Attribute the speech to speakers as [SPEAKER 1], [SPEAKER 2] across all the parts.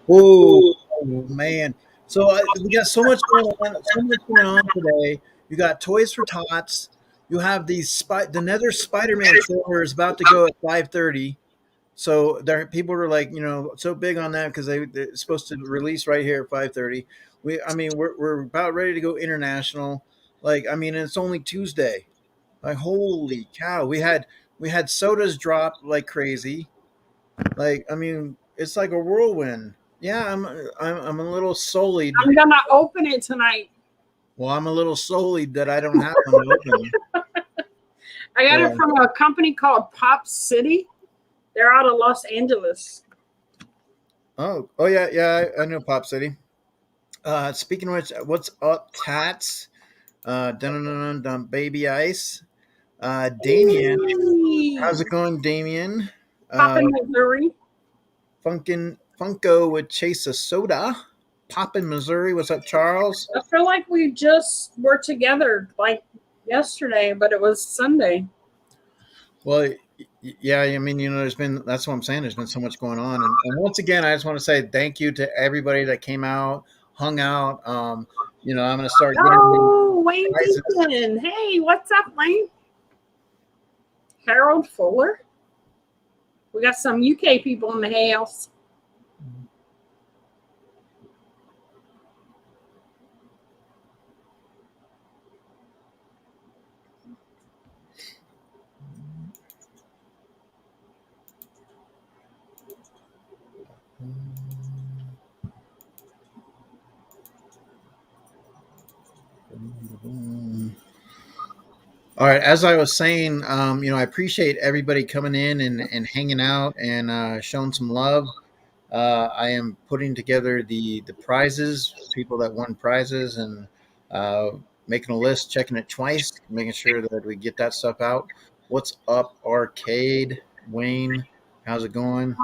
[SPEAKER 1] Oh, man. So we got so much going on today. You got Toys for Tots. You have the Nether Spider-Man trailer is about to go at 5:30. So there, people are like, so big on that because they're supposed to release right here at 5:30. I mean, we're about ready to go international. Like, I mean, it's only Tuesday. Like, holy cow, we had sodas drop like crazy. Like, I mean, it's like a whirlwind. Yeah, I'm a little sullied.
[SPEAKER 2] I'm gonna open it tonight.
[SPEAKER 1] Well, I'm a little sullied that I don't have one open.
[SPEAKER 2] I got it
[SPEAKER 1] Yeah.
[SPEAKER 2] from a company called Pop City. They're out of Los Angeles.
[SPEAKER 1] Oh yeah, yeah. I know Pop City. Speaking of which, what's up, Tats? Dun, dun, dun, dun, baby ice. Damien, how's it going, Damien?
[SPEAKER 2] Pop
[SPEAKER 1] Uh,
[SPEAKER 2] in Missouri.
[SPEAKER 1] Funko with Chase a Soda. Poppin', Missouri. What's up, Charles?
[SPEAKER 2] I feel like we just were together like yesterday, but it was Sunday.
[SPEAKER 1] Well, yeah, I mean, that's what I'm saying. There's been so much going on. And once again, I just want to say thank you to everybody that came out, hung out. I'm going to start giving
[SPEAKER 2] Oh, Wayne
[SPEAKER 1] prizes.
[SPEAKER 2] Deacon. Hey, what's up, Wayne? Harold Fuller. We got some UK people in the house.
[SPEAKER 1] All right. As I was saying, I appreciate everybody coming in and hanging out and showing some love. I am putting together the prizes, people that won prizes, and uh, making a list, checking it twice, making sure that we get that stuff out. What's up, Arcade? Wayne, how's it going?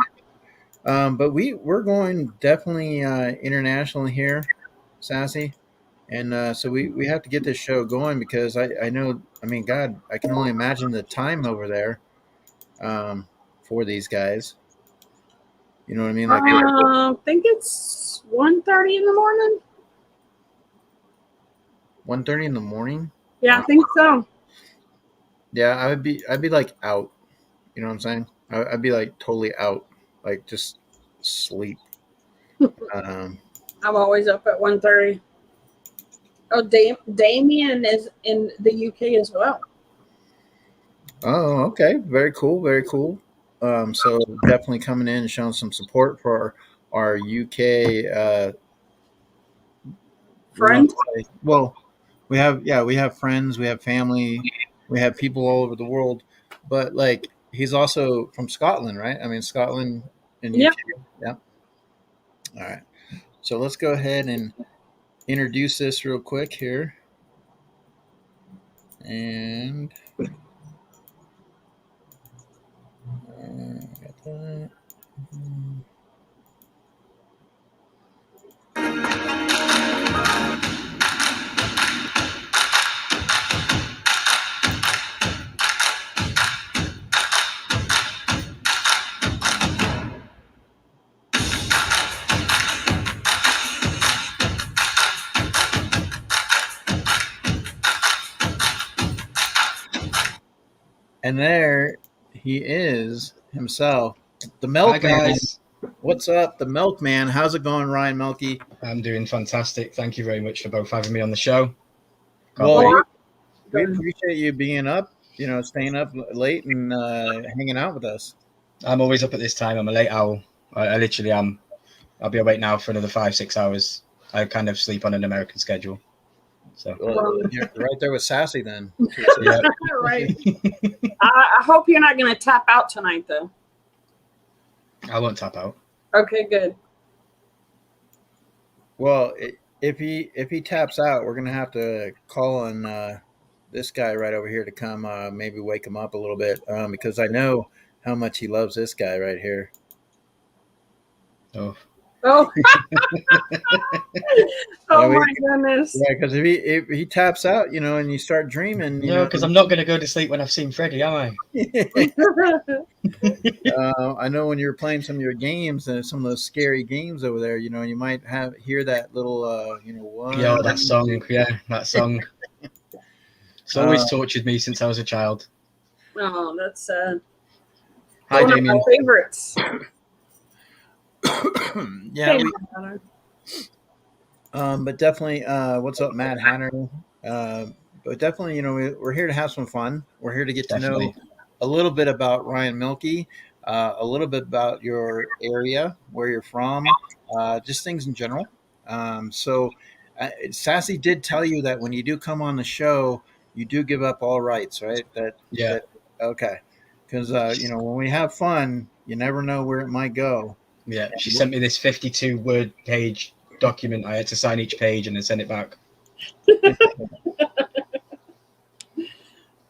[SPEAKER 1] But we're going definitely international here, Sassy. And so we have to get this show going because I know, I mean, God, I can only imagine the time over there for these guys. You know what I mean? Like,
[SPEAKER 2] I think it's 1:30 in the morning.
[SPEAKER 1] 1:30 in the morning.
[SPEAKER 2] Yeah, I think so.
[SPEAKER 1] Yeah, I'd be like out. You know what I'm saying? I'd be like totally out, like just sleep. Um,
[SPEAKER 2] I'm always up at 1:30. Oh, Damien is in the UK as well.
[SPEAKER 1] oh, okay, very cool, very cool. So definitely coming in and showing some support for our UK. We want
[SPEAKER 2] Friend.
[SPEAKER 1] to say, well, we have friends, we have family, we have people all over the world, but like he's also from Scotland, right? I mean, Scotland and
[SPEAKER 2] Yep.
[SPEAKER 1] UK. Yeah. All right. So let's go ahead and introduce this real quick here. And got that. And there he is himself, the
[SPEAKER 3] Hi
[SPEAKER 1] Milkman.
[SPEAKER 3] guys,
[SPEAKER 1] What's up, the Milkman? How's it going, Ryan Melky?
[SPEAKER 3] I'm doing fantastic. Thank you very much for both having me on the show. Can't
[SPEAKER 1] Well,
[SPEAKER 3] wait.
[SPEAKER 1] we appreciate you being up, staying up late and hanging out with us.
[SPEAKER 3] I'm always up at this time. I'm a late owl. I literally am. I'll be awake now for another 5-6 hours. I kind of sleep on an American schedule. So
[SPEAKER 1] Well, you're right there with Sassy then.
[SPEAKER 3] yeah.
[SPEAKER 2] Right. I hope you're not going to tap out tonight, though.
[SPEAKER 3] I won't tap out.
[SPEAKER 2] Okay, good.
[SPEAKER 1] Well, if he taps out, we're gonna have to call on this guy right over here to come, maybe wake him up a little bit, because I know how much he loves this guy right here.
[SPEAKER 3] Oh,
[SPEAKER 2] Oh, oh
[SPEAKER 1] we-
[SPEAKER 2] my goodness.
[SPEAKER 1] Yeah, because if he taps out, and you start dreaming,
[SPEAKER 3] No, because I'm not going to go to sleep when I've seen Freddy, am I?
[SPEAKER 1] I know when you're playing some of your games and some of those scary games over there, you might hear that little, one.
[SPEAKER 3] Yeah, that song. Yeah, that song. It's always tortured me since I was a child.
[SPEAKER 2] Oh, that's sad.
[SPEAKER 3] Hi,
[SPEAKER 2] One
[SPEAKER 3] Damien.
[SPEAKER 2] of my favorites.
[SPEAKER 1] Yeah,
[SPEAKER 2] Hey,
[SPEAKER 1] we,
[SPEAKER 2] Madonna.
[SPEAKER 1] but definitely, what's up, Matt Hanner? But definitely, we're here to have some fun. We're here to get to know
[SPEAKER 3] Definitely.
[SPEAKER 1] a little bit about Ryan Milky, a little bit about your area, where you're from, just things in general. So, Sassy did tell you that when you do come on the show, you do give up all rights, right?
[SPEAKER 3] Yeah.
[SPEAKER 1] That okay, because when we have fun, you never know where it might go.
[SPEAKER 3] Yeah, she sent me this 52-word page document. I had to sign each page and then send it back.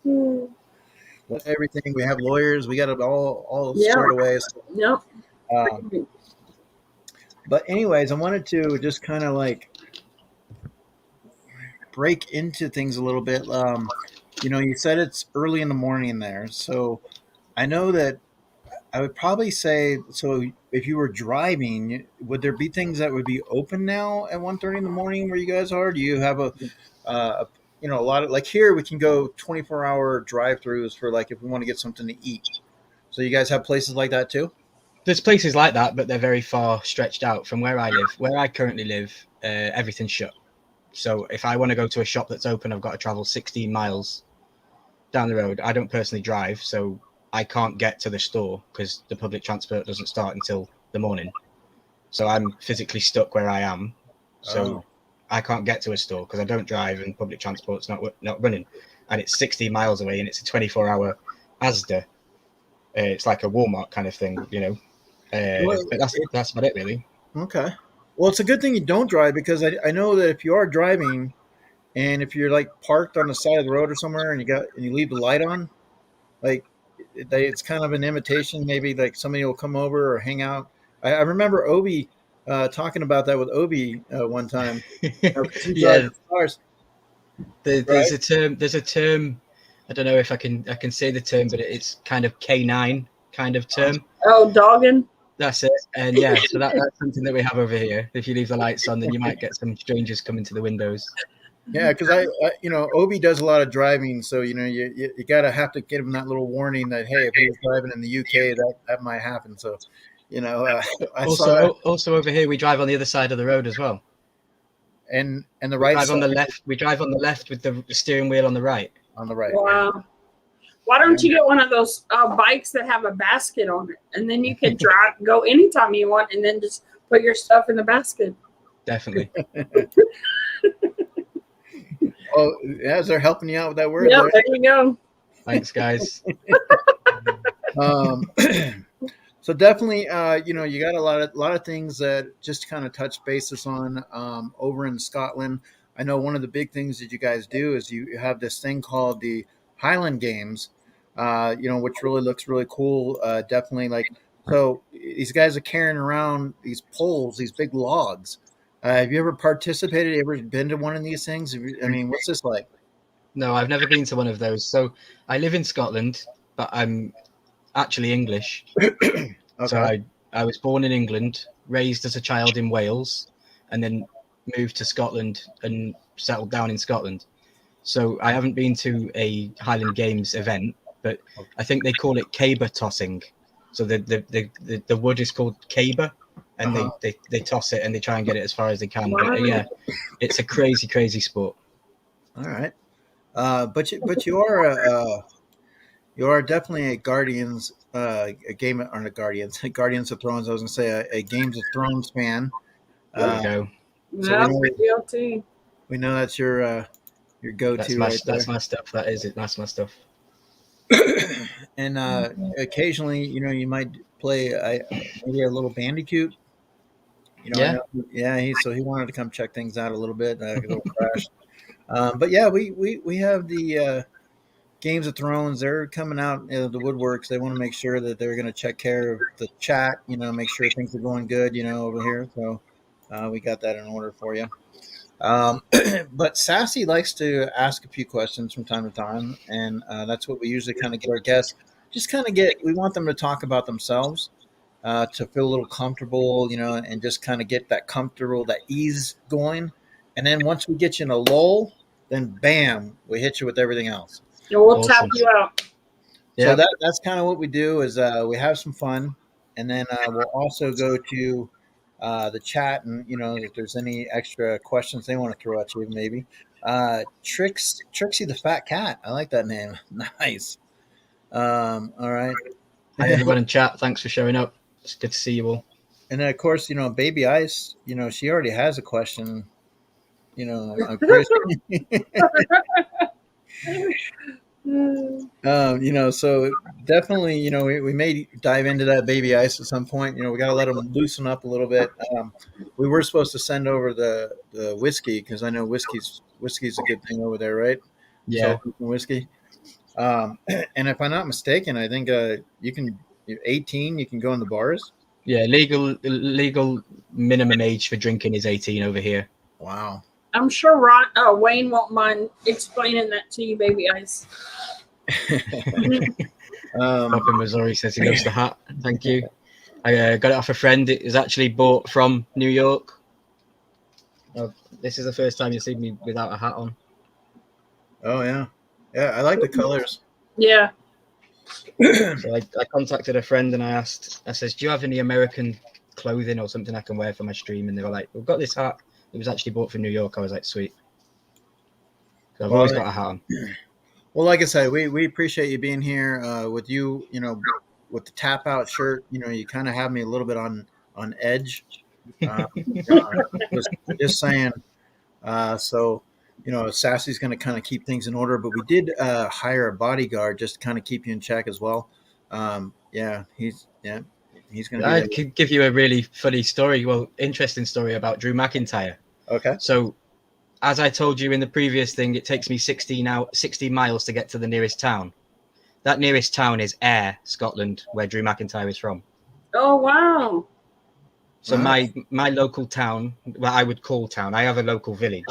[SPEAKER 1] With everything, we have lawyers. We got it all
[SPEAKER 2] Yeah.
[SPEAKER 1] squared away. So,
[SPEAKER 2] Yep.
[SPEAKER 1] but anyways, I wanted to just kind of like break into things a little bit. You said it's early in the morning there, so I know that I would probably say, so if you were driving, would there be things that would be open now at 1:30 in the morning where you guys are? Do you have a lot of, like, here we can go 24-hour drive-throughs for, like, if we want to get something to eat. So you guys have places like that too?
[SPEAKER 3] There's places like that, but they're very far stretched out from where I live. Where I currently live, everything's shut. So if I want to go to a shop that's open, I've got to travel 16 miles down the road. I don't personally drive, so I can't get to the store because the public transport doesn't start until the morning. So I'm physically stuck where I am. So I can't get to a store because I don't drive and public transport's not running. And it's 16 miles away and it's a 24-hour Asda. It's like a Walmart kind of thing, But that's about it, really.
[SPEAKER 1] Okay. Well, it's a good thing you don't drive, because I know that if you are driving and if you're like parked on the side of the road or somewhere and you leave the light on, like it's kind of an imitation. Maybe like somebody will come over or hang out. I remember Obi talking about that with Obi one time. He drives
[SPEAKER 3] Yeah,
[SPEAKER 1] cars.
[SPEAKER 3] there's
[SPEAKER 1] Right?
[SPEAKER 3] a term. There's a term. I don't know if I can say the term, but it's kind of K9 kind of term.
[SPEAKER 2] Oh, dogging.
[SPEAKER 3] That's it. And yeah, so that's something that we have over here. If you leave the lights on, then you might get some strangers coming to the windows.
[SPEAKER 1] Yeah, because Obi does a lot of driving, so you gotta have to give him that little warning that, hey, if he was driving in the UK, that might happen. So, I saw
[SPEAKER 3] Also over here, we drive on the other side of the road as well.
[SPEAKER 1] and the
[SPEAKER 3] We
[SPEAKER 1] right
[SPEAKER 3] drive
[SPEAKER 1] side
[SPEAKER 3] on the left. We drive on the left with the steering wheel on the right.
[SPEAKER 1] on the right.
[SPEAKER 2] Wow. Why don't you get one of those bikes that have a basket on it, and then you can go anytime you want, and then just put your stuff in the basket.
[SPEAKER 3] Definitely.
[SPEAKER 1] Oh, yeah, they're helping you out with that word.
[SPEAKER 2] Yep, there you go.
[SPEAKER 3] Thanks, guys.
[SPEAKER 1] So definitely, you got a lot of things that just kind of touch basis on over in Scotland. I know one of the big things that you guys do is you have this thing called the Highland Games, which really looks really cool. Definitely, like, so these guys are carrying around these poles, these big logs. Have you ever participated? Ever been to one of these things? What's this like?
[SPEAKER 3] No, I've never been to one of those. So I live in Scotland, but I'm actually English.
[SPEAKER 1] Okay.
[SPEAKER 3] So I was born in England, raised as a child in Wales, and then moved to Scotland and settled down in Scotland. So I haven't been to a Highland Games event, but I think they call it caber tossing. So the wood is called caber, and they toss it and they try and get it as far as they can.
[SPEAKER 2] Wow.
[SPEAKER 3] But yeah, it's a crazy sport.
[SPEAKER 1] All right. But you are definitely a Guardians a game or a Guardians Guardians of Thrones. I was gonna say a Games of Thrones fan.
[SPEAKER 3] There we go.
[SPEAKER 1] So
[SPEAKER 2] guilty.
[SPEAKER 1] we know that's your go-to right there.
[SPEAKER 3] That's my stuff. That is it. That's my stuff.
[SPEAKER 1] And occasionally, you might play maybe a little Bandicoot.
[SPEAKER 3] Yeah.
[SPEAKER 1] So he wanted to come check things out a little bit, a little crash. But yeah, we have the Games of Thrones, they're coming out of the woodworks. They want to make sure that they're going to check care of the chat, make sure things are going good, over here. So we got that in order for you. But Sassy likes to ask a few questions from time to time, and that's what we usually kind of get our guests. Just kind of we want them to talk about themselves, to feel a little comfortable, and just kind of get that that ease going. And then once we get you in a lull, then bam, we hit you with everything else.
[SPEAKER 2] And we'll
[SPEAKER 3] Awesome.
[SPEAKER 2] tap you out.
[SPEAKER 1] So that's kind of what we do is we have some fun, and then we'll also go to the chat, and if there's any extra questions they want to throw at you, maybe. Trixie the Fat Cat, I like that name. Nice. All right.
[SPEAKER 3] Hi everyone in chat. Thanks for showing up. It's good to see you all.
[SPEAKER 1] And then of course, Baby Ice, she already has a question. I'm curious. So definitely, we may dive into that Baby Ice at some point. We got to let them loosen up a little bit. We were supposed to send over the whiskey because I know whiskey's a good thing over there, right?
[SPEAKER 3] Yeah.
[SPEAKER 1] So, whiskey. And if I'm not mistaken, I think you can. You're 18. You can go in the bars.
[SPEAKER 3] Yeah, legal minimum age for drinking is 18 over here.
[SPEAKER 1] Wow.
[SPEAKER 2] I'm sure Wayne won't mind explaining that to you, Baby Ice.
[SPEAKER 3] Up in Missouri says he loves the hat. Thank you. I got it off a friend. It was actually bought from New York. Oh, this is the first time you see me without a hat on.
[SPEAKER 1] Oh yeah, I like the colors.
[SPEAKER 2] Yeah.
[SPEAKER 3] So I contacted a friend and I says, do you have any American clothing or something I can wear for my stream? And they were like, we've got this hat. It was actually bought from New York. I was like, sweet. So I've always got a hat on.
[SPEAKER 1] Well, like I said, we appreciate you being here with you. With the tap out shirt, you kind of have me a little bit on edge. Just saying. So, Sassy's going to kind of keep things in order, but we did hire a bodyguard just to kind of keep you in check as well. He's going to.
[SPEAKER 3] I could give you a really funny story. Well, interesting story about Drew McIntyre.
[SPEAKER 1] Okay.
[SPEAKER 3] So, as I told you in the previous thing, it takes me 60 miles to get to the nearest town. That nearest town is Ayr, Scotland, where Drew McIntyre is from.
[SPEAKER 2] Oh, wow.
[SPEAKER 3] So my local town, what I would call town, I have a local village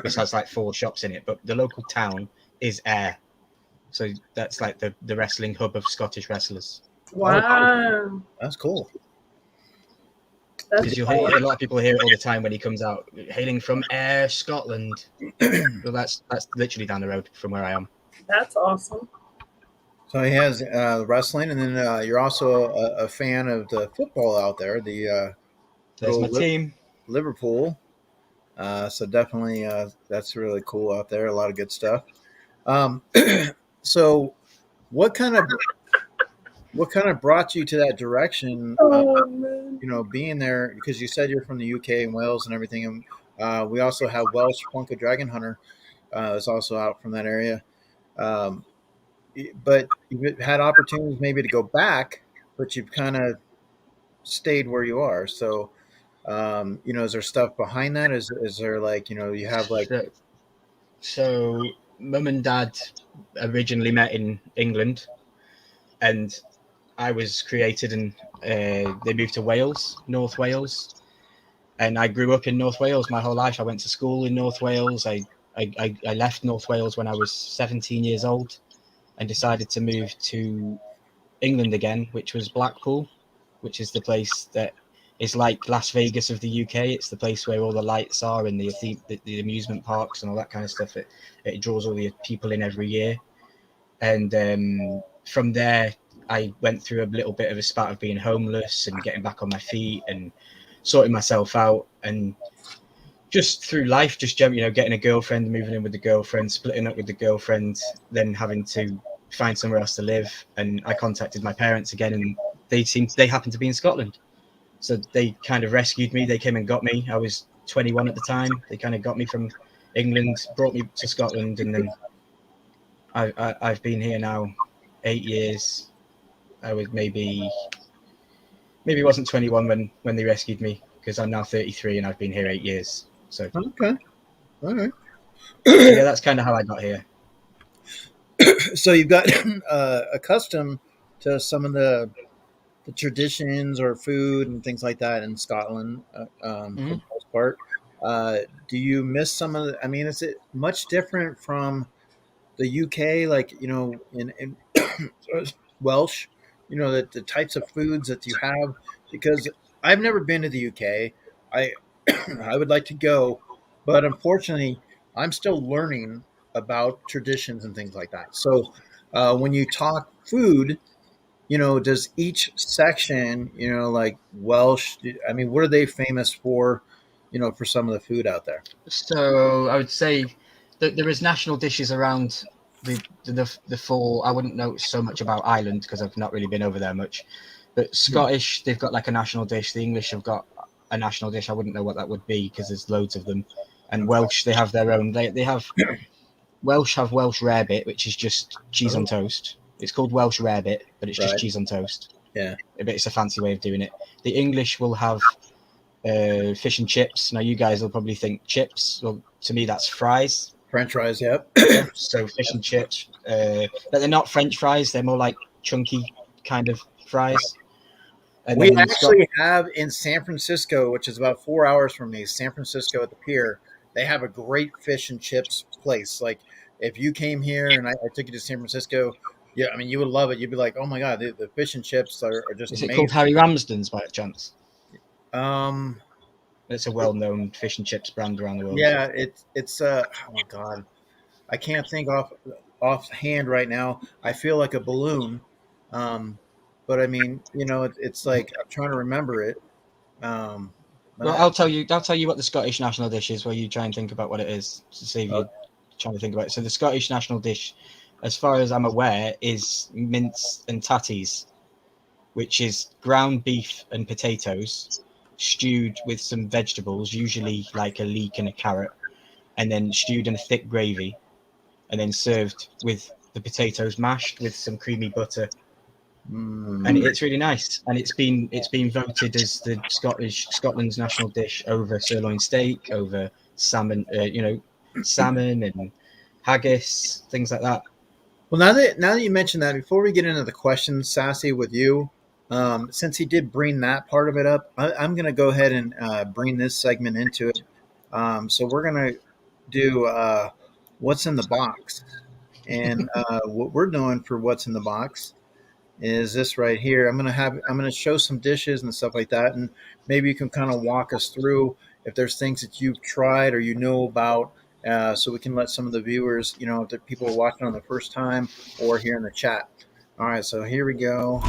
[SPEAKER 3] which has like 4 shops in it, but the local town is Ayr. So that's like the wrestling hub of Scottish wrestlers.
[SPEAKER 2] Wow.
[SPEAKER 1] That's cool.
[SPEAKER 3] Because you'll hear a lot of people hear it all the time when he comes out, hailing from Ayr, Scotland. Well, that's literally down the road from where I am.
[SPEAKER 2] That's awesome.
[SPEAKER 1] So he has wrestling, and then you're also a fan of the football out there.
[SPEAKER 3] There's my team,
[SPEAKER 1] Liverpool. So definitely, that's really cool out there. A lot of good stuff. So, what kind of brought you to that direction? Being there because you said you're from the UK and Wales and everything, and we also have Welsh Funko Dragon Hunter is also out from that area. But you've had opportunities maybe to go back, but you've kind of stayed where you are. So, is there stuff behind that? Is there like, you have like.
[SPEAKER 3] So mum and dad originally met in England, and I was created and they moved to Wales, North Wales. And I grew up in North Wales my whole life. I went to school in North Wales. I left North Wales when I was 17 years old and decided to move to England again, which was Blackpool, which is the place that is like Las Vegas of the UK. It's the place where all the lights are and the amusement parks and all that kind of stuff. It draws all the people in every year. And from there, I went through a little bit of a spat of being homeless and getting back on my feet and sorting myself out. And just through life, just getting a girlfriend, moving in with the girlfriend, splitting up with the girlfriend, then having to find somewhere else to live. And I contacted my parents again, and they happened to be in Scotland. So they kind of rescued me. They came and got me. I was 21 at the time. They kind of got me from England, brought me to Scotland, and then I've been here now 8 years. I was maybe wasn't 21 when they rescued me, because I'm now 33 and I've been here 8 years. So
[SPEAKER 1] okay, all right.
[SPEAKER 3] Yeah, that's kind of how I got here.
[SPEAKER 1] so you've got accustomed to some of the traditions or food and things like that in Scotland, for
[SPEAKER 3] Mhm.
[SPEAKER 1] the most part. Uh, do you miss some of the, I mean, is it much different from the UK, like, in Welsh, the types of foods that you have? Because I've never been to the UK. I I would like to go, but unfortunately, I'm still learning about traditions and things like that. So, when you talk food, does each section, like Welsh, I mean, what are they famous for, for some of the food out there?
[SPEAKER 3] So I would say that there is national dishes around the full. I wouldn't know so much about Ireland because I've not really been over there much. But
[SPEAKER 1] Yeah.
[SPEAKER 3] Scottish, they've got like a national dish. The English have got a national dish. I wouldn't know what that would be because there's loads of them. And
[SPEAKER 1] Okay.
[SPEAKER 3] Welsh, they have their own. They have Welsh have Welsh rarebit, which is just cheese on
[SPEAKER 1] Oh,
[SPEAKER 3] toast. It's called Welsh rarebit, but it's just
[SPEAKER 1] right.
[SPEAKER 3] cheese on toast.
[SPEAKER 1] Yeah.
[SPEAKER 3] But it's a fancy way of doing it. The English will have fish and chips. Now you guys will probably think chips. Well, to me that's fries.
[SPEAKER 1] French fries. Yep.
[SPEAKER 3] Yep. So fish and chips, but they're not French fries. They're more like chunky kind of fries. And
[SPEAKER 1] We
[SPEAKER 3] then in Scott,
[SPEAKER 1] actually have in San Francisco, which is about 4 hours from me, San Francisco at the pier, they have a great fish and chips place. Like, if you came here and I took you to San Francisco, yeah, I mean, you would love it. You'd be like, oh my God, the fish and chips are just
[SPEAKER 3] is it called
[SPEAKER 1] amazing.
[SPEAKER 3] Harry Ramsden's by chance?
[SPEAKER 1] Um,
[SPEAKER 3] It's a well-known fish and chips brand around the world.
[SPEAKER 1] yeah, it's oh God, I can't think offhand right now. I feel like a balloon. But I mean, it's like I'm trying to remember it. But
[SPEAKER 3] Well, I'll tell you. I'll tell you what the Scottish national dish is. While you try and think about what it is to see if
[SPEAKER 1] uh,
[SPEAKER 3] you're trying to think about it. So the Scottish national dish, as far as I'm aware, is mince and tatties, which is ground beef and potatoes stewed with some vegetables, usually like a leek and a carrot, and then stewed in a thick gravy, and then served with the potatoes mashed with some creamy butter, and
[SPEAKER 1] mm,
[SPEAKER 3] it's really nice. And it's been voted as the Scotland's national dish over sirloin steak, over salmon, salmon and haggis, things like that.
[SPEAKER 1] well, now that you mentioned that, before we get into the questions, Sassy, with you, since he did bring that part of it up, I'm going to go ahead and bring this segment into it. So we're going to do what's in the box, and what we're doing for what's in the box is this right here. I'm gonna show some dishes and stuff like that, and maybe you can kind of walk us through if there's things that you've tried or about, so we can let some of the viewers, if the people are watching on the first time or here in the chat. All right, so here we go.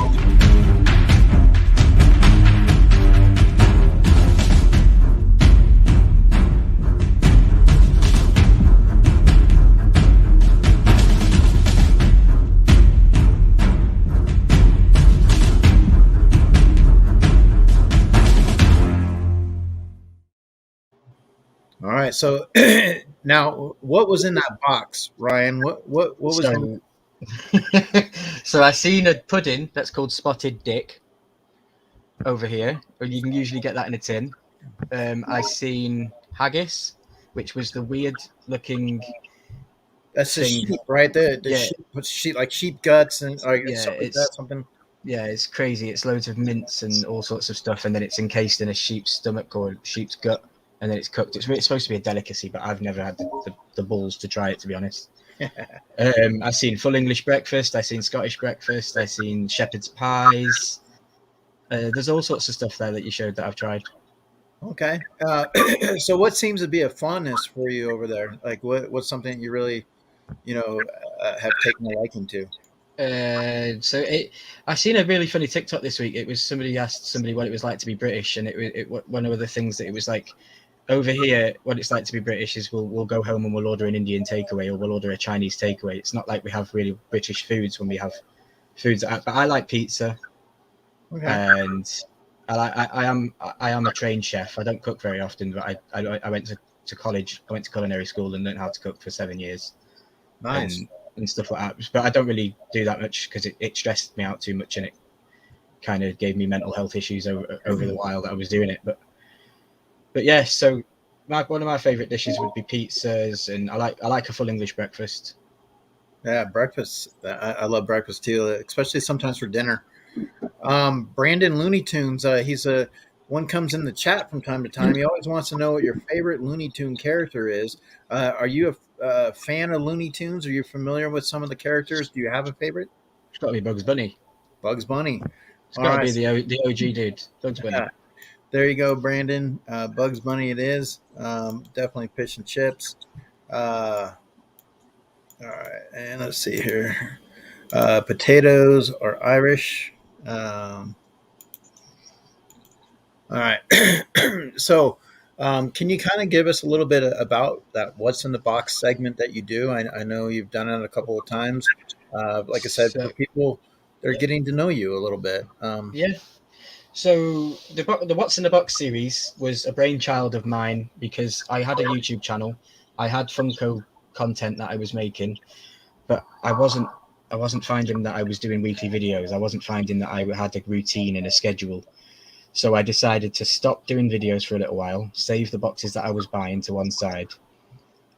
[SPEAKER 1] All right, so now what was in that box, Ryan? What was in?
[SPEAKER 3] So I seen a pudding that's called Spotted Dick over here, or you can usually get that in a tin. I seen haggis, which was the weird looking
[SPEAKER 1] That's the
[SPEAKER 3] thing.
[SPEAKER 1] sheep, right? The
[SPEAKER 3] Yeah,
[SPEAKER 1] sheep, like sheep guts and
[SPEAKER 3] yeah,
[SPEAKER 1] stuff like that. Something.
[SPEAKER 3] it's crazy. It's loads of mince and all sorts of stuff, and then it's encased in a sheep's stomach or sheep's gut, and then it's cooked. It's supposed to be a delicacy, but I've never had the balls to try it, to be honest. I've seen full English breakfast. I've seen Scottish breakfast. I've seen shepherd's pies. There's all sorts of stuff there that you showed that I've tried.
[SPEAKER 1] Okay. So what seems to be a fondness for you over there? Like what's something you really, have taken a liking to?
[SPEAKER 3] I seen a really funny TikTok this week. It was somebody asked somebody what it was like to be British, and one of the things that it was like over here. What it's like to be British is we'll go home and we'll order an Indian takeaway or we'll order a Chinese takeaway. It's not like we have really British foods when we have foods. But I like pizza,
[SPEAKER 1] Okay.
[SPEAKER 3] and I am a trained chef. I don't cook very often, but I went to college. I went to culinary school and learned how to cook for 7 years.
[SPEAKER 1] Nice.
[SPEAKER 3] And stuff like that. But I don't really do that much because it stressed me out too much, and it kind of gave me mental health issues over the while that I was doing it. But yeah, so one of my favorite dishes would be pizzas, and I like a full English breakfast.
[SPEAKER 1] Yeah, breakfast. I love breakfast too, especially sometimes for dinner. Brandon Looney Tunes. He's a one comes in the chat from time to time. He always wants to know what your favorite Looney Tune character is. Are you a fan of Looney Tunes? Are you familiar with some of the characters? Do you have a favorite?
[SPEAKER 3] It's got to be Bugs Bunny.
[SPEAKER 1] Bugs Bunny.
[SPEAKER 3] It's
[SPEAKER 1] All
[SPEAKER 3] got to
[SPEAKER 1] right.
[SPEAKER 3] be the OG dude, Bugs Bunny.
[SPEAKER 1] There you go, Brandon. Bugs Bunny it is. Definitely fish and chips. All right, and let's see here. Potatoes are Irish. All right. So, can you kind of give us a little bit about that "What's in the Box" segment that you do? I know you've done it a couple of times. Like I said, for
[SPEAKER 3] So
[SPEAKER 1] people, they're
[SPEAKER 3] yeah,
[SPEAKER 1] getting to know you a little bit.
[SPEAKER 3] yeah. So the What's in the Box series was a brainchild of mine because I had a YouTube channel, I had Funko content that I was making, but I wasn't finding that I was doing weekly videos. I wasn't finding that I had a routine and a schedule. So I decided to stop doing videos for a little while, save the boxes that I was buying to one side,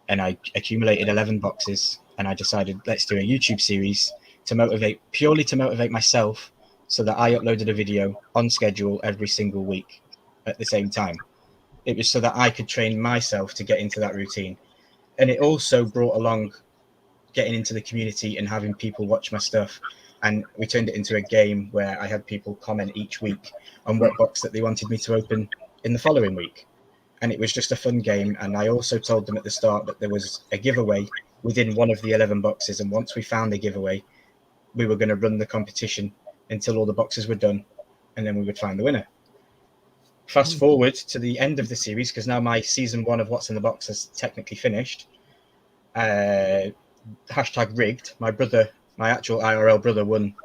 [SPEAKER 3] and I accumulated 11 boxes. And I decided, let's do a YouTube series purely to motivate myself, so that I uploaded a video on schedule every single week at the same time. It was so that I could train myself to get into that routine. And it also brought along getting into the community and having people watch my stuff. And we turned it into a game where I had people comment each week on what box that they wanted me to open in the following week. And it was just a fun game. And I also told them at the start that there was a giveaway within one of the 11 boxes. And once we found the giveaway, we were going to run the competition until all the boxes were done, and then we would find the winner. Fast forward to the end of the series, because now my season 1 of What's in the Box has technically finished. Hashtag rigged. My actual IRL brother, won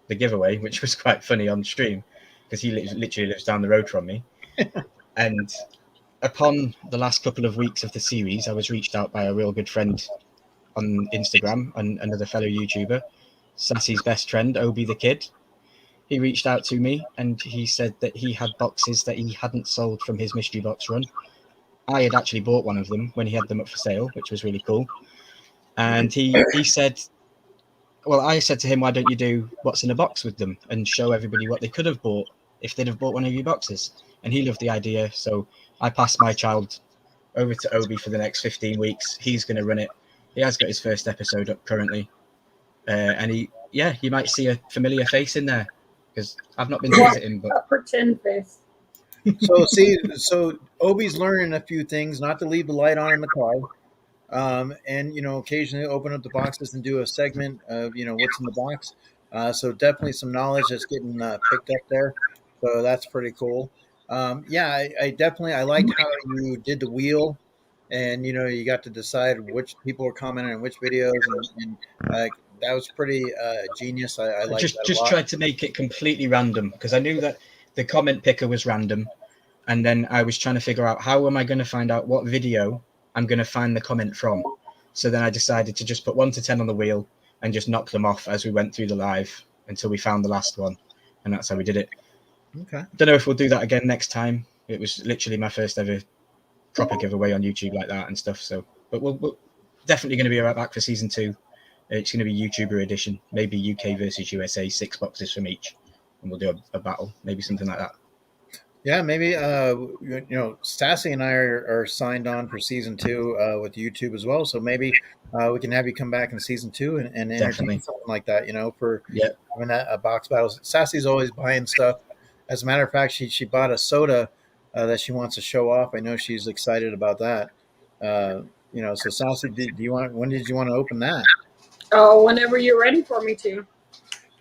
[SPEAKER 3] the giveaway, which was quite funny on stream because he literally lives down the road from me. And upon the last couple of weeks of the series, I was reached out by a real good friend on Instagram and another fellow YouTuber, Sassy's best friend, Obi the Kid. He reached out to me and he said that he had boxes that he hadn't sold from his mystery box run. I had actually bought one of them when he had them up for sale, which was really cool. And he said, well, I said to him, why don't you do What's in a Box with them and show everybody what they could have bought if they'd have bought one of your boxes? And he loved the idea. So I passed my child over to Obi for the next 15 weeks. He's going to run it. He has got his first episode up currently. And you might see a familiar face in there because I've not been to visit him. But
[SPEAKER 2] A pretend face.
[SPEAKER 1] So Obi's learning a few things, not to leave the light on in the car. And occasionally open up the boxes and do a segment of what's in the box. So definitely some knowledge that's getting picked up there. So that's pretty cool. I definitely I liked how you did the wheel, and you got to decide which people were commenting on which videos, and that was pretty genius. I liked that a
[SPEAKER 3] just
[SPEAKER 1] lot.
[SPEAKER 3] tried to make it completely random because I knew that the comment picker was random, and then I was trying to figure out how am I going to find out what video I'm going to find the comment from. So then I decided to just put 1 to 10 on the wheel and just knock them off as we went through the live until we found the last one, and that's how we did it.
[SPEAKER 1] Okay.
[SPEAKER 3] Don't know if we'll do that again next time. It was literally my first ever proper giveaway on YouTube like that and stuff. So, but we'll definitely going to be right back for season 2. It's going to be YouTuber edition, maybe UK versus USA, 6 boxes from each, and we'll do a battle, maybe something like that.
[SPEAKER 1] Yeah, maybe Sassy and I are signed on for season 2 with YouTube as well. So maybe we can have you come back in season 2 and entertain
[SPEAKER 3] Definitely.
[SPEAKER 1] something like that. For
[SPEAKER 3] Yeah.
[SPEAKER 1] having a box battle. Sassy's always buying stuff. As a matter of fact, she bought a soda that she wants to show off. I know she's excited about that. So Sassy, when did you want to open that?
[SPEAKER 2] Oh, whenever you're ready for me to.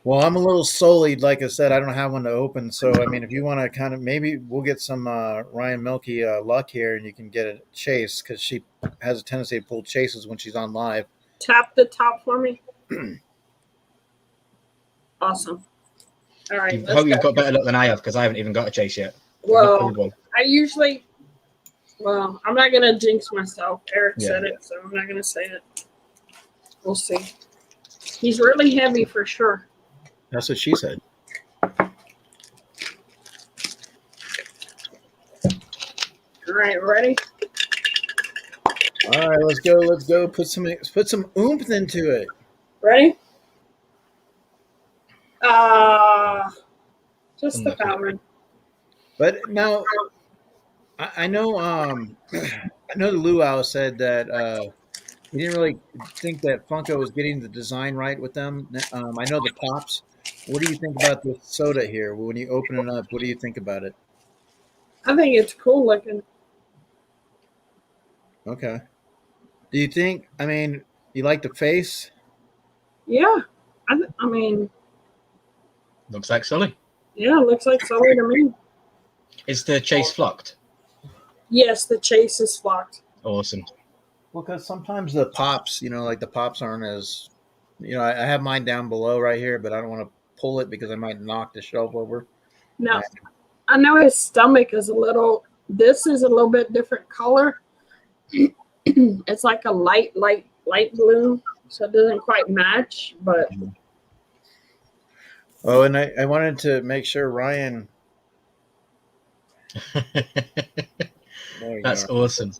[SPEAKER 1] Well, I'm a little sullied. Like I said, I don't have one to open. So, I mean, if you want to kind of, maybe we'll get some Ryan Milky luck here and you can get a chase because she has a tendency to pull chases when she's on live.
[SPEAKER 2] Tap the top for me. Awesome. All right.
[SPEAKER 3] I hope you've got better luck than I have because I haven't even got a chase yet.
[SPEAKER 2] Well, I'm not going to jinx myself. Eric said it, so I'm not going to say it. We'll see. He's really heavy for sure.
[SPEAKER 1] That's what she said.
[SPEAKER 2] All right, ready?
[SPEAKER 1] All right, let's go. Put some oomph into it.
[SPEAKER 2] Ready? Just the fountain.
[SPEAKER 1] But now, I know I know the Luau said that he didn't really think that Funko was getting the design right with them. I know the pops. What do you think about the soda here? When you open it up, what do you think about it?
[SPEAKER 2] I think it's cool looking.
[SPEAKER 1] Okay. Do you think? I mean, you like the face?
[SPEAKER 2] Yeah. I mean,
[SPEAKER 3] Looks like Sully.
[SPEAKER 2] yeah, it looks like Sully to me.
[SPEAKER 3] Is the chase flocked?
[SPEAKER 2] Yes, the chase is flocked.
[SPEAKER 3] Awesome.
[SPEAKER 1] Well, because sometimes the pops, like the pops aren't as, I have mine down below right here, but I don't want to pull it because I might knock the shelf over.
[SPEAKER 2] No, I know his stomach is this is a little bit different color. It's like a light blue, so it doesn't quite match, but.
[SPEAKER 1] Oh, and I wanted to make sure Ryan.
[SPEAKER 3] That's awesome.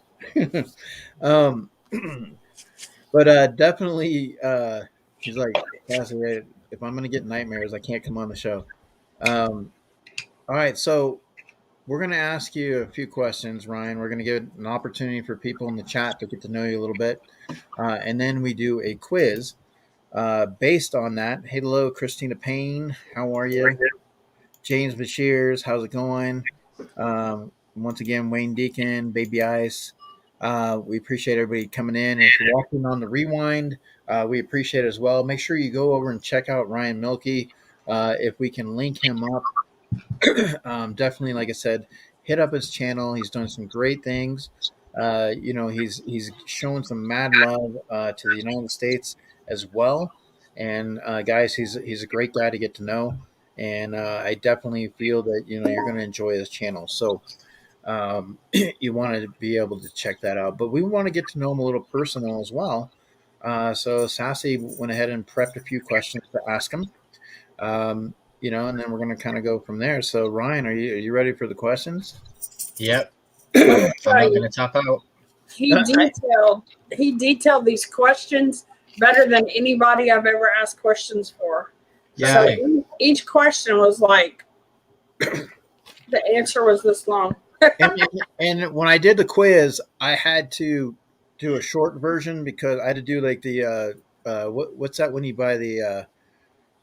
[SPEAKER 1] But definitely, she's like, Cassie, if I'm going to get nightmares, I can't come on the show. All right, so we're going to ask you a few questions, Ryan. We're going to give an opportunity for people in the chat to get to know you a little bit. And then we do a quiz based on that. Hey, hello, Christina Payne. How are you? James Bashirs, how's it going? Once again, Wayne Deacon, Baby Ice. We appreciate everybody coming in. And if you're watching on the rewind, we appreciate it as well. Make sure you go over and check out Ryan Milkey. If we can link him up, definitely, like I said, hit up his channel. He's done some great things. He's shown some mad love to the United States as well. And guys, he's a great guy to get to know. And I definitely feel that you're going to enjoy his channel. So you want to be able to check that out. But we want to get to know him a little personal as well. So Sassy went ahead and prepped a few questions to ask him. And then we're going to kind of go from there. So Ryan, are you ready for the questions?
[SPEAKER 3] Yep. I'm not going to tap out.
[SPEAKER 2] He detailed these questions better than anybody I've ever asked questions for.
[SPEAKER 3] Yeah.
[SPEAKER 2] So each question was like, the answer was this long.
[SPEAKER 1] and when I did the quiz, I had to do a short version because I had to do like the what's that when you buy the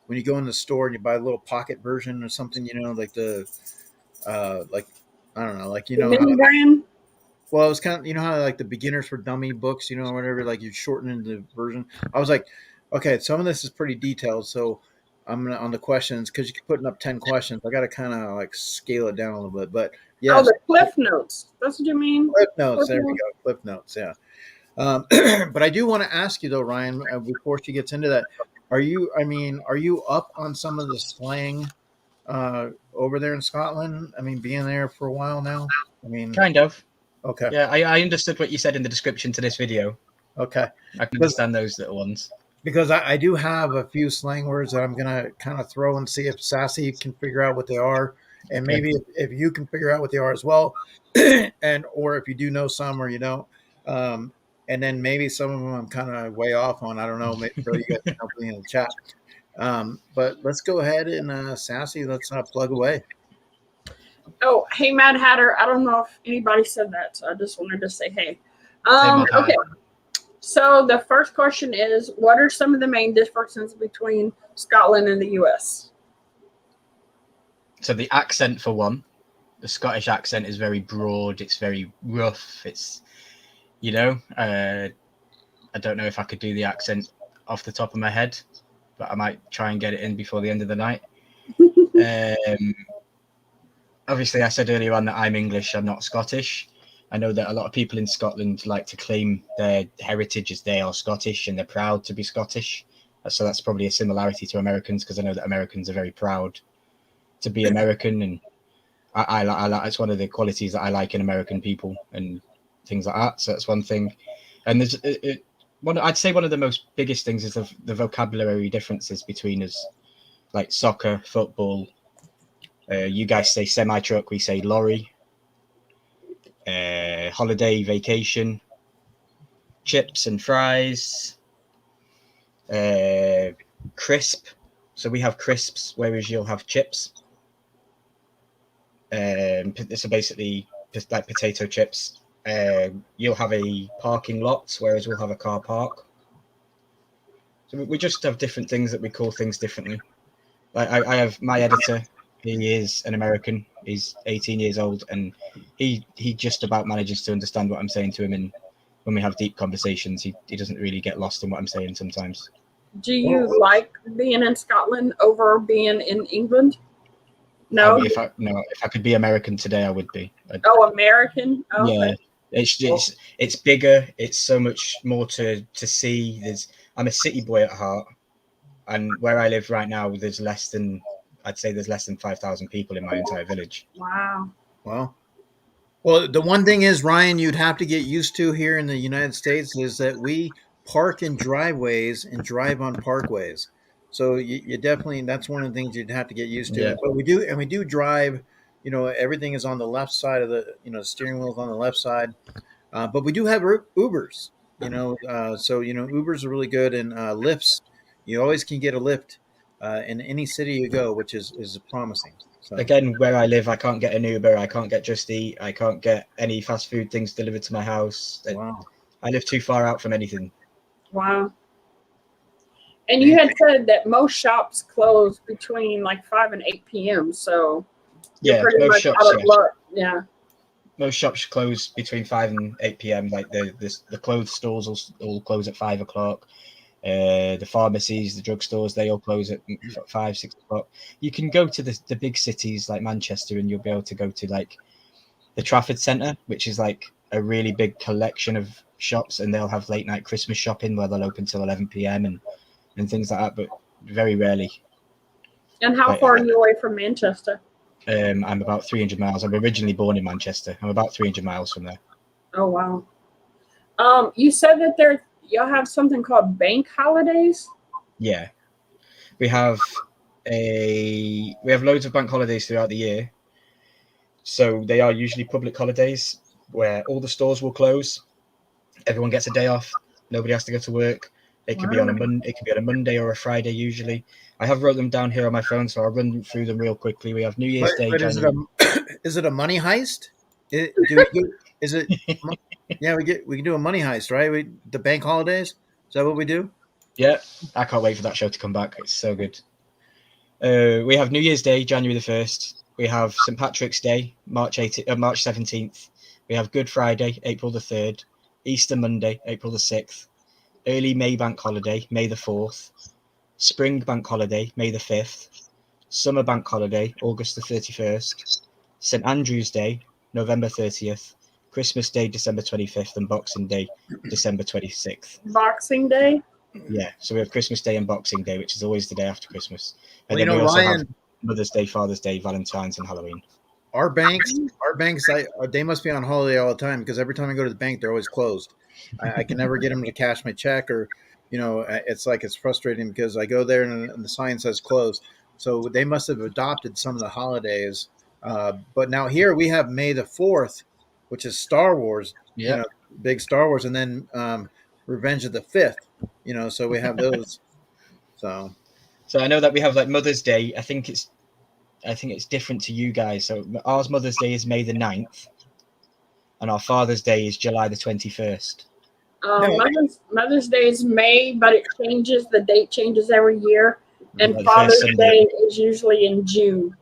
[SPEAKER 1] when you go in the store and you buy a little pocket version or something, like the like I don't know, like
[SPEAKER 2] mini brand.
[SPEAKER 1] Well, it was kind of how like the beginners for dummy books, or whatever, like you shorten the version. I was like, okay, some of this is pretty detailed, so I'm gonna on the questions because you're putting up 10 questions. I got to kind of like scale it down a little bit, but yeah.
[SPEAKER 2] Oh, the Cliff Notes. That's what you mean?
[SPEAKER 1] Cliff Notes. There we go. Cliff Notes. Yeah. But I do want to ask you though, Ryan, before she gets into that, are you up on some of the slang over there in Scotland? I mean, being there for a while now. I mean,
[SPEAKER 3] kind of.
[SPEAKER 1] Okay.
[SPEAKER 3] Yeah, I understood what you said in the description to this video.
[SPEAKER 1] Okay.
[SPEAKER 3] I can understand those little ones.
[SPEAKER 1] Because I do have a few slang words that I'm going to kind of throw and see if Sassy can figure out what they are. And maybe if you can figure out what they are as well. Or if you do know some or you don't. And then maybe some of them I'm kind of way off on. I don't know. Maybe you guys can help me in the chat. But let's go ahead and Sassy, let's plug away.
[SPEAKER 2] Oh, hey, Mad Hatter. I don't know if anybody said that, so I just wanted to say hey. Okay. So the first question is, what are some of the main differences between Scotland and the U.S.?
[SPEAKER 3] So the accent, for one, the Scottish accent is very broad. It's very rough. It's, I don't know if I could do the accent off the top of my head, but I might try and get it in before the end of the night. Obviously, I said earlier on that I'm English. I'm not Scottish. I know that a lot of people in Scotland like to claim their heritage as they are Scottish and they're proud to be Scottish. So that's probably a similarity to Americans, because I know that Americans are very proud to be American, and I it's one of the qualities that I like in American people and things like that. So that's one thing. And there's I'd say one of the most biggest things is the vocabulary differences between us, like soccer, football. You guys say semi-truck, we say lorry. Holiday, vacation, chips and fries. Crisp. So we have crisps, whereas you'll have chips. So basically, just like potato chips. You'll have a parking lot, whereas we'll have a car park. So we just have different things that we call things differently. Like I have my editor. He is an American. He's 18 years old, and he just about manages to understand what I'm saying to him. And when we have deep conversations, he doesn't really get lost in what I'm saying sometimes.
[SPEAKER 2] Do you like being in Scotland over being in England? No.
[SPEAKER 3] If I could be American today, I would be.
[SPEAKER 2] American. Oh,
[SPEAKER 3] yeah,
[SPEAKER 2] okay.
[SPEAKER 3] it's bigger. It's so much more to see. I'm a city boy at heart, and where I live right now, there's less than 5,000 people in my entire village.
[SPEAKER 2] Wow.
[SPEAKER 1] Well, the one thing is, Ryan, you'd have to get used to here in the United States is that we park in driveways and drive on parkways. So you definitely, that's one of the things you'd have to get used to.
[SPEAKER 3] Yeah.
[SPEAKER 1] But we do drive, everything is on the left side of the, the steering wheel's on the left side. But we do have Ubers, so, Ubers are really good, and Lyfts, you always can get a Lyft in any city you go, which is promising. So.
[SPEAKER 3] Again, where I live, I can't get an Uber. I can't get Just Eat. I can't get any fast food things delivered to my house.
[SPEAKER 1] Wow.
[SPEAKER 3] I live too far out from anything.
[SPEAKER 2] Wow. And you had said that most shops close between like 5 and 8 p.m. So
[SPEAKER 3] yeah, most shops.
[SPEAKER 2] Yeah.
[SPEAKER 3] Most shops close between 5 and 8 p.m. Like the clothes stores will close at 5 o'clock. The pharmacies, the drugstores, they all close at 5, 6 o'clock. You can go to the big cities like Manchester, and you'll be able to go to like the Trafford Centre, which is like a really big collection of shops, and they'll have late night Christmas shopping where they'll open till 11 p.m. and things like that, but very rarely.
[SPEAKER 2] And how far are you away from Manchester?
[SPEAKER 3] I'm about 300 miles. I'm originally born in Manchester. I'm about 300 miles from there.
[SPEAKER 2] Oh, wow. You said that y'all have something called bank holidays?
[SPEAKER 3] Yeah. We have loads of bank holidays throughout the year. So they are usually public holidays where all the stores will close. Everyone gets a day off. Nobody has to go to work. It could be on a Monday or a Friday usually. I have wrote them down here on my phone, so I'll run through them real quickly. We have New Year's Day.
[SPEAKER 1] But is it a money heist? Yeah, we can do a money heist, right? The bank holidays. Is that what we do?
[SPEAKER 3] Yeah, I can't wait for that show to come back. It's so good. We have New Year's Day, January the 1st. We have St. Patrick's Day, March 17th. We have Good Friday, April the 3rd. Easter Monday, April the 6th. Early May Bank Holiday, May the 4th. Spring Bank Holiday, May the 5th. Summer Bank Holiday, August the 31st. St. Andrew's Day, November 30th. Christmas Day, December 25th. And Boxing Day, December 26th.
[SPEAKER 2] Boxing Day?
[SPEAKER 3] Yeah, so we have Christmas Day and Boxing Day, which is always the day after Christmas. And
[SPEAKER 1] well,
[SPEAKER 3] then we also have Mother's Day, Father's Day, Valentine's, and Halloween. Our banks,
[SPEAKER 1] they must be on holiday all the time, because every time I go to the bank, they're always closed. I can never get them to cash my check, or, it's frustrating because I go there and the sign says closed. So they must have adopted some of the holidays. But now here we have May the 4th, which is Star Wars, big Star Wars, and then Revenge of the 5th, so we have those. So
[SPEAKER 3] I know that we have like Mother's Day. I think it's different to you guys. So our Mother's Day is May the 9th, and our Father's Day is July the 21st.
[SPEAKER 2] Mother's Day is May, but it changes. The date changes every year, and Father's Day is usually in June.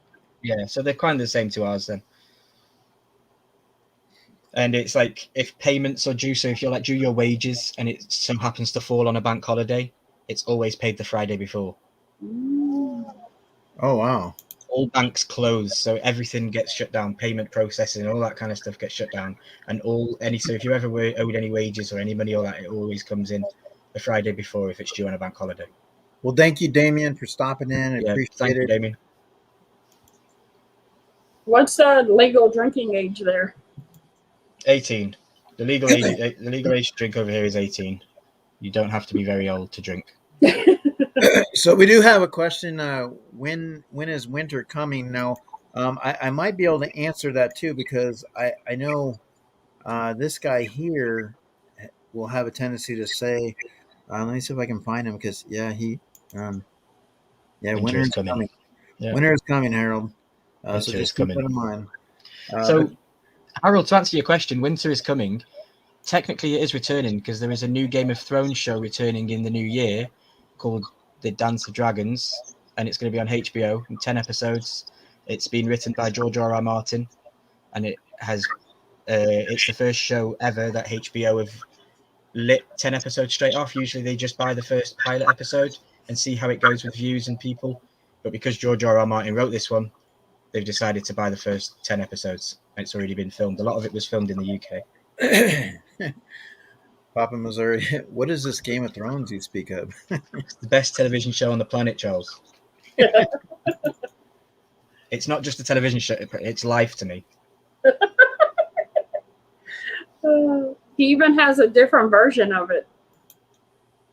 [SPEAKER 3] Yeah, so they're kind of the same to ours then. And it's like if payments are due, so if you're like due your wages and it so happens to fall on a bank holiday, it's always paid the Friday before.
[SPEAKER 1] Oh, wow.
[SPEAKER 3] All banks close, so everything gets shut down. Payment processing, all that kind of stuff gets shut down. And so if you ever owed any wages or any money or that, it always comes in the Friday before if it's due on a bank holiday.
[SPEAKER 1] Well, thank you, Damien, for stopping in. I appreciate
[SPEAKER 3] thank you, Damien.
[SPEAKER 2] What's the legal drinking age there?
[SPEAKER 3] 18. The legal age to drink over here is 18. You don't have to be very old to drink.
[SPEAKER 1] So we do have a question. When is winter coming? Now, I might be able to answer that too, because I know this guy here will have a tendency to say, Let me see if I can find him because um,
[SPEAKER 3] Winter
[SPEAKER 1] winter
[SPEAKER 3] is
[SPEAKER 1] is
[SPEAKER 3] coming.
[SPEAKER 1] coming.
[SPEAKER 3] Yeah.
[SPEAKER 1] Winter is coming, Harold. So
[SPEAKER 3] Winter is
[SPEAKER 1] just keep
[SPEAKER 3] coming.
[SPEAKER 1] that in mind.
[SPEAKER 3] So, Harold, to answer your question, winter is coming. Technically, it is returning because there is a new Game of Thrones show returning in the new year called The Dance of Dragons, and it's going to be on HBO in 10 episodes. It's been written by George R.R. Martin, and it's the first show ever that HBO have lit 10 episodes straight off. Usually they just buy the first pilot episode and see how it goes with views and people. But because George R.R. Martin wrote this one, they've decided to buy the first 10 episodes. And it's already been filmed. A lot of it was filmed in the UK.
[SPEAKER 1] Papa Missouri, what is this Game of Thrones you speak of?
[SPEAKER 3] It's the best television show on the planet, Charles. It's not just a television show, it's life to me.
[SPEAKER 2] He even has a different version of it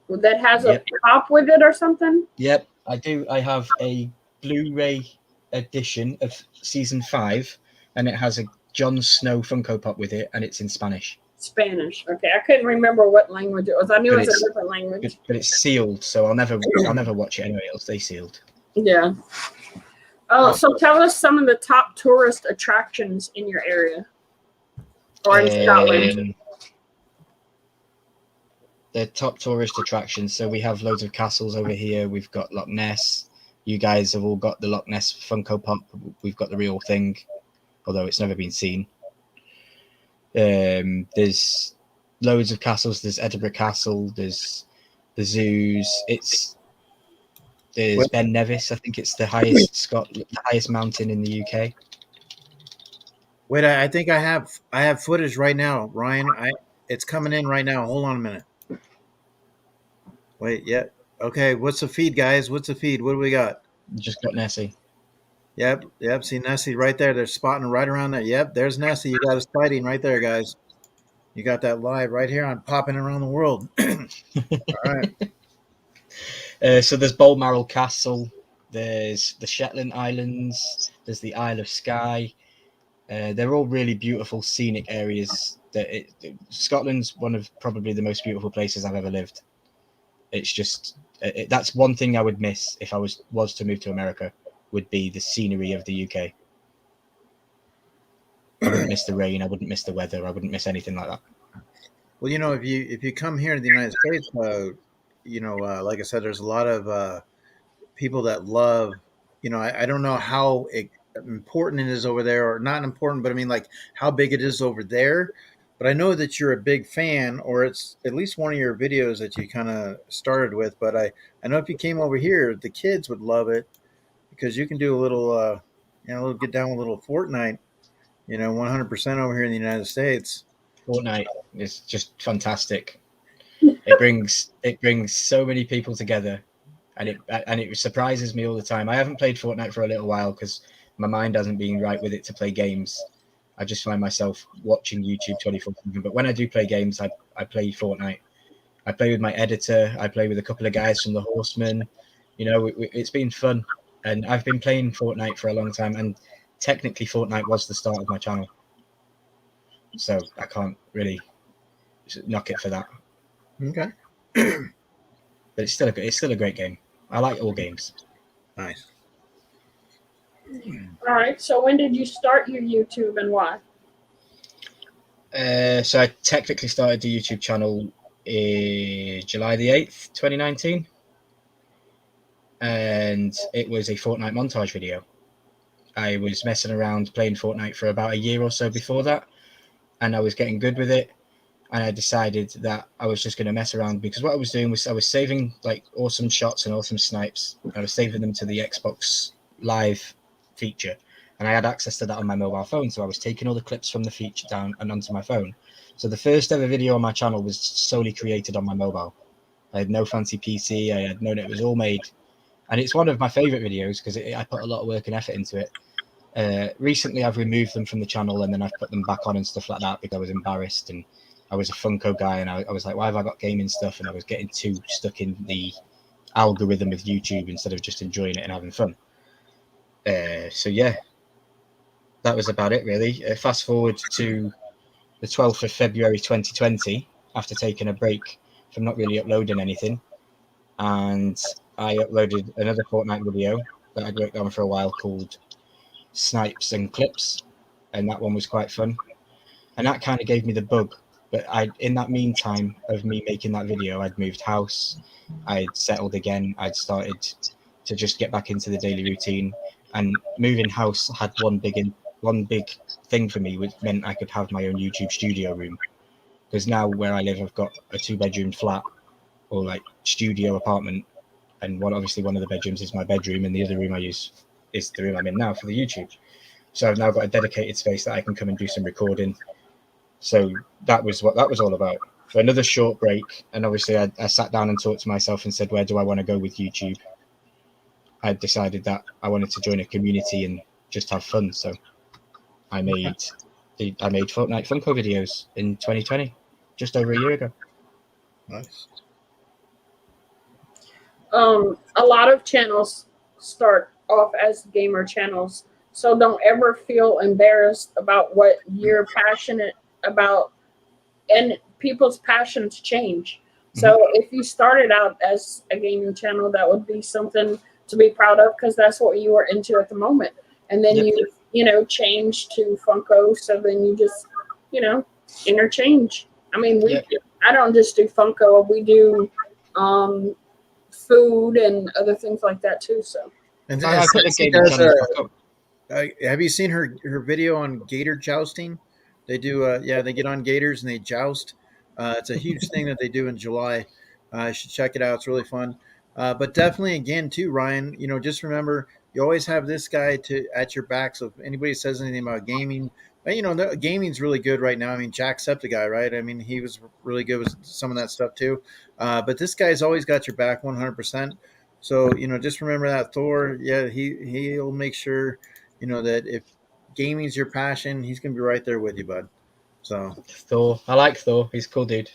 [SPEAKER 2] that has
[SPEAKER 3] Yep.
[SPEAKER 2] a pop with it or something.
[SPEAKER 3] Yep, I do. I have a Blu-ray edition of season 5, and it has a Jon Snow Funko Pop with it, and it's in Spanish.
[SPEAKER 2] Spanish. Okay, I couldn't remember what language it was. I knew
[SPEAKER 3] But
[SPEAKER 2] it was
[SPEAKER 3] it's-
[SPEAKER 2] a different language.
[SPEAKER 3] But it's sealed, so I'll never watch it anyway. It'll stay sealed.
[SPEAKER 2] Yeah. Oh, so tell us some of the top tourist attractions in your area or in Scotland.
[SPEAKER 3] The top tourist attractions. So we have loads of castles over here. We've got Loch Ness. You guys have all got the Loch Ness Funko Pop. We've got the real thing, although it's never been seen. There's loads of castles. There's Edinburgh Castle. There's the zoos. There's Ben Nevis. I think it's the highest mountain in the UK.
[SPEAKER 1] Wait, I think I have footage right now, Ryan. It's coming in right now. Hold on a minute. Wait, yeah. Okay, what's the feed, guys? What's the feed? What do we got?
[SPEAKER 3] Just got Nessie.
[SPEAKER 1] Yep. See Nessie right there. They're spotting right around there. Yep, there's Nessie. You got us fighting right there, guys. You got that live right here on Popping Around the World. All right.
[SPEAKER 3] So there's Balmoral Castle. There's the Shetland Islands. There's the Isle of Skye. They're all really beautiful scenic areas. Scotland's one of probably the most beautiful places I've ever lived. It's just that's one thing I would miss if I was to move to America, would be the scenery of the UK. I wouldn't miss the rain. I wouldn't miss the weather. I wouldn't miss anything like that.
[SPEAKER 1] Well, if you come here to the United States, like I said, there's a lot of people that love. I don't know how important it is over there, or not important, but I mean, like how big it is over there. But I know that you're a big fan, or it's at least one of your videos that you kind of started with. But I know if you came over here, the kids would love it because you can do a little, get down with a little Fortnite, 100% over here in the United States.
[SPEAKER 3] Fortnite is just fantastic. It brings so many people together, and it surprises me all the time. I haven't played Fortnite for a little while because my mind hasn't been right with it to play games. I just find myself watching YouTube 24/7. But when I do play games, I play Fortnite. I play with my editor. I play with a couple of guys from the Horsemen. It's been fun, and I've been playing Fortnite for a long time. And technically, Fortnite was the start of my channel, so I can't really knock it for that.
[SPEAKER 1] Okay,
[SPEAKER 3] but it's still a great game. I like all games.
[SPEAKER 1] Nice.
[SPEAKER 2] All right. So when did you start your YouTube and why?
[SPEAKER 3] So I technically started the YouTube channel July the 8th, 2019. And it was a Fortnite montage video. I was messing around playing Fortnite for about a year or so before that, and I was getting good with it. And I decided that I was just going to mess around, because what I was doing was I was saving like awesome shots and awesome snipes. I was saving them to the Xbox Live feature, and I had access to that on my mobile phone. So I was taking all the clips from the feature down and onto my phone. So the first ever video on my channel was solely created on my mobile. I had no fancy PC. I had known it was all made. And it's one of my favorite videos because I put a lot of work and effort into it. Recently, I've removed them from the channel, and then I've put them back on and stuff like that because I was embarrassed, and I was a Funko guy, and I was like, why have I got gaming stuff? And I was getting too stuck in the algorithm of YouTube instead of just enjoying it and having fun. So yeah, that was about it really. Fast forward to the 12th of February 2020, after taking a break from not really uploading anything. And I uploaded another Fortnite video that I'd worked on for a while called Snipes and Clips, and that one was quite fun. And that kind of gave me the bug. But in that meantime of me making that video, I'd moved house, I'd settled again, I'd started to just get back into the daily routine. And moving house had one big thing for me, which meant I could have my own YouTube studio room. Because now where I live, I've got a 2-bedroom flat or like studio apartment, and obviously one of the bedrooms is my bedroom, and the other room I use is the room I'm in now for the YouTube. So I've now got a dedicated space that I can come and do some recording. So that was what that was all about. For another short break, and obviously I sat down and talked to myself and said, where do I want to go with YouTube? I decided that I wanted to join a community and just have fun. So I made Fortnite Funko videos in 2020, just over a year ago.
[SPEAKER 1] Nice.
[SPEAKER 2] A lot of channels start off as gamer channels, so don't ever feel embarrassed about what you're passionate about, and people's passions change. So if you started out as a gaming channel, that would be something to be proud of, because that's what you were into at the moment. And then you change to Funko, so then you just interchange. I mean, I don't just do Funko, we do food and other things like that too. So
[SPEAKER 1] And
[SPEAKER 3] I put the gaming channel
[SPEAKER 1] have you seen her video on gator jousting? They do they get on gators and they joust. It's a huge thing that they do in July. You should check it out. It's really fun. But definitely, again, too, Ryan, just remember, you always have this guy at your back. So if anybody says anything about gaming, gaming's really good right now. I mean, Jacksepticeye, right? I mean, he was really good with some of that stuff too. But this guy's always got your back 100%. So, just remember that Thor, he'll make sure, that if gaming's your passion, he's going to be right there with you, bud. So
[SPEAKER 3] Thor. I like Thor. He's a cool dude.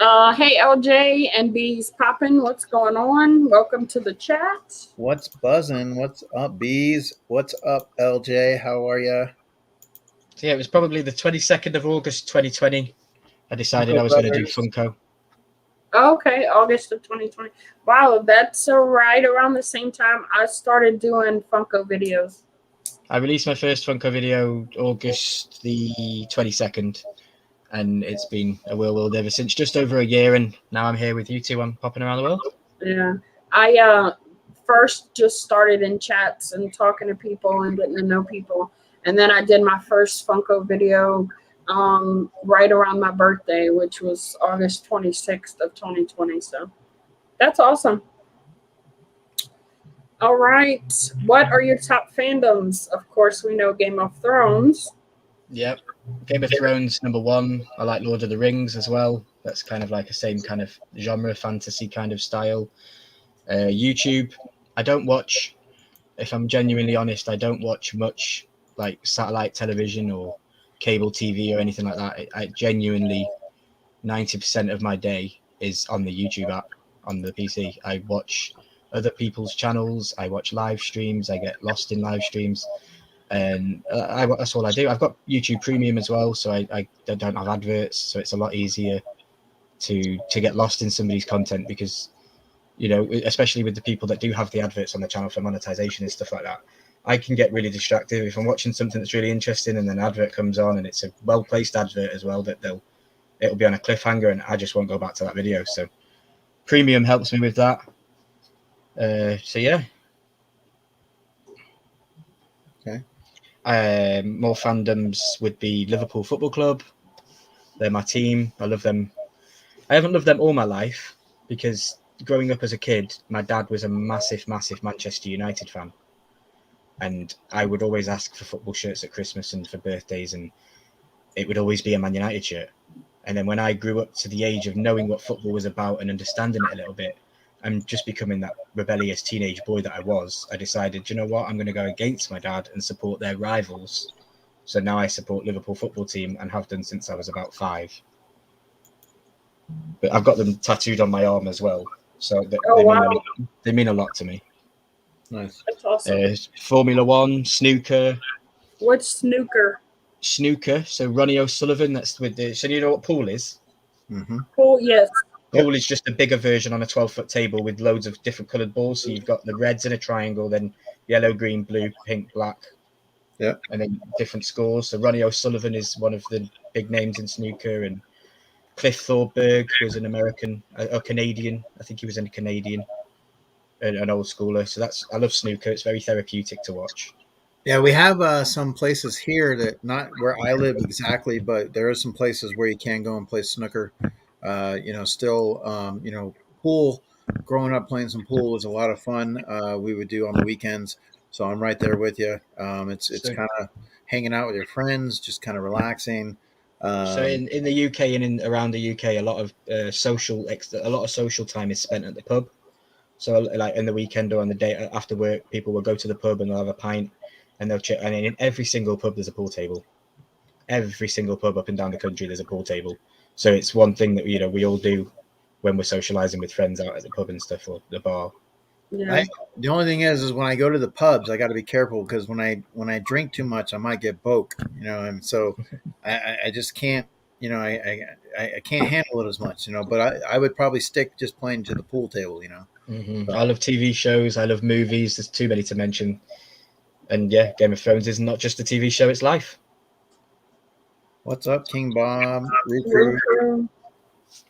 [SPEAKER 2] hey, LJ and Bees poppin', what's going on? Welcome to the chat.
[SPEAKER 1] What's buzzing? What's up, Bees? What's up, LJ? How are you?
[SPEAKER 3] So yeah, it was probably the 22nd of August 2020. I decided I was going to do Funko.
[SPEAKER 2] Okay, August of 2020. Wow, that's right around the same time I started doing Funko videos.
[SPEAKER 3] I released my first Funko video August the 22nd, and it's been a whirlwind ever since. Just over a year, and now I'm here with you two. I'm popping around the world.
[SPEAKER 2] Yeah, I first just started in chats and talking to people and getting to know people, and then I did my first Funko video right around my birthday, which was August 26th of 2020. So that's awesome. All right, what are your top fandoms? Of course, we know Game of Thrones.
[SPEAKER 3] Yep, Game of Thrones #1. I like Lord of the Rings as well. That's kind of like the same kind of genre, fantasy kind of style. YouTube, I don't watch, if I'm genuinely honest, I don't watch much like satellite television or cable TV or anything like that. I genuinely, 90% of my day is on the YouTube app on the PC. I watch other people's channels. I watch live streams. I get lost in live streams. And that's all I do. I've got YouTube Premium as well, so I don't have adverts, so it's a lot easier to get lost in somebody's content, because, especially with the people that do have the adverts on the channel for monetization and stuff like that, I can get really distracted if I'm watching something that's really interesting and then an advert comes on and it's a well-placed advert as well, that it'll be on a cliffhanger and I just won't go back to that video. So Premium helps me with that. So yeah.
[SPEAKER 1] Okay.
[SPEAKER 3] More fandoms would be Liverpool Football Club. They're my team. I love them. I haven't loved them all my life, because growing up as a kid, my dad was a massive, massive Manchester United fan. And I would always ask for football shirts at Christmas and for birthdays, and it would always be a Man United shirt. And then when I grew up to the age of knowing what football was about and understanding it a little bit, and just becoming that rebellious teenage boy that I was, I decided, you know what, I'm going to go against my dad and support their rivals. So now I support Liverpool football team and have done since I was about 5. But I've got them tattooed on my arm as well. So they mean a lot to me.
[SPEAKER 1] Nice.
[SPEAKER 2] That's awesome.
[SPEAKER 3] Formula One, snooker.
[SPEAKER 2] What's snooker?
[SPEAKER 3] Snooker. So Ronnie O'Sullivan, that's with the... So you know what pool is?
[SPEAKER 1] Mm-hmm.
[SPEAKER 2] Pool, yes.
[SPEAKER 3] Pool is just a bigger version on a 12-foot table with loads of different coloured balls. So you've got the reds in a triangle, then yellow, green, blue, pink, black.
[SPEAKER 1] Yeah.
[SPEAKER 3] And then different scores. So Ronnie O'Sullivan is one of the big names in snooker, and Cliff Thorberg was an American, a Canadian. I think he was a Canadian, an old schooler. So I love snooker. It's very therapeutic to watch.
[SPEAKER 1] Yeah, we have some places here that not where I live exactly, but there are some places where you can go and play snooker. Still, pool. Growing up playing some pool was a lot of fun. We would do on the weekends, so I'm right there with you. It's
[SPEAKER 3] So,
[SPEAKER 1] kind of hanging out with your friends, just kind of relaxing.
[SPEAKER 3] so in the UK and in around the UK, a lot of social time is spent at the pub. So like in the weekend or on the day after work, people will go to the pub and they'll have a pint, and they'll check. And in every single pub, there's a pool table. Every single pub up and down the country, there's a pool table. So it's one thing that we all do when we're socializing with friends out at the pub and stuff, or the bar.
[SPEAKER 2] Yeah.
[SPEAKER 1] The only thing is when I go to the pubs, I got to be careful because when I drink too much, I might get broke, and so I just can't, I can't handle it as much, But I would probably stick just playing to the pool table,
[SPEAKER 3] Mm-hmm. I love TV shows. I love movies. There's too many to mention. And yeah, Game of Thrones is not just a TV show; it's life.
[SPEAKER 1] What's up, King Bob? Recruit.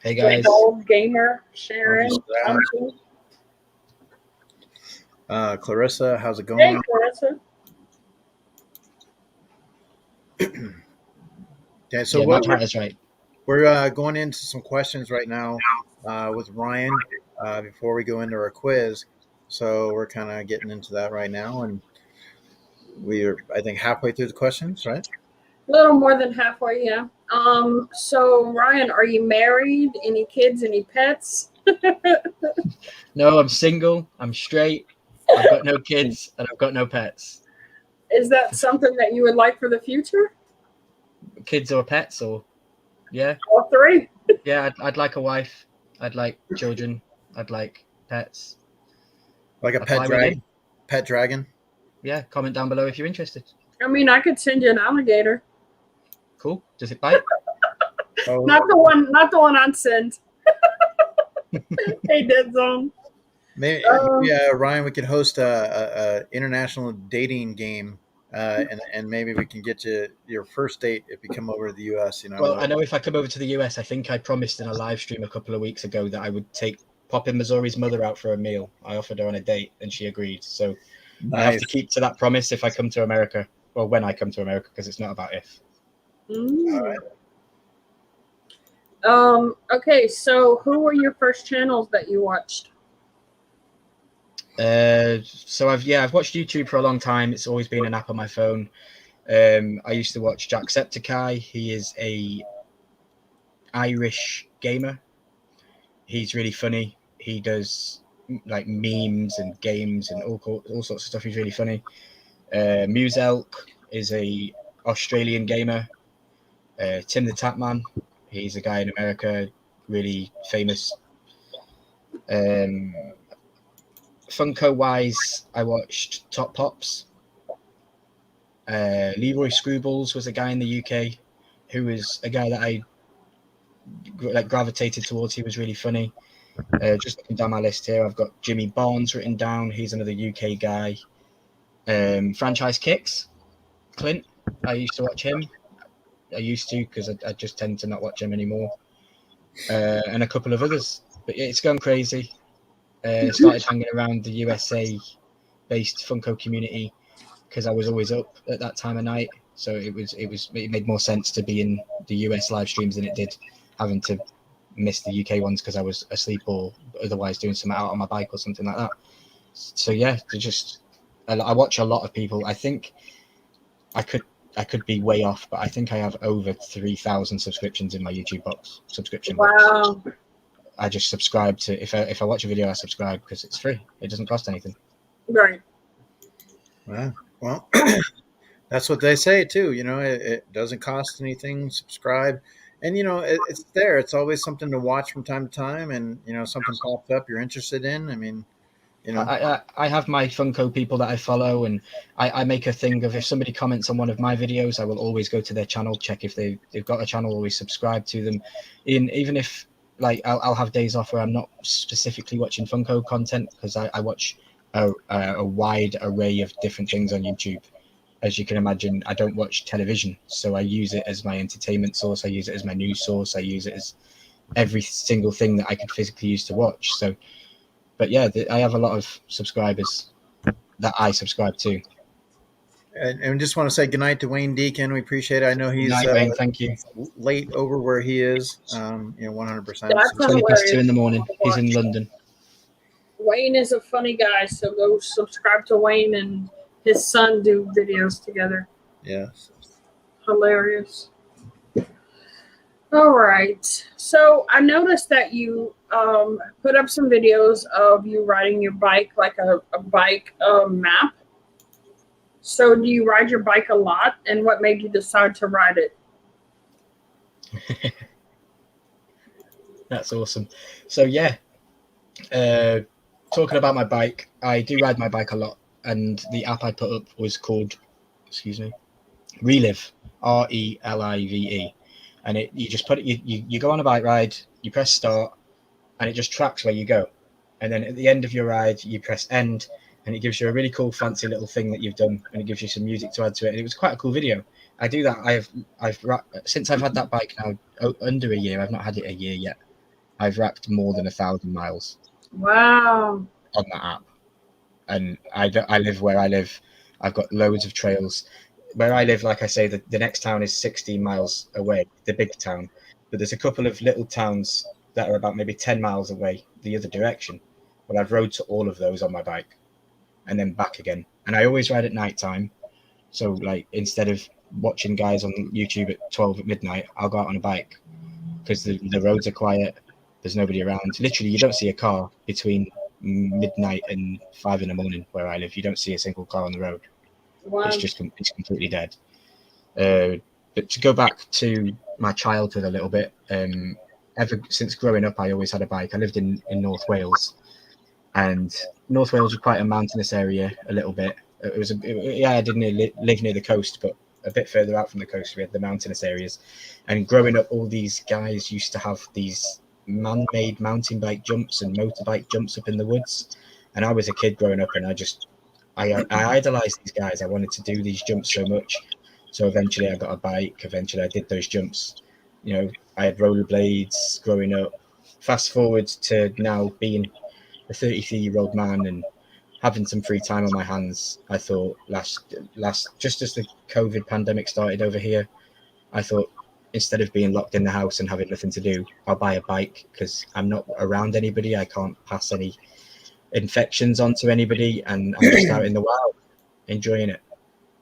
[SPEAKER 3] Hey guys.
[SPEAKER 2] Old gamer Sharon.
[SPEAKER 1] Clarissa, how's it going?
[SPEAKER 2] Hey, Clarissa.
[SPEAKER 1] Okay, so
[SPEAKER 3] that's right.
[SPEAKER 1] We're going into some questions right now with Ryan before we go into our quiz. So we're kind of getting into that right now, and we're I think halfway through the questions, right?
[SPEAKER 2] A little more than halfway, yeah. So Ryan, are you married? Any kids? Any pets?
[SPEAKER 3] No, I'm single. I'm straight. I've got no kids and I've got no pets.
[SPEAKER 2] Is that something that you would like for the future?
[SPEAKER 3] Kids or pets, or yeah,
[SPEAKER 2] all three.
[SPEAKER 3] Yeah, I'd like a wife. I'd like children. I'd like pets.
[SPEAKER 1] Like a pet dragon. Pet dragon.
[SPEAKER 3] Yeah, comment down below if you're interested.
[SPEAKER 2] I mean, I could send you an alligator.
[SPEAKER 3] Cool. Does it bite?
[SPEAKER 2] Not the one I'd send. Hey, Dead Zone.
[SPEAKER 1] Maybe, Ryan, we could host a international dating game, and maybe we can get you your first date if you come over to the U.S.
[SPEAKER 3] Well, I know if I come over to the U.S., I think I promised in a live stream a couple of weeks ago that I would pop in Missouri's mother out for a meal. I offered her on a date, and she agreed. So nice. I have to keep to that promise if I come to America, or when I come to America, because it's not about if.
[SPEAKER 2] All right. Okay, so who were your first channels that you watched?
[SPEAKER 3] So I've watched YouTube for a long time. It's always been an app on my phone. I used to watch Jacksepticeye. He is a Irish gamer. He's really funny. He does like memes and games and all sorts of stuff. He's really funny. Muselk is a Australian gamer. Tim the Tapman. He's a guy in America, really famous. Funko wise, I watched Top Pops. Leroy Screwballs was a guy in the UK who was a guy that I gravitated towards. He was really funny. Just looking down my list here, I've got Jimmy Barnes written down. He's another UK guy. Franchise Kicks, Clint. I used to watch him. I used to because I just tend to not watch him anymore. And a couple of others. But it's gone crazy. Started hanging around the USA-based Funko community because I was always up at that time of night. So it made more sense to be in the US live streams than it did having to miss the UK ones because I was asleep or otherwise doing something out on my bike or something like that. So yeah, I watch a lot of people. I think I could be way off, but I think I have over 3,000 subscriptions in my YouTube box.
[SPEAKER 2] Wow.
[SPEAKER 3] Box. I just subscribe to if I watch a video, I subscribe because it's free. It doesn't cost anything.
[SPEAKER 2] Right.
[SPEAKER 1] Well, that's what they say too. It doesn't cost anything. Subscribe, and it's there. It's always something to watch from time to time, and something pops up you're interested in. I mean, You know,
[SPEAKER 3] I have my Funko people that I follow, and I make a thing of if somebody comments on one of my videos, I will always go to their channel, check if they've got a channel, always subscribe to them. Even if like I'll have days off where I'm not specifically watching Funko content, because I watch a wide array of different things on YouTube. As you can imagine, I don't watch television, so I use it as my entertainment source. I use it as my news source. I use it as every single thing that I could physically use to watch. So, but yeah, I have a lot of subscribers that I subscribe to.
[SPEAKER 1] and just want to say goodnight to Wayne Deacon. We appreciate it. I know
[SPEAKER 3] Good
[SPEAKER 1] he's
[SPEAKER 3] night, Wayne. Thank you.
[SPEAKER 1] late over where he is. 100%.
[SPEAKER 2] That's
[SPEAKER 1] So,
[SPEAKER 3] 20 past 2 in
[SPEAKER 2] hilarious.
[SPEAKER 3] the morning. He's in London.
[SPEAKER 2] Wayne is a funny guy, so go subscribe to Wayne and his son do videos together.
[SPEAKER 1] yeah.
[SPEAKER 2] Hilarious. All right. So I noticed that you put up some videos of you riding your bike, like a bike map. So do you ride your bike a lot? And what made you decide to ride it?
[SPEAKER 3] That's awesome. So yeah, talking about my bike, I do ride my bike a lot, and the app I put up was called, Relive, RELIVE, and you just put it. You go on a bike ride, you press start, and it just tracks where you go, and then at the end of your ride, you press end, and it gives you a really cool, fancy little thing that you've done, and it gives you some music to add to it. And it was quite a cool video. I do that. Since I've had that bike now under a year. I've not had it a year yet. I've wrapped more than 1,000 miles.
[SPEAKER 2] Wow.
[SPEAKER 3] On that app, and I live where I live. I've got loads of trails. Where I live, like I say, the next town is 16 miles away, the big town. But there's a couple of little towns that are about maybe 10 miles away the other direction. But I've rode to all of those on my bike and then back again. And I always ride at night time. So like instead of watching guys on YouTube at 12 at midnight, I'll go out on a bike because the roads are quiet. There's nobody around. Literally, you don't see a car between midnight and 5 in the morning where I live. You don't see a single car on the road.
[SPEAKER 2] Wow.
[SPEAKER 3] It's completely dead. But to go back to my childhood a little bit, ever since growing up, I always had a bike. I lived in North Wales, and North Wales was quite a mountainous area a little bit. I didn't live near the coast, but a bit further out from the coast, we had the mountainous areas. And growing up, all these guys used to have these man-made mountain bike jumps and motorbike jumps up in the woods. And I was a kid growing up, and I idolized these guys. I wanted to do these jumps so much. So eventually I got a bike. Eventually I did those jumps. You know, I had rollerblades growing up. Fast forward to now being a 33-year-old man and having some free time on my hands. I thought last just as the COVID pandemic started over here, I thought instead of being locked in the house and having nothing to do, I'll buy a bike because I'm not around anybody. I can't pass any infections onto anybody, and I'm just out in the wild enjoying it.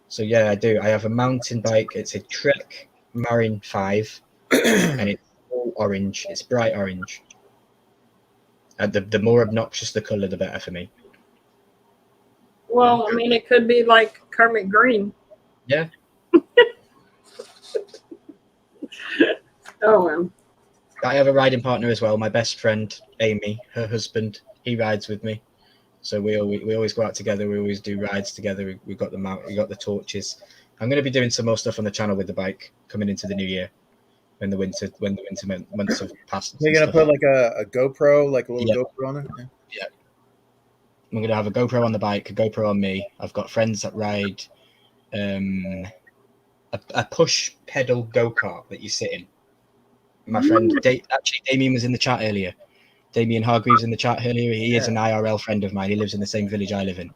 [SPEAKER 3] So yeah, I do. I have a mountain bike. It's a Trek Marine 5, and it's all orange. It's bright orange. The more obnoxious the color, the better for me.
[SPEAKER 2] Well, I mean, it could be like Kermit Green.
[SPEAKER 3] Yeah.
[SPEAKER 2] Oh,
[SPEAKER 3] I have a riding partner as well. My best friend, Amy, her husband, he rides with me. So we always go out together. We always do rides together. We've got the mount. We got the torches. I'm going to be doing some more stuff on the channel with the bike coming into the new year when the winter months have passed.
[SPEAKER 1] You're gonna put like a GoPro, like a little GoPro on it.
[SPEAKER 3] Yeah. I'm going to have a GoPro on the bike, a GoPro on me. I've got friends that ride a push pedal go-kart that you sit in. My friend, Damien was in the chat earlier. Damien Hargreaves in the chat earlier. He is an IRL friend of mine. He lives in the same village I live in.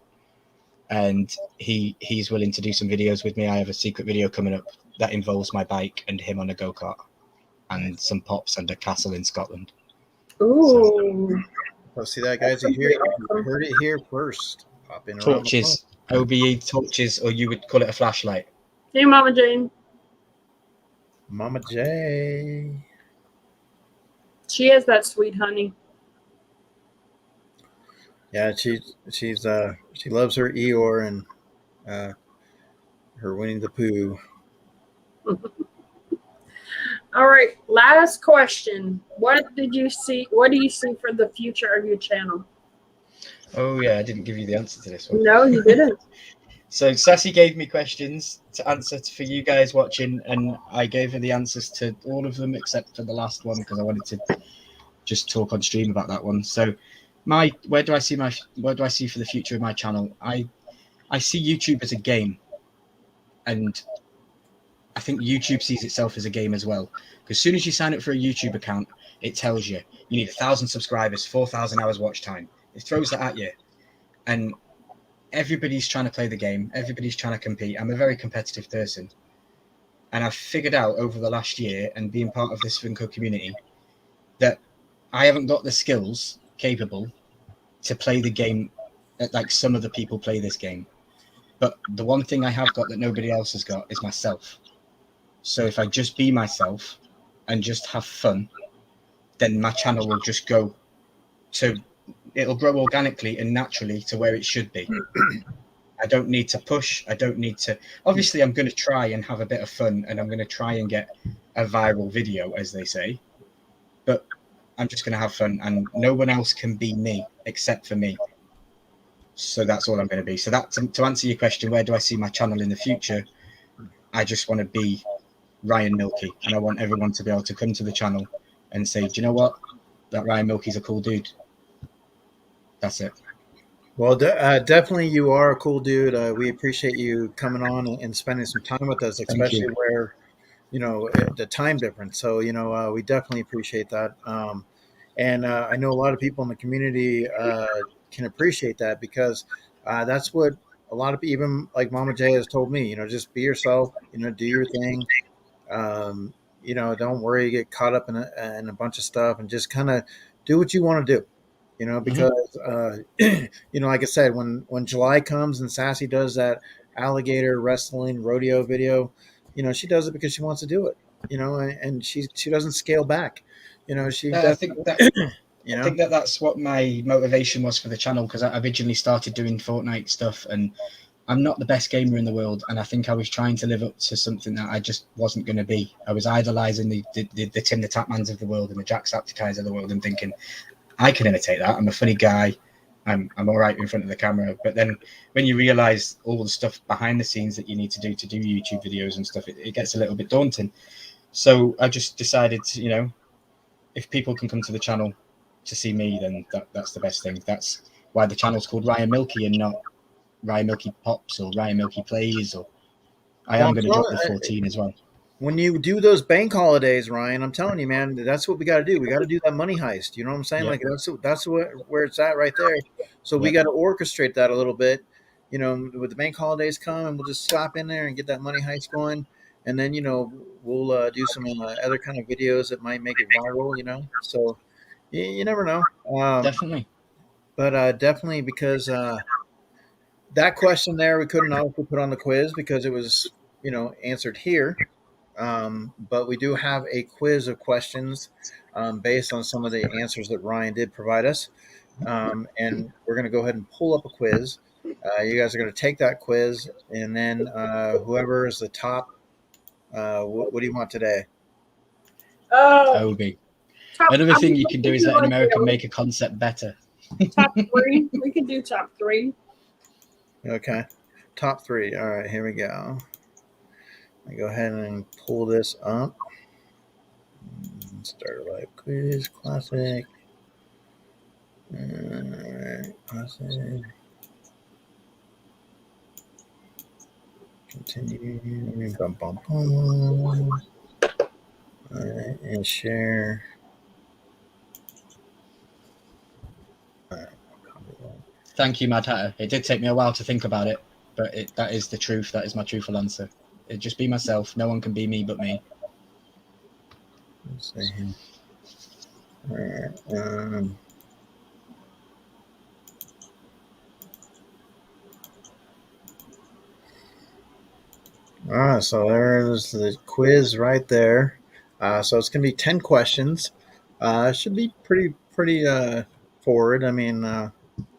[SPEAKER 3] And he's willing to do some videos with me. I have a secret video coming up that involves my bike and him on a go-kart and some pops and a castle in Scotland.
[SPEAKER 2] ooh.
[SPEAKER 1] So see that, guys? You heard it here first. Pop in
[SPEAKER 3] Torches, OBE torches, or you would call it a flashlight.
[SPEAKER 2] Hey, Mama Jane.
[SPEAKER 1] Mama J.
[SPEAKER 2] She has that sweet honey.
[SPEAKER 1] Yeah, she loves her Eeyore and her Winnie the Pooh.
[SPEAKER 2] All right, last question. What do you see for the future of your channel?
[SPEAKER 3] Oh yeah, I didn't give you the answer to this one.
[SPEAKER 2] No, you didn't.
[SPEAKER 3] So Sassy gave me questions to answer for you guys watching, and I gave her the answers to all of them except for the last one because I wanted to just talk on stream about that one. So, where do I see for the future of my channel? I see YouTube as a game, and I think YouTube sees itself as a game as well. Because as soon as you sign up for a YouTube account, it tells you you need 1,000 subscribers, 4,000 hours watch time. It throws that at you, and everybody's trying to play the game. Everybody's trying to compete. I'm a very competitive person. And I've figured out over the last year and being part of this Funko community that I haven't got the skills capable to play the game like some of the people play this game. But the one thing I have got that nobody else has got is myself. So if I just be myself and just have fun, then my channel will just go to, it'll grow organically and naturally to where it should be. I don't need to push. I don't need to. Obviously, I'm going to try and have a bit of fun, and I'm going to try and get a viral video, as they say. But I'm just going to have fun, and no one else can be me except for me. So that's all I'm going to be. So that to answer your question, where do I see my channel in the future? I just want to be Ryan Milky, and I want everyone to be able to come to the channel and say, do you know what? That Ryan Milky's a cool dude. That's it.
[SPEAKER 1] Well, definitely you are a cool dude. We appreciate you coming on and spending some time with us, especially where, the time difference. So, we definitely appreciate that. And I know a lot of people in the community can appreciate that because that's what a lot of, even like Mama J has told me, just be yourself, do your thing. Don't worry, get caught up in a bunch of stuff and just kind of do what you want to do. Because like I said, when July comes and Sassy does that alligator wrestling rodeo video, she does it because she wants to do it, and she doesn't scale back,
[SPEAKER 3] I think that's what my motivation was for the channel, because I originally started doing Fortnite stuff, and I'm not the best gamer in the world, and I think I was trying to live up to something that I just wasn't going to be. I was idolizing the Tim the Tapmans of the world and the Jacksepticeye's of the world and thinking, I can imitate that. I'm a funny guy. I'm all right in front of the camera. But then when you realize all the stuff behind the scenes that you need to do YouTube videos and stuff, it gets a little bit daunting. So I just decided to, if people can come to the channel to see me, then that's the best thing. That's why the channel's called Ryan Milky and not Ryan Milky Pops or Ryan Milky Plays. Or I am going to drop the 14 as well.
[SPEAKER 1] When you do those bank holidays, Ryan, I'm telling you, man, that's what we got to do. We got to do that money heist. You know what I'm saying? Yep. Like that's where it's at right there. So we got to orchestrate that a little bit. With the bank holidays come, and we'll just stop in there and get that money heist going, and then we'll do some other kind of videos that might make it viral. So you never know.
[SPEAKER 3] Definitely.
[SPEAKER 1] But definitely because that question there we couldn't obviously put on the quiz because it was answered here. But we do have a quiz of questions based on some of the answers that Ryan did provide us. And we're going to go ahead and pull up a quiz. You guys are going to take that quiz, and then whoever is the top, what do you want today?
[SPEAKER 3] Obi. Another thing you can do is let an American make a concept better.
[SPEAKER 2] Top 3. We can do top 3.
[SPEAKER 1] Okay. Top 3. All right, here we go. I go ahead and pull this up. Start a live quiz, classic. All right, classic. Continue. Bum, bum, bum. All right, and share. All right.
[SPEAKER 3] Thank you, Mad Hatter. It did take me a while to think about it, but that is the truth. That is my truthful answer. Just be myself. No one can be me but me.
[SPEAKER 1] Let's see here. All right. All right, so there's the quiz right there. So it's going to be 10 questions. It should be pretty forward. I mean,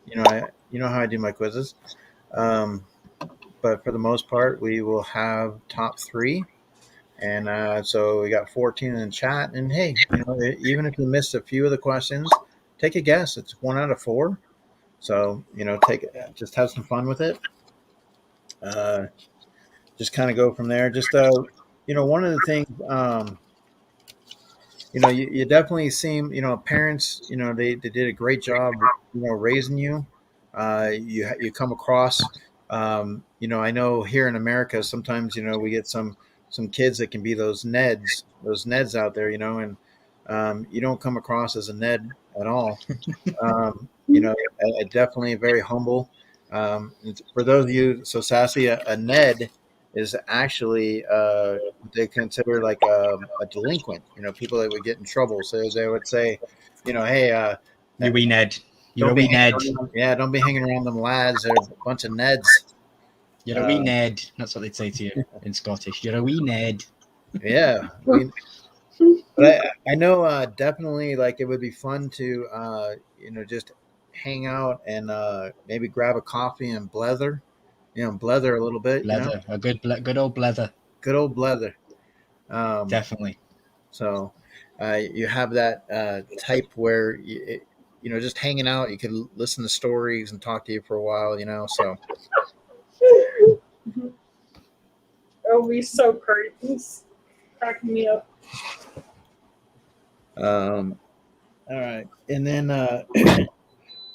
[SPEAKER 1] you know how I do my quizzes. But for the most part, we will have top 3. And so we got 14 in the chat. And hey, even if you missed a few of the questions, take a guess. It's 1 out of 4. So just have some fun with it. Just kind of go from there. Just one of the things. You definitely seem, parents, they did a great job, raising you. You come across, I know here in America, sometimes, we get some kids that can be those Neds out there, and you don't come across as a Ned at all. Definitely very humble. For those of you, so Sassy, a Ned is actually they consider like a delinquent. People that would get in trouble. So they would say, hey,
[SPEAKER 3] You wee Ned. You're a
[SPEAKER 1] don't be
[SPEAKER 3] wee Ned.
[SPEAKER 1] don't be hanging around them lads. They're a bunch of Neds.
[SPEAKER 3] You're a wee Ned. That's what they'd say to you in Scottish. You're a wee Ned.
[SPEAKER 1] Yeah. But I know definitely like it would be fun to just hang out and maybe grab a coffee and blether, blether a little bit.
[SPEAKER 3] Blether. A good old blether.
[SPEAKER 1] Good old blether.
[SPEAKER 3] Definitely.
[SPEAKER 1] So you have that type where just hanging out. You could listen to stories and talk to you for a while. So.
[SPEAKER 2] Oh, he's so great. He's cracking me up.
[SPEAKER 1] All right, and then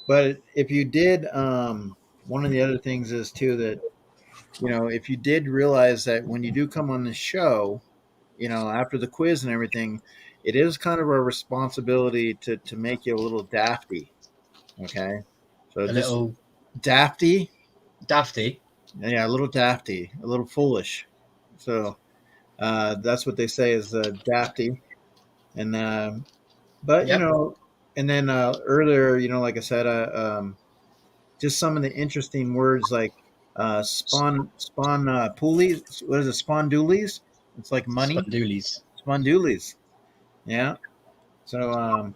[SPEAKER 1] but if you did one of the other things is too that if you did realize that when you do come on the show, after the quiz and everything, it is kind of a responsibility to make you a little dafty. Okay, so
[SPEAKER 3] a little
[SPEAKER 1] dafty,
[SPEAKER 3] yeah,
[SPEAKER 1] a little dafty, a little foolish. So that's what they say is dafty. And but
[SPEAKER 3] yep.
[SPEAKER 1] and then earlier, like I said, just some of the interesting words like spawn poolies. What is it? Spondoolies. It's like money. Spondoolies. Yeah. So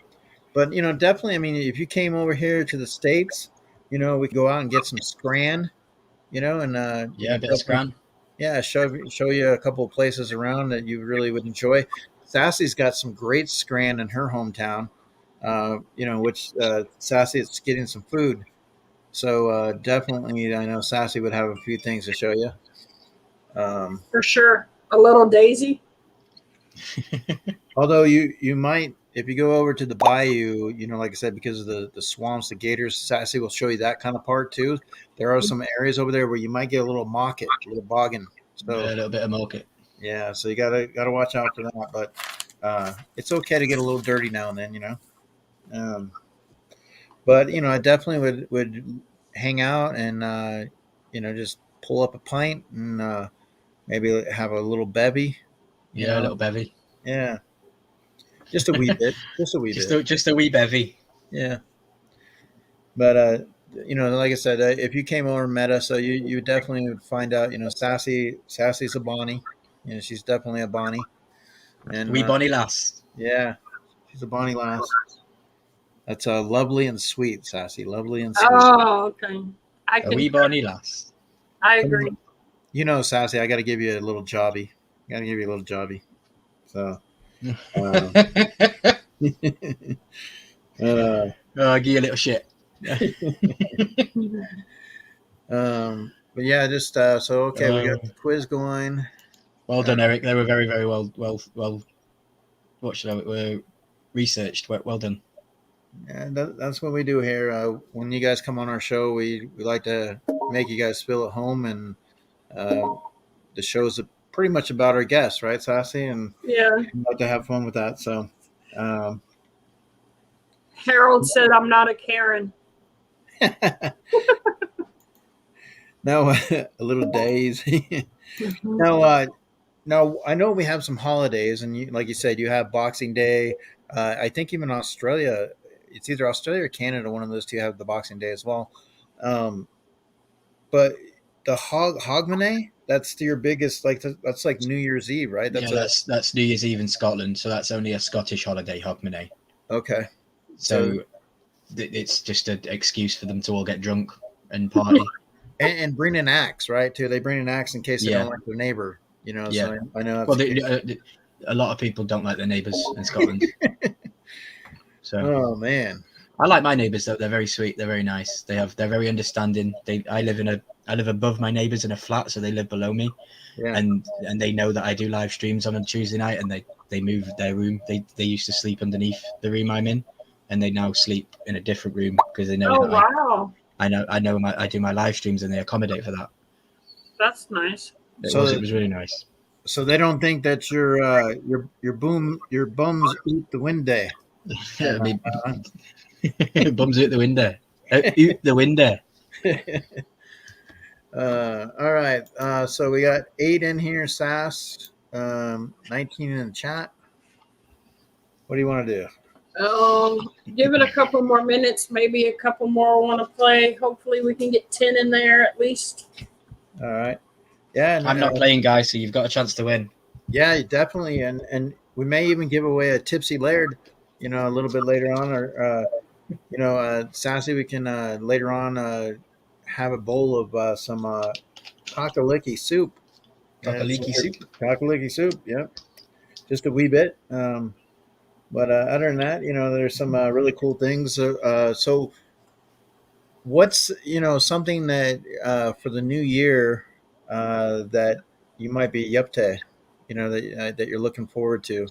[SPEAKER 1] but definitely. I mean, if you came over here to the States, we could go out and get some scran. And
[SPEAKER 3] a bit of scran.
[SPEAKER 1] Yeah, show you a couple of places around that you really would enjoy. Sassy's got some great scran in her hometown, which Sassy is getting some food. So definitely, I know Sassy would have a few things to show you.
[SPEAKER 2] For sure. A little daisy.
[SPEAKER 1] Although you might, if you go over to the bayou, like I said, because of the swamps, the gators, Sassy will show you that kind of part too. There are some areas over there where you might get a little market, a little boggin. So
[SPEAKER 3] a little bit of market.
[SPEAKER 1] Yeah, so you gotta watch out for that. But it's okay to get a little dirty now and then, But I definitely would hang out and just pull up a pint and maybe have a little bevy.
[SPEAKER 3] A little bevy.
[SPEAKER 1] Yeah, just a wee bit. Just a wee bit.
[SPEAKER 3] Just a wee bevy.
[SPEAKER 1] Yeah. But like I said, if you came over and met us, so you definitely would find out. Sassy's a Bonnie. She's definitely a Bonnie. And
[SPEAKER 3] wee Bonnie lass.
[SPEAKER 1] Yeah, she's a Bonnie lass. That's lovely and sweet, Sassy. Lovely and sweet.
[SPEAKER 2] Oh, okay.
[SPEAKER 3] A wee Bonnie lass.
[SPEAKER 2] I agree.
[SPEAKER 1] Sassy, I got to give you a little jobby. So.
[SPEAKER 3] I'll give you a little shit.
[SPEAKER 1] But yeah, just so okay, we got the quiz going.
[SPEAKER 3] Well done, Eric. They were very, very well. What should I? Were researched. Well done.
[SPEAKER 1] Yeah, that's what we do here. When you guys come on our show, we like to make you guys feel at home, and the show's pretty much about our guests, right, Sassy? And
[SPEAKER 2] yeah,
[SPEAKER 1] we like to have fun with that. So,
[SPEAKER 2] Harold said, "I'm not a Karen."
[SPEAKER 1] No, a little days. Now I know we have some holidays, and like you said, you have Boxing Day. I think even Australia, it's either Australia or Canada. One of those two have the Boxing Day as well. But the Hogmanay, that's your biggest, that's like New Year's Eve, right?
[SPEAKER 3] That's New Year's Eve in Scotland, so that's only a Scottish holiday, Hogmanay.
[SPEAKER 1] Okay.
[SPEAKER 3] So it's just an excuse for them to all get drunk and party.
[SPEAKER 1] and bring an axe, right? Too. They bring an axe in case they don't like their neighbor.
[SPEAKER 3] Yeah.
[SPEAKER 1] So I know.
[SPEAKER 3] Well, a lot of people don't like their neighbours in Scotland. So.
[SPEAKER 1] Oh man.
[SPEAKER 3] I like my neighbors though. They're very sweet. They're very nice. They're very understanding. I live above my neighbors in a flat, so they live below me,
[SPEAKER 1] Yeah.
[SPEAKER 3] and they know that I do live streams on a Tuesday night, and they moved their room. They used to sleep underneath the room I'm in, and they now sleep in a different room because they know
[SPEAKER 2] Oh,
[SPEAKER 3] that
[SPEAKER 2] wow.
[SPEAKER 3] I do my live streams, and they accommodate for that.
[SPEAKER 2] That's nice.
[SPEAKER 3] It
[SPEAKER 1] So
[SPEAKER 3] was really nice.
[SPEAKER 1] so they don't think that your bums eat the WINDAE.
[SPEAKER 3] I mean, bums out the window. Out the window.
[SPEAKER 1] All right. So we got 8 in here, Sass. 19 in the chat. What do you want to do?
[SPEAKER 2] Give it a couple more minutes, maybe a couple more want to play. Hopefully we can get 10 in there at least.
[SPEAKER 1] All right. Yeah. And,
[SPEAKER 3] I'm not playing, guys, so you've got a chance to win.
[SPEAKER 1] Yeah, definitely. And we may even give away a Tipsy Laird, a little bit later on, or, Sassy, we can later on have a bowl of some cockalicky soup.
[SPEAKER 3] Cockalicky soup.
[SPEAKER 1] Cockalicky soup, yep. Just a wee bit. But other than that, there's some really cool things. So what's, something that for the new year that you might be up to, that you're looking forward to?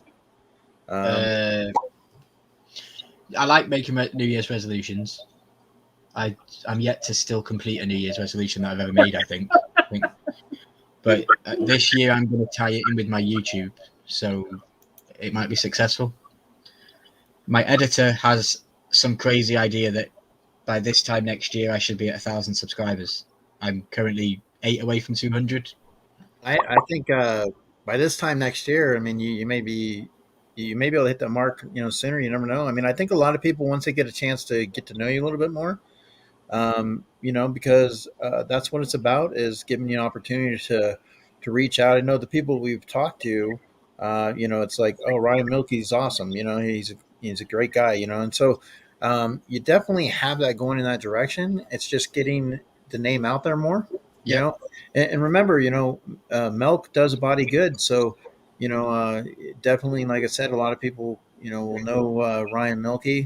[SPEAKER 3] I like making New Year's resolutions. I'm yet to still complete a New Year's resolution that I've ever made, I think. But this year I'm going to tie it in with my YouTube, so it might be successful. My editor has some crazy idea that by this time next year I should be at 1,000 subscribers. I'm currently 8 away from 200.
[SPEAKER 1] I think by this time next year, I mean, you may be able to hit that mark, sooner. You never know. I mean, I think a lot of people, once they get a chance to get to know you a little bit more, because that's what it's about, is giving you an opportunity to reach out. I know the people we've talked to, it's like, oh, Ryan Milkey's awesome. He's a great guy, and so you definitely have that going in that direction. It's just getting the name out there more, and remember, milk does a body good. So, definitely, like I said, a lot of people, will know Ryan Milkey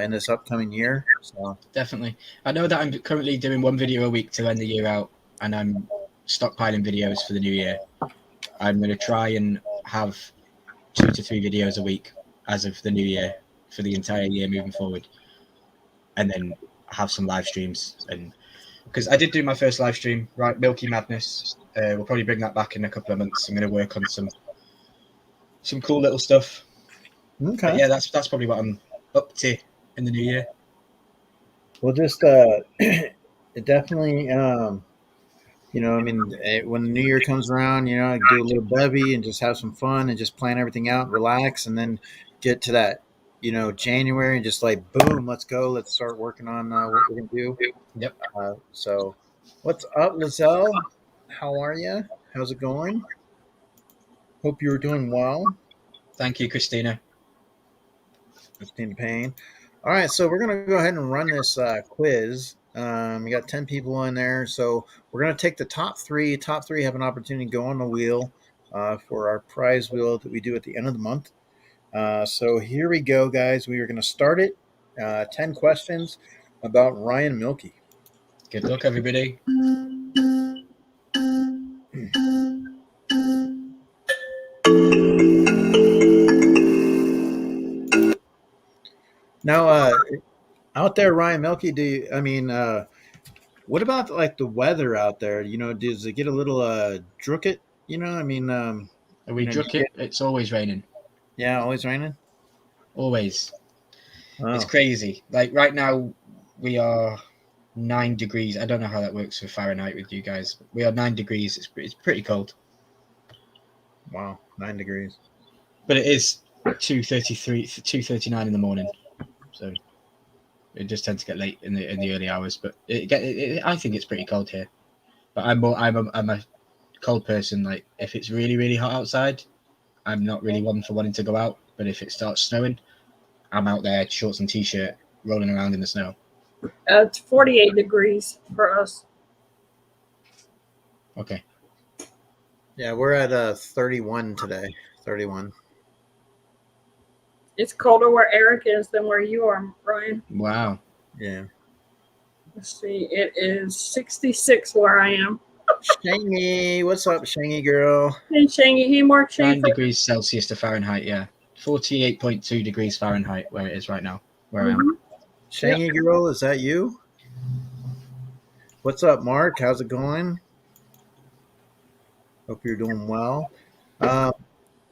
[SPEAKER 1] in this upcoming year. So
[SPEAKER 3] definitely, I know that I'm currently doing one video a week to end the year out, and I'm stockpiling videos for the new year. I'm going to try and have 2 to 3 videos a week as of the new year for the entire year moving forward, and then have some live streams. And because I did do my first live stream, right, Milky Madness, we'll probably bring that back in a couple of months. I'm going to work on some cool little stuff.
[SPEAKER 1] Okay.
[SPEAKER 3] But yeah, that's probably what I'm up to in the new year.
[SPEAKER 1] Well, just it definitely, I mean, when the new year comes around, do a little bevy and just have some fun and just plan everything out, relax, and then get to that, January, and just like, boom, let's go. Let's start working on what we're going to do.
[SPEAKER 3] Yep.
[SPEAKER 1] So what's up, Lizelle? How are you? How's it going? Hope you're doing well.
[SPEAKER 3] Thank you, Christina.
[SPEAKER 1] Christine Payne. All right, so we're going to go ahead and run this quiz. We got 10 people in there, so we're going to take the top three. Top three have an opportunity to go on the wheel for our prize wheel that we do at the end of the month. So here we go, guys. We are going to start it. 10 questions about Ryan Milkey.
[SPEAKER 3] Good luck, everybody.
[SPEAKER 1] Now, out there, Ryan Milkey, what about like the weather out there? Does it get a little drookit?
[SPEAKER 3] Are we drunk it? It's always raining.
[SPEAKER 1] Yeah, always raining?
[SPEAKER 3] Always.
[SPEAKER 1] Oh.
[SPEAKER 3] It's crazy. Like right now, we are 9 degrees. I don't know how that works for Fahrenheit with you guys. We are 9 degrees. It's pretty cold.
[SPEAKER 1] Wow, 9 degrees.
[SPEAKER 3] But it is 2:33, 2:39 in the morning. So it just tends to get late in the early hours. But I think it's pretty cold here. But I'm a cold person. Like if it's really, really hot outside, I'm not really one for wanting to go out. But if it starts snowing, I'm out there, shorts and t-shirt, rolling around in the snow.
[SPEAKER 2] It's 48 degrees for us.
[SPEAKER 3] Okay.
[SPEAKER 1] Yeah, we're at 31 today. 31.
[SPEAKER 2] It's colder where Eric is than where you are, Brian.
[SPEAKER 3] Wow.
[SPEAKER 1] Yeah.
[SPEAKER 2] Let's see. It is 66 where I am.
[SPEAKER 1] Shangy, what's up, Shangy girl?
[SPEAKER 2] Hey, Shangy. Hey, Mark.
[SPEAKER 3] 9 degrees Celsius to Fahrenheit, yeah. 48.2 degrees Fahrenheit where it is right now, where I am.
[SPEAKER 1] Shangy girl, is that you? What's up, Mark? How's it going? Hope you're doing well.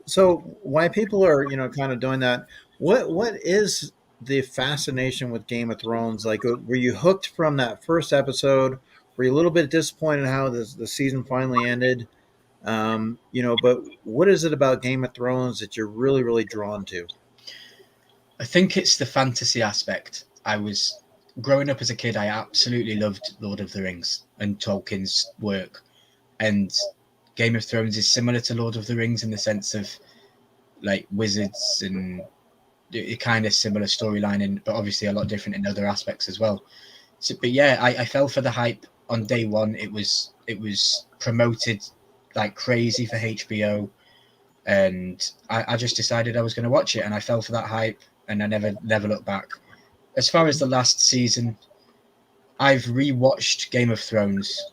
[SPEAKER 1] So why people are, kind of doing that, what is the fascination with Game of Thrones? Like, were you hooked from that first episode? Were you a little bit disappointed how the season finally ended? But what is it about Game of Thrones that you're really, really drawn to?
[SPEAKER 3] I think it's the fantasy aspect. Growing up as a kid, I absolutely loved Lord of the Rings and Tolkien's work. And Game of Thrones is similar to Lord of the Rings in the sense of like wizards and a kind of similar storyline, but obviously a lot different in other aspects as well. So, but yeah, I fell for the hype on day one. It was promoted like crazy for HBO, and I just decided I was going to watch it, and I fell for that hype, and I never looked back. As far as the last season, I've rewatched Game of Thrones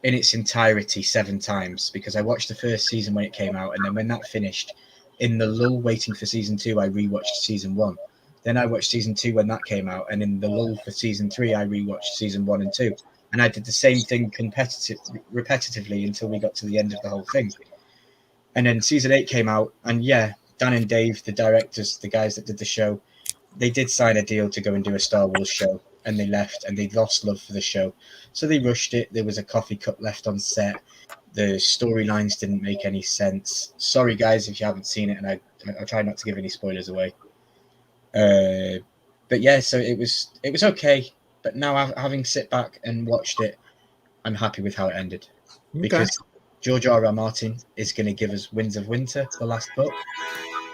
[SPEAKER 3] in its entirety 7 times because I watched the first season when it came out, and then when that finished, in the lull waiting for season 2, I rewatched season 1. Then I watched season 2 when that came out, and in the lull for season 3, I rewatched season 1 and 2. And I did the same thing repetitively until we got to the end of the whole thing. And then season 8 came out, and yeah, Dan and Dave, the directors, the guys that did the show, they did sign a deal to go and do a Star Wars show, and they left, and they lost love for the show. So they rushed it. There was a coffee cup left on set. The storylines didn't make any sense. Sorry, guys, if you haven't seen it, and I try not to give any spoilers away. But yeah, so it was okay. But now, having sit back and watched it, I'm happy with how it ended.
[SPEAKER 1] Okay.
[SPEAKER 3] Because George R.R. Martin is going to give us Winds of Winter, the last book,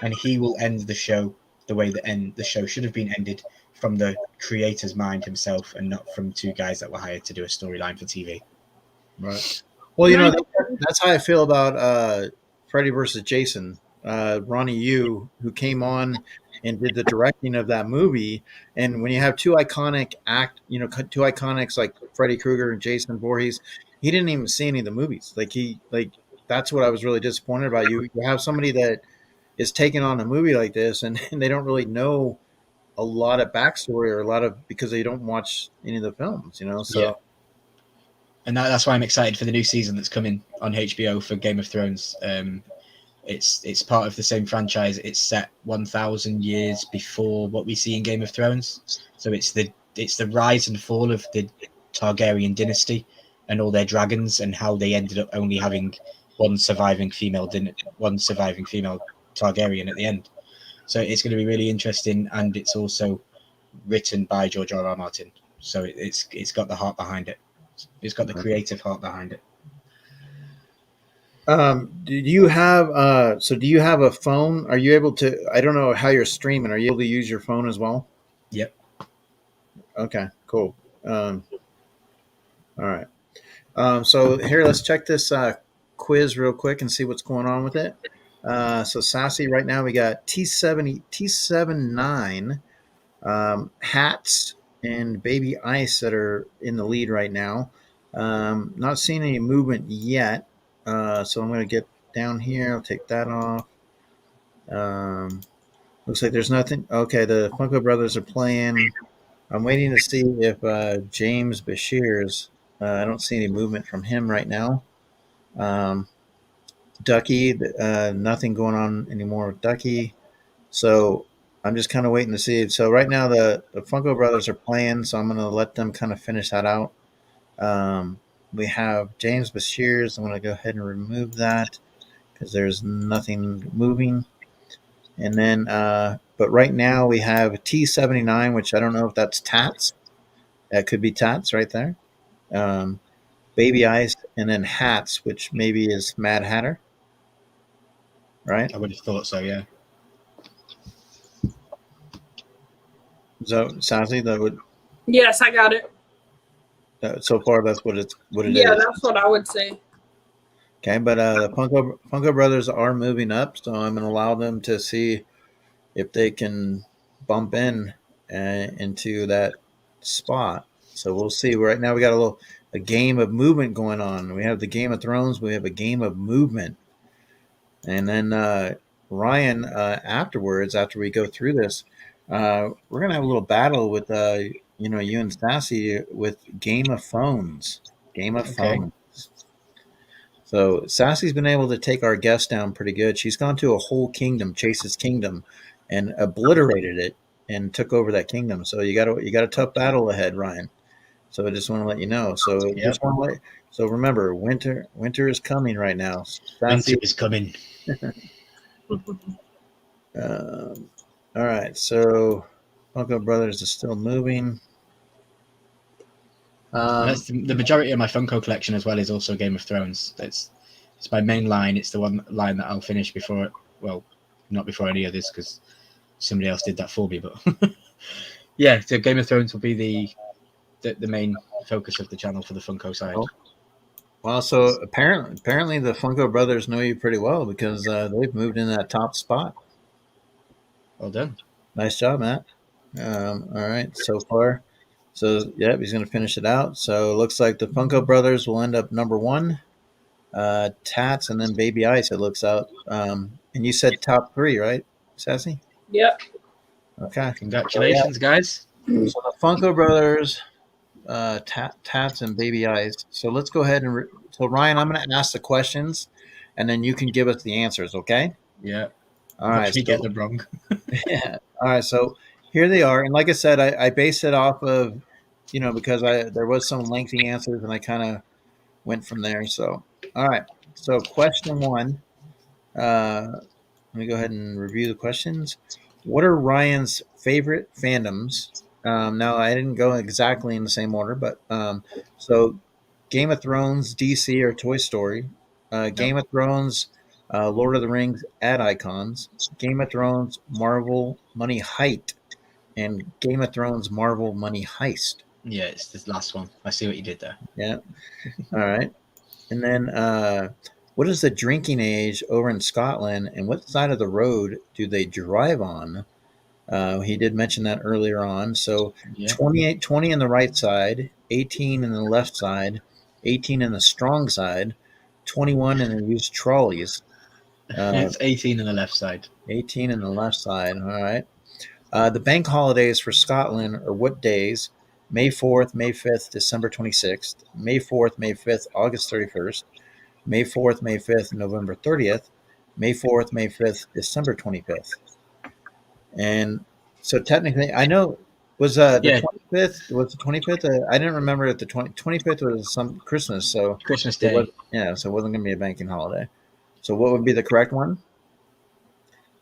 [SPEAKER 3] and he will end the show the way the show should have been ended, from the creator's mind himself, and not from 2 guys that were hired to do a storyline for TV.
[SPEAKER 1] Right. Well, that's how I feel about Freddy versus Jason. Ronnie Yu, who came on and did the directing of that movie, and when you have two iconics like Freddy Krueger and Jason Voorhees, he didn't even see any of the movies. That's what I was really disappointed about. You have somebody that is taking on a movie like this, and they don't really know a lot of backstory or because they don't watch any of the films, So,
[SPEAKER 3] yeah. And that's why I'm excited for the new season that's coming on HBO for Game of Thrones. It's part of the same franchise. It's set 1,000 years before what we see in Game of Thrones. So it's the rise and fall of the Targaryen dynasty and all their dragons, and how they ended up only having one surviving female Targaryen at the end. So it's going to be really interesting, and it's also written by George R.R. Martin. So it's got the heart behind it. It's got the creative heart behind it.
[SPEAKER 1] Do you have a phone? Are you able to? I don't know how you're streaming. Are you able to use your phone as well?
[SPEAKER 3] Yep.
[SPEAKER 1] Okay. Cool. All right. So here, let's check this quiz real quick and see what's going on with it. So SASSY right now we got T79 hats and Baby Ice that are in the lead right now. Not seeing any movement yet. So I'm going to get down here. I'll take that off. Looks like there's nothing. Okay, the Funko Brothers are playing. I'm waiting to see if James Bashir's. I don't see any movement from him right now. Ducky, nothing going on anymore with Ducky. So I'm just kind of waiting to see. So right now the Funko Brothers are playing, so I'm going to let them kind of finish that out. We have James Bashir's. I'm going to go ahead and remove that because there's nothing moving. And then, but right now we have T79, which I don't know if that's Tats. That could be Tats right there. Baby Ice, and then Hats, which maybe is Mad Hatter. Right?
[SPEAKER 3] I would have thought so, yeah.
[SPEAKER 1] So, Sassy, that would.
[SPEAKER 2] Yes, I got it.
[SPEAKER 1] So far, that's what it is.
[SPEAKER 2] Yeah, that's what I would say.
[SPEAKER 1] Okay, but the Funko Brothers are moving up, so I'm going to allow them to see if they can bump in into that spot. So we'll see. Right now we got a game of movement going on. We have the Game of Thrones. We have a game of movement, and then Ryan afterwards, after we go through this, we're gonna have a little battle with you and Sassy with Game of Phones. Game of Phones. So Sassy's been able to take our guest down pretty good. She's gone to a whole kingdom, Chase's kingdom, and obliterated it and took over that kingdom. So you got a tough battle ahead, Ryan. So I just want to let you know. So so remember, winter is coming right now. Sassy,
[SPEAKER 3] winter is coming.
[SPEAKER 1] All right. So Funko Brothers is still moving.
[SPEAKER 3] That's the majority of my Funko collection as well is also Game of Thrones. It's my main line. It's the one line that I'll finish before, well, not before any others because somebody else did that for me. But yeah, so Game of Thrones will be the main focus of the channel for the Funko side.
[SPEAKER 1] Well, so apparently the Funko Brothers know you pretty well because they've moved in that top spot.
[SPEAKER 3] Well done.
[SPEAKER 1] Nice job, Matt. All right, so far. So, yeah, he's going to finish it out. So, it looks like the Funko Brothers will end up number 1. Tats and then Baby Ice, it looks out. And you said top 3, right, Sassy?
[SPEAKER 2] Yep.
[SPEAKER 1] Okay.
[SPEAKER 3] Congratulations, guys.
[SPEAKER 1] So, the Funko Brothers, Tats and Baby Ice. So, let's go ahead and... So, Ryan, I'm going to ask the questions, and then you can give us the answers, okay?
[SPEAKER 3] Yeah.
[SPEAKER 1] All right.
[SPEAKER 3] You get them wrong.
[SPEAKER 1] Yeah. All right. So here they are, and like I said, I based it off of, because there was some lengthy answers, and I kind of went from there. So, all right. So question 1. Let me go ahead and review the questions. What are Ryan's favorite fandoms? Now I didn't go exactly in the same order, but so Game of Thrones, DC, or Toy Story. Game of Thrones. Lord of the Rings ad icons, Game of Thrones Marvel Money Height, and Game of Thrones Marvel Money Heist.
[SPEAKER 3] Yeah, it's this last one. I see what you did there.
[SPEAKER 1] Yeah. All right. And then what is the drinking age over in Scotland, and what side of the road do they drive on? He did mention that earlier on. So 20 in the right side, 18 in the left side, 18 in the strong side, 21 in the used trolleys.
[SPEAKER 3] It's 18 on the left side.
[SPEAKER 1] 18 in the left side. All right. The bank holidays for Scotland are what days? May 4th, May 5th, December 26th, May 4th, May 5th, August 31st, May 4th, May 5th, November 30th, May 4th, May 5th, December 25th. And so technically, I know was the 25th, was the 25th? I didn't remember if the 25th was some Christmas. So
[SPEAKER 3] Christmas Day.
[SPEAKER 1] So it wasn't going to be a banking holiday. So what would be the correct one?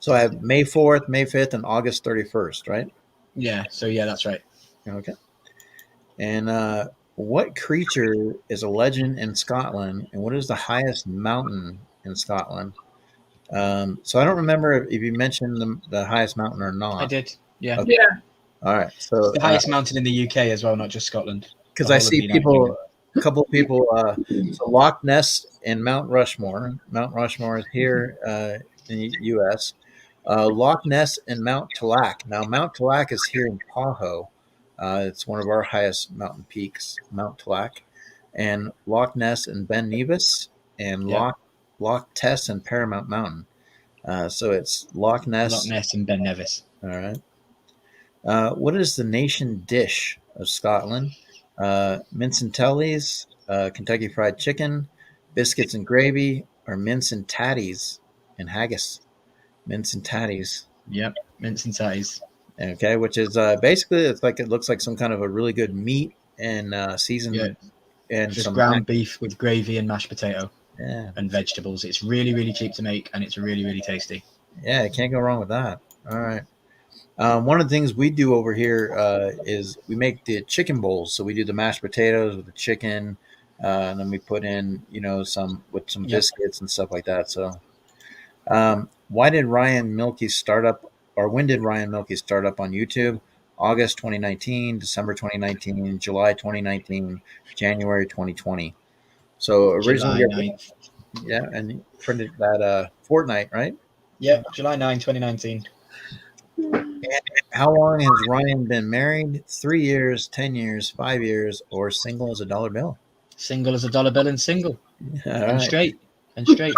[SPEAKER 1] So I have May 4th, May 5th, and August 31st, right?
[SPEAKER 3] Yeah. So yeah, that's right.
[SPEAKER 1] Okay. And what creature is a legend in Scotland, and what is the highest mountain in Scotland? So I don't remember if you mentioned the highest mountain or not.
[SPEAKER 3] I did. Yeah.
[SPEAKER 1] Okay.
[SPEAKER 2] Yeah.
[SPEAKER 1] All right. So
[SPEAKER 3] it's the highest mountain in the UK as well, not just Scotland.
[SPEAKER 1] Because I see a couple of people. So Loch Ness and Mount Rushmore. Mount Rushmore is here in the U.S. Loch Ness and Mount Tallac. Now, Mount Tallac is here in Tahoe. It's one of our highest mountain peaks, Mount Tallac. And Loch Ness and Ben Nevis, and Loch Tess and Paramount Mountain. So it's Loch Ness
[SPEAKER 3] and Ben Nevis.
[SPEAKER 1] All right. What is the nation dish of Scotland? Mince and Tellies, Kentucky Fried Chicken, biscuits and gravy, or mince and tatties and haggis. Mince and tatties.
[SPEAKER 3] Yep, mince and tatties.
[SPEAKER 1] Okay, which is basically it looks like some kind of a really good meat and seasoned and
[SPEAKER 3] just
[SPEAKER 1] some
[SPEAKER 3] ground beef with gravy and mashed potato.
[SPEAKER 1] Yeah.
[SPEAKER 3] And vegetables. It's really, really cheap to make, and it's really, really tasty.
[SPEAKER 1] Yeah, can't go wrong with that. All right. One of the things we do over here is we make the chicken bowls. So we do the mashed potatoes with the chicken, and then we put in, some biscuits and stuff like that. So, why did Ryan Milky start up, or when did Ryan Milky start up on YouTube? August 2019, December 2019, July 2019, January 2020. So originally, and you printed that Fortnite, right?
[SPEAKER 3] Yeah, July 9, 2019.
[SPEAKER 1] And how long has Ryan been married? 3 years, 10 years, 5 years, or single as a dollar bill?
[SPEAKER 3] Single as a dollar bill and single.
[SPEAKER 1] All
[SPEAKER 3] And
[SPEAKER 1] right.
[SPEAKER 3] straight. And straight.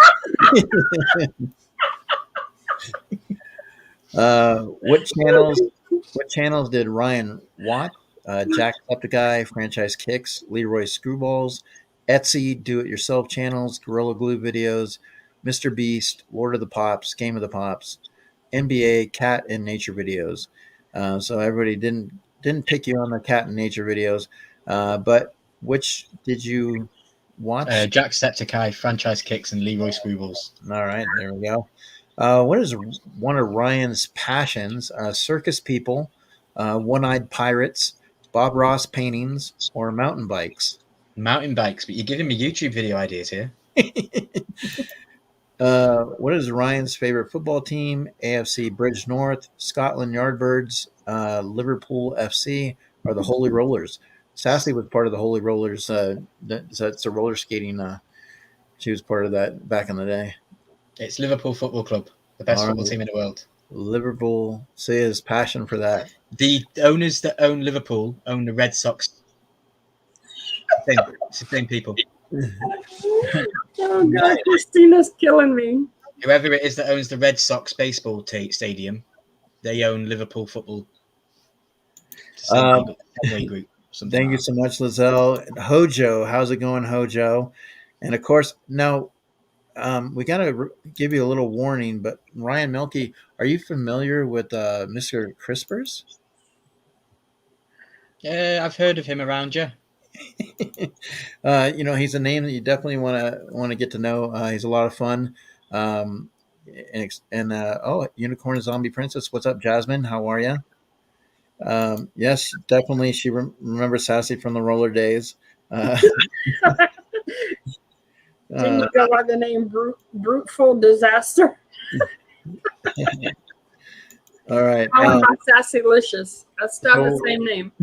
[SPEAKER 1] What channels did Ryan watch? Jacksepticeye, Franchise Kicks, Leroy Screwballs, Etsy, Do-It-Yourself channels, Gorilla Glue videos, Mr. Beast, Lord of the Pops, Game of the Pops, NBA, cat and nature videos. So everybody didn't pick you on the cat and nature videos, but which did you watch?
[SPEAKER 3] Jacksepticeye, Franchise Kicks, and Leroy Screwballs.
[SPEAKER 1] All right, there we go. What is one of Ryan's passions? Circus people, one-eyed pirates, Bob Ross paintings, or mountain bikes?
[SPEAKER 3] Mountain bikes, but you're giving me YouTube video ideas here.
[SPEAKER 1] What is Ryan's favorite football team? AFC Bridge North, Scotland Yardbirds, Liverpool FC, or the Holy Rollers? Sassy was part of the Holy Rollers. That's a roller skating. She was part of that back in the day.
[SPEAKER 3] It's Liverpool Football Club, the best football team in the world.
[SPEAKER 1] Liverpool. See his passion for that.
[SPEAKER 3] The owners that own Liverpool own the Red Sox. It's the same people.
[SPEAKER 2] Oh God, Christina's killing me.
[SPEAKER 3] Whoever it is that owns the Red Sox baseball stadium, they own Liverpool football. Group,
[SPEAKER 1] thank you so much, Lizelle. Hojo, how's it going, Hojo? And of course, now we got to give you a little warning, but Ryan Milkey, are you familiar with Mr. Crispers?
[SPEAKER 3] Yeah, I've heard of him around you.
[SPEAKER 1] He's a name that you definitely want to get to know. He's a lot of fun. Unicorn Zombie Princess, what's up, Jasmine? How are you? Yes, definitely. She remembers Sassy from the roller days.
[SPEAKER 2] Didn't you go by the name Bruteful Disaster?
[SPEAKER 1] All right.
[SPEAKER 2] How about Sassylicious? That's still the same name.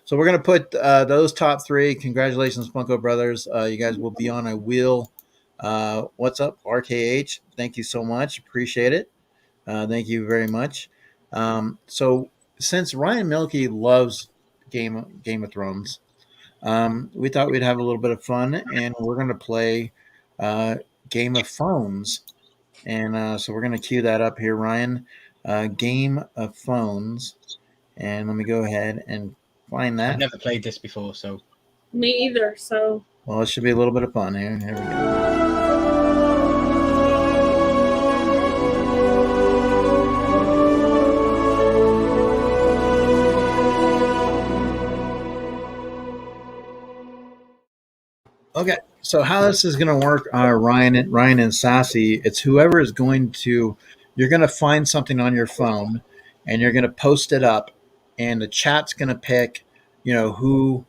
[SPEAKER 1] So we're going to put those top three. Congratulations, Funko Brothers. You guys will be on a wheel. What's up, RKH? Thank you so much. Appreciate it. Thank you very much. So since Ryan Milkey loves Game of Thrones, we thought we'd have a little bit of fun, and we're going to play Game of Phones. And so we're going to cue that up here, Ryan. Game of Phones. And let me go ahead and find that.
[SPEAKER 3] I've never played this before, so.
[SPEAKER 2] Me either, so.
[SPEAKER 1] Well, it should be a little bit of fun here. Here we go. Okay, so how this is going to work, Ryan and Sassy, it's whoever is going to, you're going to find something on your phone, and you're going to post it up, and the chat's going to pick, who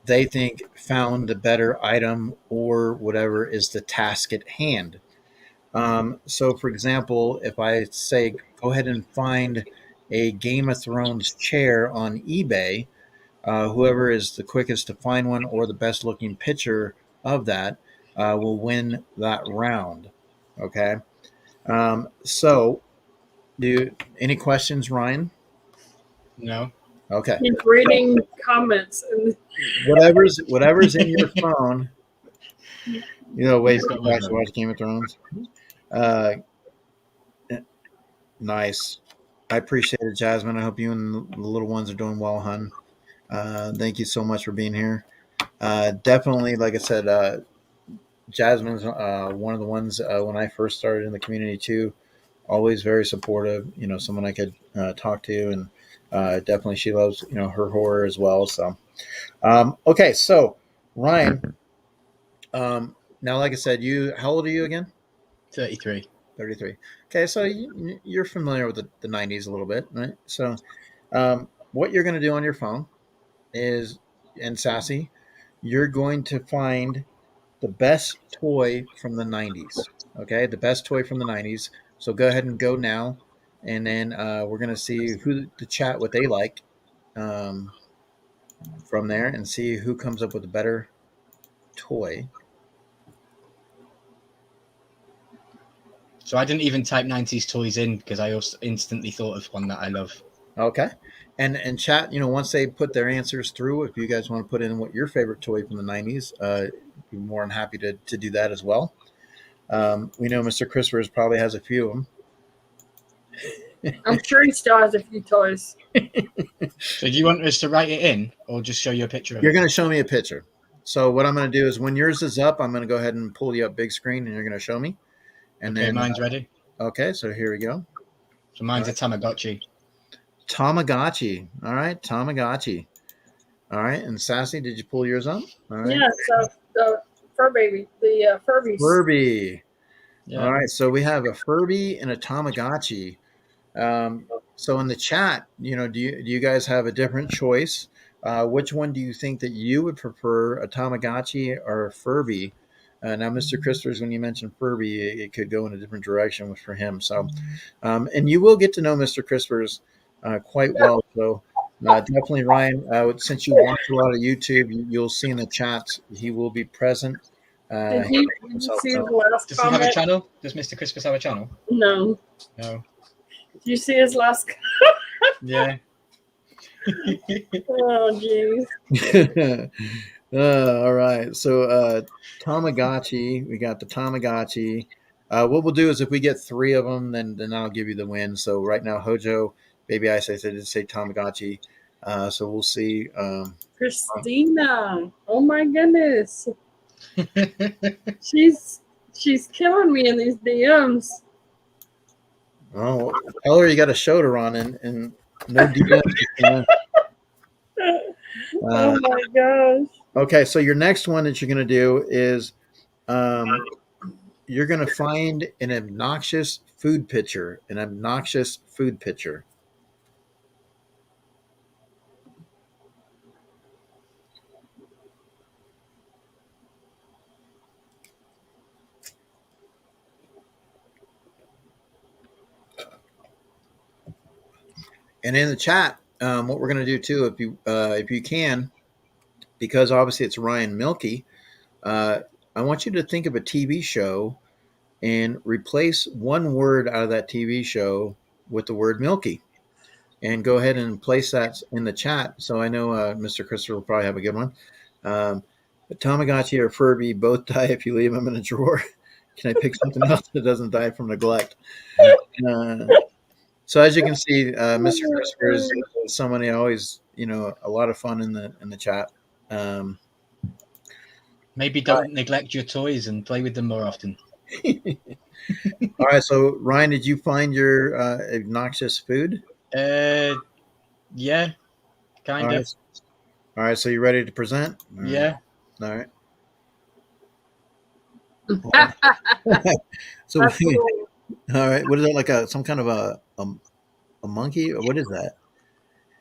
[SPEAKER 1] they think found the better item or whatever is the task at hand. So, for example, if I say, go ahead and find a Game of Thrones chair on eBay, whoever is the quickest to find one or the best looking picture of that will win that round. Okay. So, any questions, Ryan?
[SPEAKER 3] No.
[SPEAKER 1] Okay.
[SPEAKER 2] Keep reading comments.
[SPEAKER 1] Whatever's in your phone. Wait to watch Game of Thrones. Nice. I appreciate it, Jasmine. I hope you and the little ones are doing well, hon. Thank you so much for being here. Definitely, like I said, Jasmine's one of the ones when I first started in the community too. Always very supportive. Someone I could talk to, and definitely she loves her horror as well. So, okay, so Ryan, now like I said, how old are you again?
[SPEAKER 3] 33.
[SPEAKER 1] 33. Okay, so you're familiar with the 90s a little bit, right? So, what you're going to do on your phone is, and Sassy, you're going to find the best toy from the 90s. Okay, the best toy from the 90s. So go ahead and go now, and then we're going to see who the chat what they like from there, and see who comes up with a better toy.
[SPEAKER 3] So I didn't even type 90s toys in because I also instantly thought of one that I love.
[SPEAKER 1] Okay. And chat, once they put their answers through, if you guys want to put in what your favorite toy from the 90s, be more than happy to do that as well. We know Mr. Christopher's probably has a few of them.
[SPEAKER 2] I'm sure he still has a few toys.
[SPEAKER 3] So do you want us to write it in or just show you a picture of
[SPEAKER 1] You're
[SPEAKER 3] it?
[SPEAKER 1] going to show me a picture. So what I'm going to do is when yours is up, I'm going to go ahead and pull you up big screen and you're going to show me. And
[SPEAKER 3] Okay,
[SPEAKER 1] then
[SPEAKER 3] mine's ready.
[SPEAKER 1] Okay, so here we go.
[SPEAKER 3] So mine's a Tamagotchi.
[SPEAKER 1] Tamagotchi. All right, Tamagotchi. All right, and Sassy, did you pull yours up? All right.
[SPEAKER 2] Yeah, so the fur baby, the Furbies.
[SPEAKER 1] Furby.
[SPEAKER 3] Yeah.
[SPEAKER 1] All right, so we have a Furby and a Tamagotchi. So in the chat, do you guys have a different choice? Which one do you think that you would prefer, a Tamagotchi or a Furby? Now, Mr. Christopher's, when you mentioned Furby, it could go in a different direction for him. So, and you will get to know Mr. Christopher's quite well. So, definitely, Ryan. Since you watch a lot of YouTube, you'll see in the chat he will be present.
[SPEAKER 2] Did you see his last
[SPEAKER 3] Does
[SPEAKER 2] comment?
[SPEAKER 3] he have a channel? Does Mr. Christmas have a channel?
[SPEAKER 2] No.
[SPEAKER 3] No.
[SPEAKER 2] Did you see his last?
[SPEAKER 3] Yeah.
[SPEAKER 2] Oh, jeez.
[SPEAKER 1] All right. So Tamagotchi, we got the Tamagotchi. What we'll do is if we get 3 of them, then I'll give you the win. So right now, Hojo, Baby Ice, I did say Tamagotchi. So we'll see.
[SPEAKER 2] Christina. Oh my goodness. She's killing me in these DMs.
[SPEAKER 1] Oh, tell her you got a show to run and no DMs.
[SPEAKER 2] Oh my gosh.
[SPEAKER 1] Okay, so your next one that you're going to do is you're going to find an obnoxious food picture. An obnoxious food picture. And in the chat, what we're going to do too, if you can, because obviously it's Ryan Milky, I want you to think of a TV show and replace one word out of that TV show with the word Milky. And go ahead and place that in the chat. So I know Mr. Christopher will probably have a good one. Tamagotchi or Furby both die if you leave them in a drawer. Can I pick something else that doesn't die from neglect? So as you can see, Mr. Christopher is someone who always, a lot of fun in the chat.
[SPEAKER 3] Maybe don't neglect your toys and play with them more often.
[SPEAKER 1] All right. So Ryan, did you find your obnoxious food?
[SPEAKER 3] Yeah, kind of.
[SPEAKER 1] All right. So you ready to present?
[SPEAKER 3] Yeah.
[SPEAKER 1] All right. So,
[SPEAKER 2] That's cool.
[SPEAKER 1] all right. What is that? Like some kind of a monkey? Or what is that?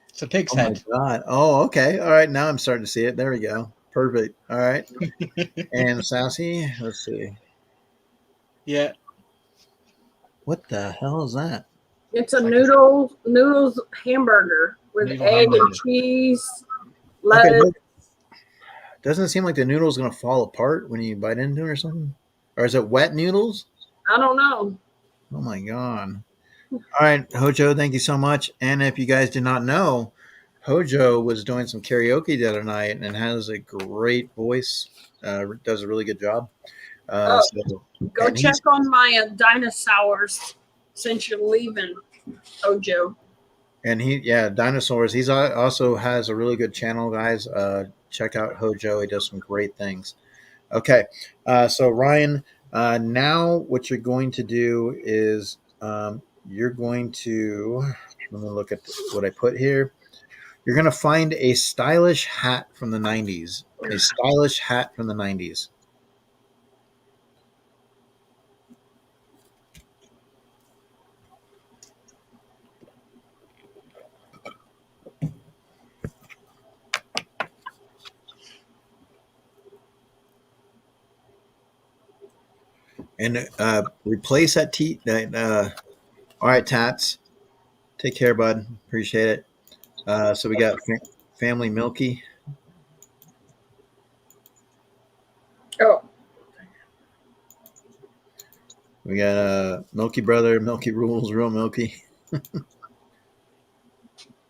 [SPEAKER 3] It's a pig's
[SPEAKER 1] Oh
[SPEAKER 3] head.
[SPEAKER 1] my God. Oh, okay. All right. Now I'm starting to see it. There we go. Perfect. All right. And Sassy, let's see.
[SPEAKER 3] Yeah.
[SPEAKER 1] What the hell is that?
[SPEAKER 2] It's a noodles hamburger with egg and cheese, lettuce.
[SPEAKER 1] Okay, doesn't it seem like the noodle's going to fall apart when you bite into it or something? Or is it wet noodles?
[SPEAKER 2] I don't know.
[SPEAKER 1] Oh my God. All right, Hojo, thank you so much. And if you guys did not know, Hojo was doing some karaoke the other night and has a great voice, does a really good job.
[SPEAKER 2] Go check on my dinosaurs since you're leaving, Hojo.
[SPEAKER 1] And dinosaurs. He's also has a really good channel, guys. Check out Hojo. He does some great things. Okay, so Ryan, now what you're going to do is you're going to, let me look at what I put here. You're going to find a stylish hat from the 90s. A stylish hat from the 90s. And replace that all right, Tats. Take care, bud. Appreciate it. So we got Family Milky.
[SPEAKER 2] Oh.
[SPEAKER 1] We got Milky Brother, Milky Rules, Real Milky.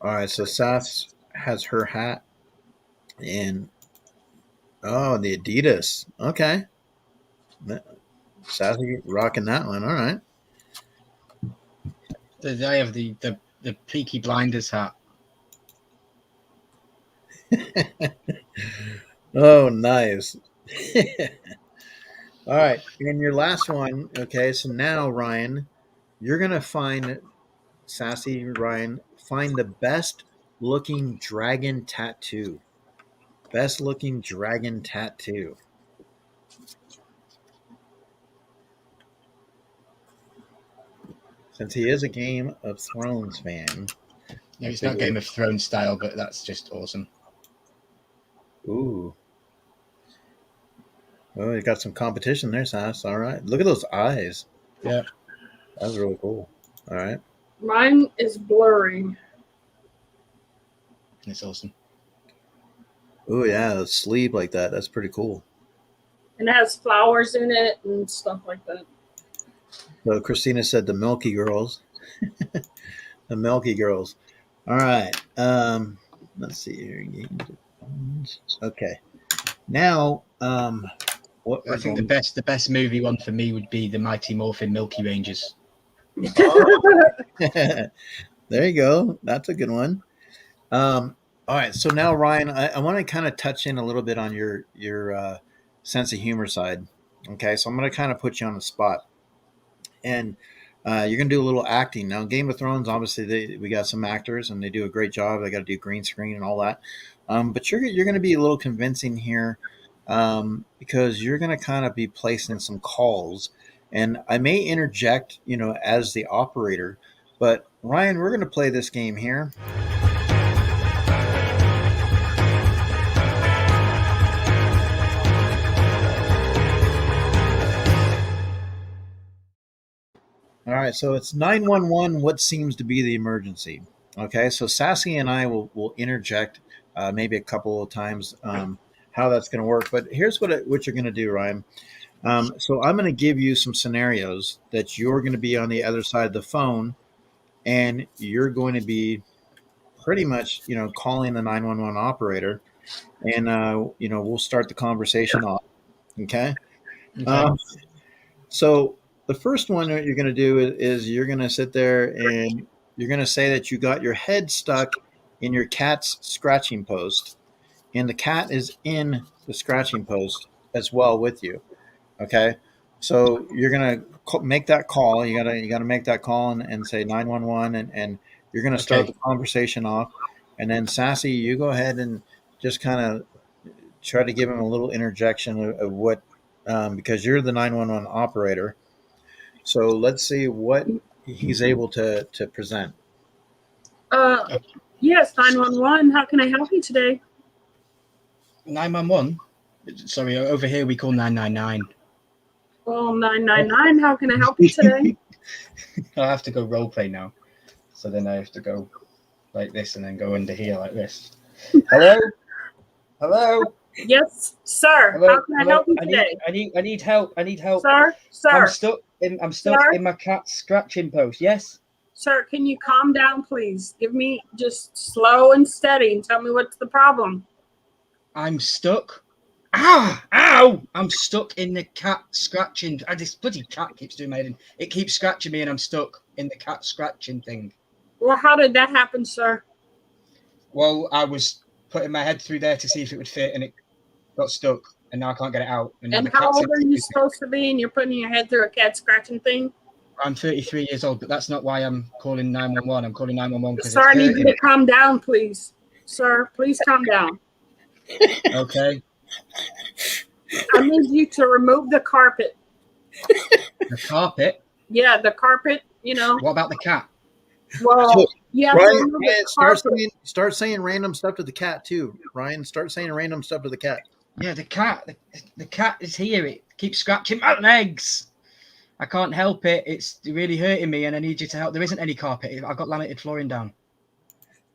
[SPEAKER 1] All right, so Sass has her hat, and the Adidas. Okay, Sassy rocking that one. All right.
[SPEAKER 3] I have the Peaky Blinders hat.
[SPEAKER 1] Oh, nice. All right, and your last one. Okay, so now Ryan, you're gonna find Sassy Ryan find the best looking dragon tattoo. Best looking dragon tattoo. Since he is a Game of Thrones fan.
[SPEAKER 3] No, it's not Game of Thrones style, but that's just awesome.
[SPEAKER 1] Ooh. Oh, you got some competition there, Sass. All right. Look at those eyes.
[SPEAKER 3] Yeah.
[SPEAKER 1] That's really cool. All right.
[SPEAKER 2] Mine is blurring.
[SPEAKER 3] It's awesome.
[SPEAKER 1] Oh, yeah. A sleeve like that. That's pretty cool.
[SPEAKER 2] And it has flowers in it and stuff like that.
[SPEAKER 1] So Christina said the Milky Girls. The Milky Girls. All right. Let's see here. Okay. Now, what
[SPEAKER 3] I think the best movie one for me would be the Mighty Morphin Milky Rangers.
[SPEAKER 1] There you go. That's a good one. All right. So now, Ryan, I want to kind of touch in a little bit on your sense of humor side. Okay. So I'm going to kind of put you on the spot. And you're going to do a little acting. Now, Game of Thrones, obviously, we got some actors, and they do a great job. They got to do green screen and all that. But you're going to be a little convincing here because you're going to kind of be placing some calls. And I may interject, as the operator. But, Ryan, we're going to play this game here. All right, so it's 911. What seems to be the emergency? Okay, so Sassy and I will interject maybe a couple of times how that's going to work. But here's what you're going to do, Ryan. So I'm going to give you some scenarios that you're going to be on the other side of the phone, and you're going to be pretty much calling the 911 operator, and we'll start the conversation off. Okay. So the first one that you're going to do is you're going to sit there and you're going to say that you got your head stuck in your cat's scratching post, and the cat is in the scratching post as well with you. Okay, so you're going to make that call. You got to make that call and say 911, and you're going to start the conversation off, and then Sassy, you go ahead and just kind of try to give him a little interjection of what. Because you're the 911 operator. So let's see what he's able to present.
[SPEAKER 2] Yes, 911. How can I help you today?
[SPEAKER 3] 911? Sorry, over here we call 999.
[SPEAKER 2] Well, 999. How can I help you today?
[SPEAKER 3] I have to go role play now. So then I have to go like this and then go under here like this. Hello? Hello?
[SPEAKER 2] Yes, sir.
[SPEAKER 3] Hello?
[SPEAKER 2] How can I help you today?
[SPEAKER 3] I need help. I need help.
[SPEAKER 2] Sir.
[SPEAKER 3] I'm stuck in my cat's scratching post. Yes?
[SPEAKER 2] Sir, can you calm down, please? Give me just slow and steady and tell me what's the problem.
[SPEAKER 3] I'm stuck. Ow! I'm stuck in the cat scratching. This bloody cat keeps doing my head in. It keeps scratching me and I'm stuck in the cat scratching thing.
[SPEAKER 2] Well, how did that happen, sir?
[SPEAKER 3] Well, I was putting my head through there to see if it would fit and it got stuck and now I can't get it out.
[SPEAKER 2] And how old are you supposed to be and you're putting your head through a cat scratching thing?
[SPEAKER 3] I'm 33 years old, but that's not why I'm calling 911. I'm calling 911 because
[SPEAKER 2] Sir, I need you to calm down, please. Sir, please calm down.
[SPEAKER 3] Okay.
[SPEAKER 2] I need you to remove the carpet.
[SPEAKER 3] The carpet?
[SPEAKER 2] Yeah, the carpet,
[SPEAKER 3] What about the cat?
[SPEAKER 2] Well, yeah.
[SPEAKER 1] Ryan, start saying random stuff to the cat too. Ryan, start saying random stuff to the cat.
[SPEAKER 3] Yeah, the cat. The cat is here. It keeps scratching my legs. I can't help it. It's really hurting me, and I need you to help. There isn't any carpet. I've got laminated flooring down.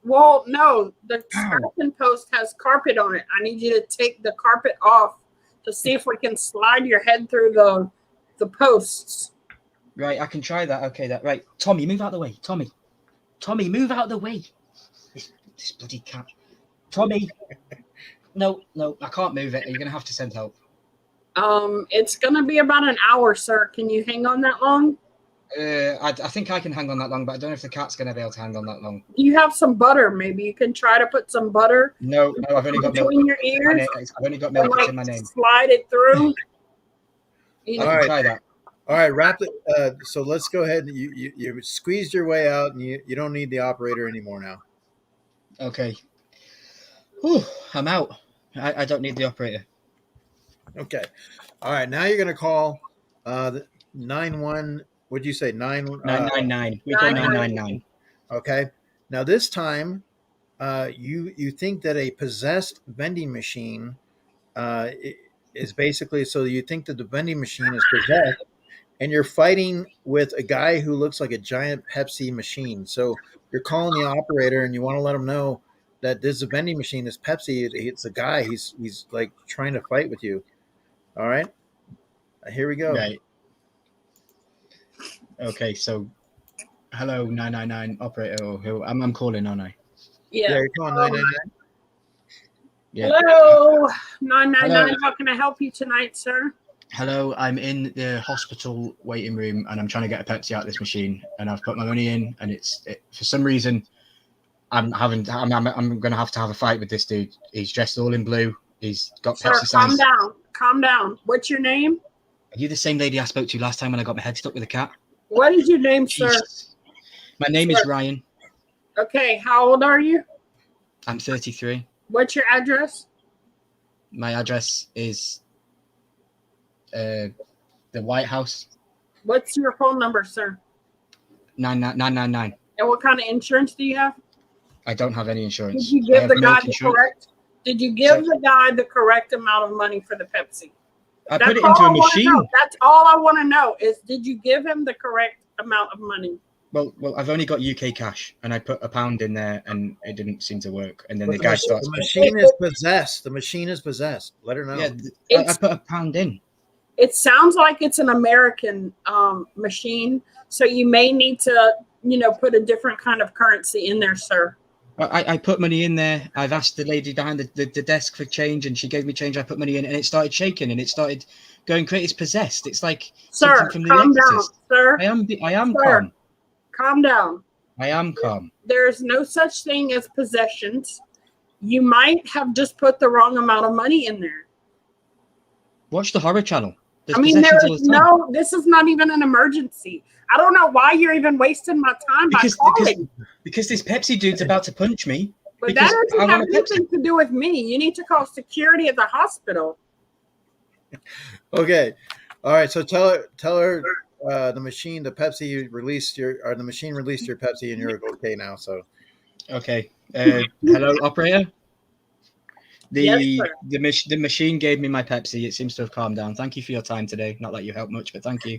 [SPEAKER 2] Well, no, the scratching post has carpet on it. I need you to take the carpet off to see if we can slide your head through the posts.
[SPEAKER 3] Right, I can try that. Okay, that right. Tommy, move out the way. Tommy, move out the way. This bloody cat. Tommy. No, I can't move it. You're gonna have to send help.
[SPEAKER 2] It's gonna be about an hour, sir. Can you hang on that long?
[SPEAKER 3] I think I can hang on that long, but I don't know if the cat's gonna be able to hang on that long.
[SPEAKER 2] Do you have some butter? Maybe you can try to put some butter.
[SPEAKER 3] No, I've only got milk.
[SPEAKER 2] Between your ears.
[SPEAKER 3] I've only got milk. It's in my name.
[SPEAKER 2] Slide it through. You know,
[SPEAKER 1] All right.
[SPEAKER 3] Try that.
[SPEAKER 1] All right, wrap it. So let's go ahead. You squeezed your way out, and you don't need the operator anymore now.
[SPEAKER 3] Okay. Whew, I'm out. I don't need the operator.
[SPEAKER 1] Okay. All right. Now you're going to call the 9-1. What'd you say?
[SPEAKER 3] 999. We go 999.
[SPEAKER 1] Okay. Now this time, you think that a possessed vending machine is basically, so you think that the vending machine is possessed, and you're fighting with a guy who looks like a giant Pepsi machine. So you're calling the operator, and you want to let him know that this is a vending machine. It's Pepsi. It's a guy. He's like trying to fight with you. All right. Here we go.
[SPEAKER 3] Right. Okay. So, hello 999 operator. Who I'm calling, aren't I?
[SPEAKER 2] yeah.
[SPEAKER 1] Yeah, you're calling 999.
[SPEAKER 3] Yeah.
[SPEAKER 2] Hello, 999.
[SPEAKER 3] Hello.
[SPEAKER 2] How can I help you tonight, sir?
[SPEAKER 3] Hello. I'm in the hospital waiting room, and I'm trying to get a Pepsi out of this machine, and I've put my money in, and for some reason, I'm going to have to have a fight with this dude. He's dressed all in blue. He's got
[SPEAKER 2] Sir,
[SPEAKER 3] Pepsi signs.
[SPEAKER 2] calm down. What's your name?
[SPEAKER 3] Are you the same lady I spoke to last time when I got my head stuck with a cat?
[SPEAKER 2] What is your name, sir?
[SPEAKER 3] Jesus. My name is Ryan.
[SPEAKER 2] Okay, how old are you?
[SPEAKER 3] I'm 33.
[SPEAKER 2] What's your address?
[SPEAKER 3] My address is the White House.
[SPEAKER 2] What's your phone number, sir?
[SPEAKER 3] 999.
[SPEAKER 2] And what kind of insurance do you have?
[SPEAKER 3] I don't have any insurance.
[SPEAKER 2] Did you give the guy
[SPEAKER 3] milk
[SPEAKER 2] the
[SPEAKER 3] insurance.
[SPEAKER 2] correct? Did you give the guy the correct amount of money for the Pepsi?
[SPEAKER 3] I put it into a machine.
[SPEAKER 2] That's all I want to know is, did you give him the correct amount of money?
[SPEAKER 3] Well, I've only got UK cash, and I put £1 in there, and it didn't seem to work. And then
[SPEAKER 1] But
[SPEAKER 3] the guy starts.
[SPEAKER 1] The machine is possessed. The machine is possessed. Let her know.
[SPEAKER 3] Yeah, I put £1 in.
[SPEAKER 2] It sounds like it's an American machine, so you may need to, put a different kind of currency in there, sir.
[SPEAKER 3] I put money in there. I've asked the lady behind the desk for change, and she gave me change. I put money in, and it started shaking, and it started going crazy. It's possessed. It's like
[SPEAKER 2] sir,
[SPEAKER 3] something from The
[SPEAKER 2] calm down,
[SPEAKER 3] Exorcist.
[SPEAKER 2] sir.
[SPEAKER 3] I am
[SPEAKER 2] Sir,
[SPEAKER 3] calm.
[SPEAKER 2] Calm down.
[SPEAKER 3] I am calm.
[SPEAKER 2] There's no such thing as possessions. You might have just put the wrong amount of money in there.
[SPEAKER 3] Watch the horror channel. There's
[SPEAKER 2] I mean,
[SPEAKER 3] possessions all the time.
[SPEAKER 2] this is not even an emergency. I don't know why you're even wasting my time by calling.
[SPEAKER 3] Because this Pepsi dude's about to punch me.
[SPEAKER 2] But that doesn't have anything to do with me. You need to call security at the hospital.
[SPEAKER 1] Okay. All right. So tell her the machine, the Pepsi released the machine released your Pepsi, and you're okay now. So.
[SPEAKER 3] Okay. Hello, operator.
[SPEAKER 2] Yes,
[SPEAKER 3] The machine gave me my Pepsi. It seems to have calmed down. Thank you for your time today. Not that you helped much, but thank you.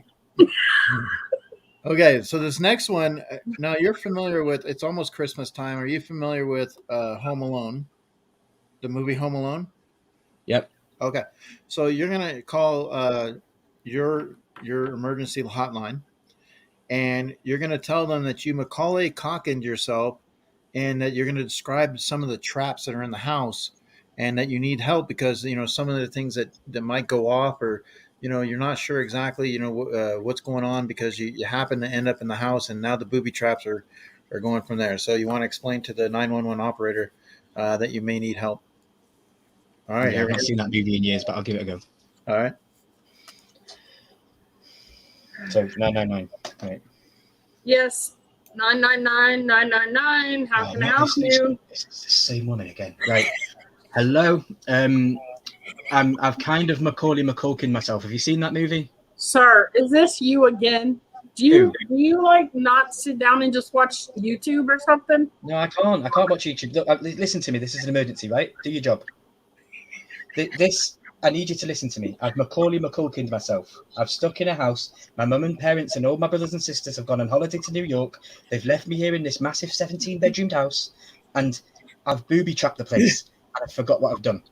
[SPEAKER 1] Okay, so this next one, now you're familiar with, it's almost Christmas time. Are you familiar with Home Alone, the movie Home Alone?
[SPEAKER 3] Yep.
[SPEAKER 1] Okay, so you're going to call your emergency hotline, and you're going to tell them that you Macaulay Culkin'd yourself, and that you're going to describe some of the traps that are in the house, and that you need help because, some of the things that might go off, or you're not sure exactly, what's going on because you happen to end up in the house, and now the booby traps are going from there. So you want to explain to the 911 operator that you may need help. All right.
[SPEAKER 3] Yeah, I haven't seen that movie in years, but I'll give it a go.
[SPEAKER 1] All right.
[SPEAKER 3] So 999. All right.
[SPEAKER 2] Yes. 999. How can I help you?
[SPEAKER 3] It's the same woman again. Right. Hello. I've kind of Macaulay Culkin myself. Have you seen that movie?
[SPEAKER 2] Sir, is this you again? Do you like not sit down and just watch YouTube or something?
[SPEAKER 3] No, I can't. I can't watch YouTube. Look, listen to me. This is an emergency, right? Do your job. I need you to listen to me. I've Macaulay Culkin'd myself. I've stuck in a house. My mum and parents and all my brothers and sisters have gone on holiday to New York. They've left me here in this massive 17-bedroomed house, and I've booby-trapped the place, and I forgot what I've done.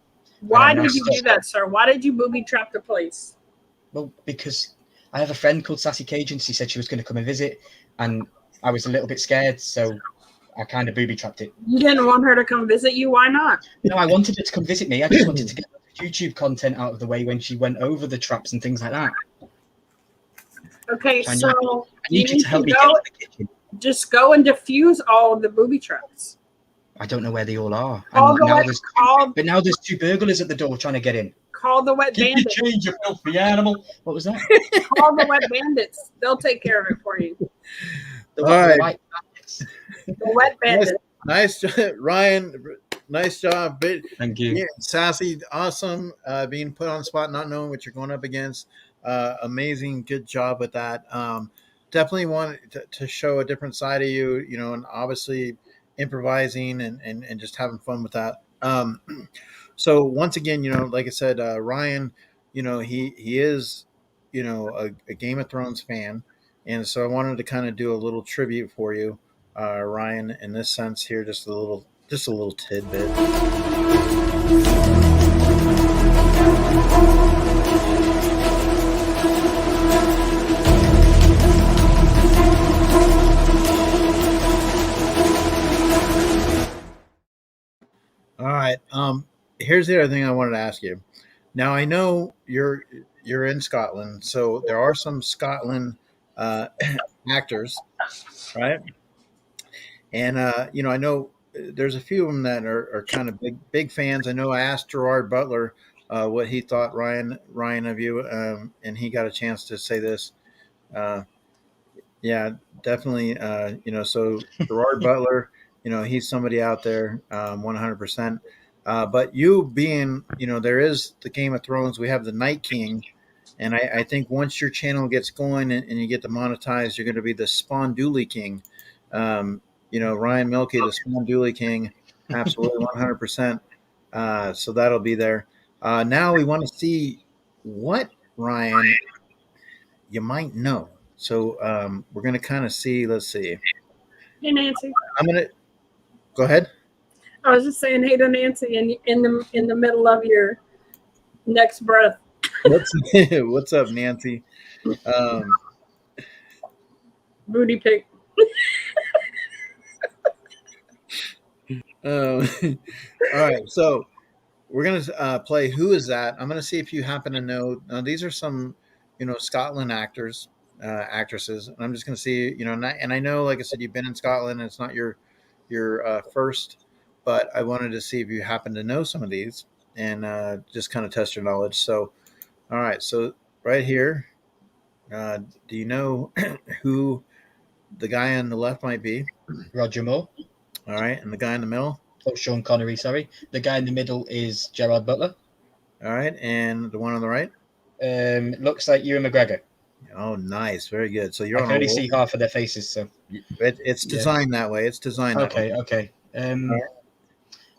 [SPEAKER 2] Why did you do that, sir? Why did you booby-trap the place?
[SPEAKER 3] Well, because I have a friend called Sassy Cajun. She said she was going to come and visit, and I was a little bit scared, so I kind of booby trapped it.
[SPEAKER 2] You didn't want her to come visit you? Why not?
[SPEAKER 3] No, I wanted her to come visit me. I just wanted to get YouTube content out of the way when she went over the traps and things like that.
[SPEAKER 2] Okay,
[SPEAKER 3] I
[SPEAKER 2] so
[SPEAKER 3] need you to help me get into the kitchen.
[SPEAKER 2] Just go and defuse all of the booby traps.
[SPEAKER 3] I don't know where they all are.
[SPEAKER 2] But
[SPEAKER 3] now there's 2 burglars at the door trying to get in.
[SPEAKER 2] Call the wet bandits.
[SPEAKER 3] Change, you filthy animal. What was that?
[SPEAKER 2] Call the wet bandits. They'll take care of it for you.
[SPEAKER 3] The
[SPEAKER 1] right.
[SPEAKER 2] Wet bandits.
[SPEAKER 1] Nice Ryan. Nice job.
[SPEAKER 3] Thank you.
[SPEAKER 1] Yeah, Sassy, awesome. Being put on the spot, not knowing what you're going up against. Amazing. Good job with that. Definitely want to show a different side of you, and obviously improvising and just having fun with that. So once again, like I said, Ryan, he is, a Game of Thrones fan. And so I wanted to kind of do a little tribute for you, Ryan, in this sense here, just a little tidbit. All right. Here's the other thing I wanted to ask you. Now I know you're in Scotland, so there are some Scotland actors, right? And I know there's a few of them that are kind of big fans. I know I asked Gerard Butler what he thought Ryan of you, and he got a chance to say this. Yeah, definitely. So Gerard Butler, he's somebody out there, 100%. But you being, there is the Game of Thrones. We have the Night King. And I think once your channel gets going and you get to monetize, you're going to be the Sponduli King. Ryan Milkey, the Sponduli King, absolutely 100%. So that'll be there. Now we want to see what, Ryan, you might know. So we're going to kind of see, let's see.
[SPEAKER 2] Hey, Nancy.
[SPEAKER 1] I'm going to, go ahead.
[SPEAKER 2] I was just saying hey to Nancy in the middle of your next breath.
[SPEAKER 1] What's up, Nancy?
[SPEAKER 2] Booty pick.
[SPEAKER 1] All right, so we're gonna play Who Is That? I'm gonna see if you happen to know. Now, these are some, Scotland actors, actresses, and I'm just gonna see, and I know, like I said, you've been in Scotland, and it's not your first, but I wanted to see if you happen to know some of these and just kind of test your knowledge. So. All right, so right here, do you know who the guy on the left might be?
[SPEAKER 3] Roger Moore.
[SPEAKER 1] All right, and the guy in the middle?
[SPEAKER 3] Oh, Sean Connery, sorry. The guy in the middle is Gerard Butler.
[SPEAKER 1] All right, and the one on the right?
[SPEAKER 3] Looks like Ewan McGregor.
[SPEAKER 1] Oh, nice, very good. So you're
[SPEAKER 3] I can only see half of their faces, so
[SPEAKER 1] it's designed that way. It's designed that way.
[SPEAKER 3] Okay.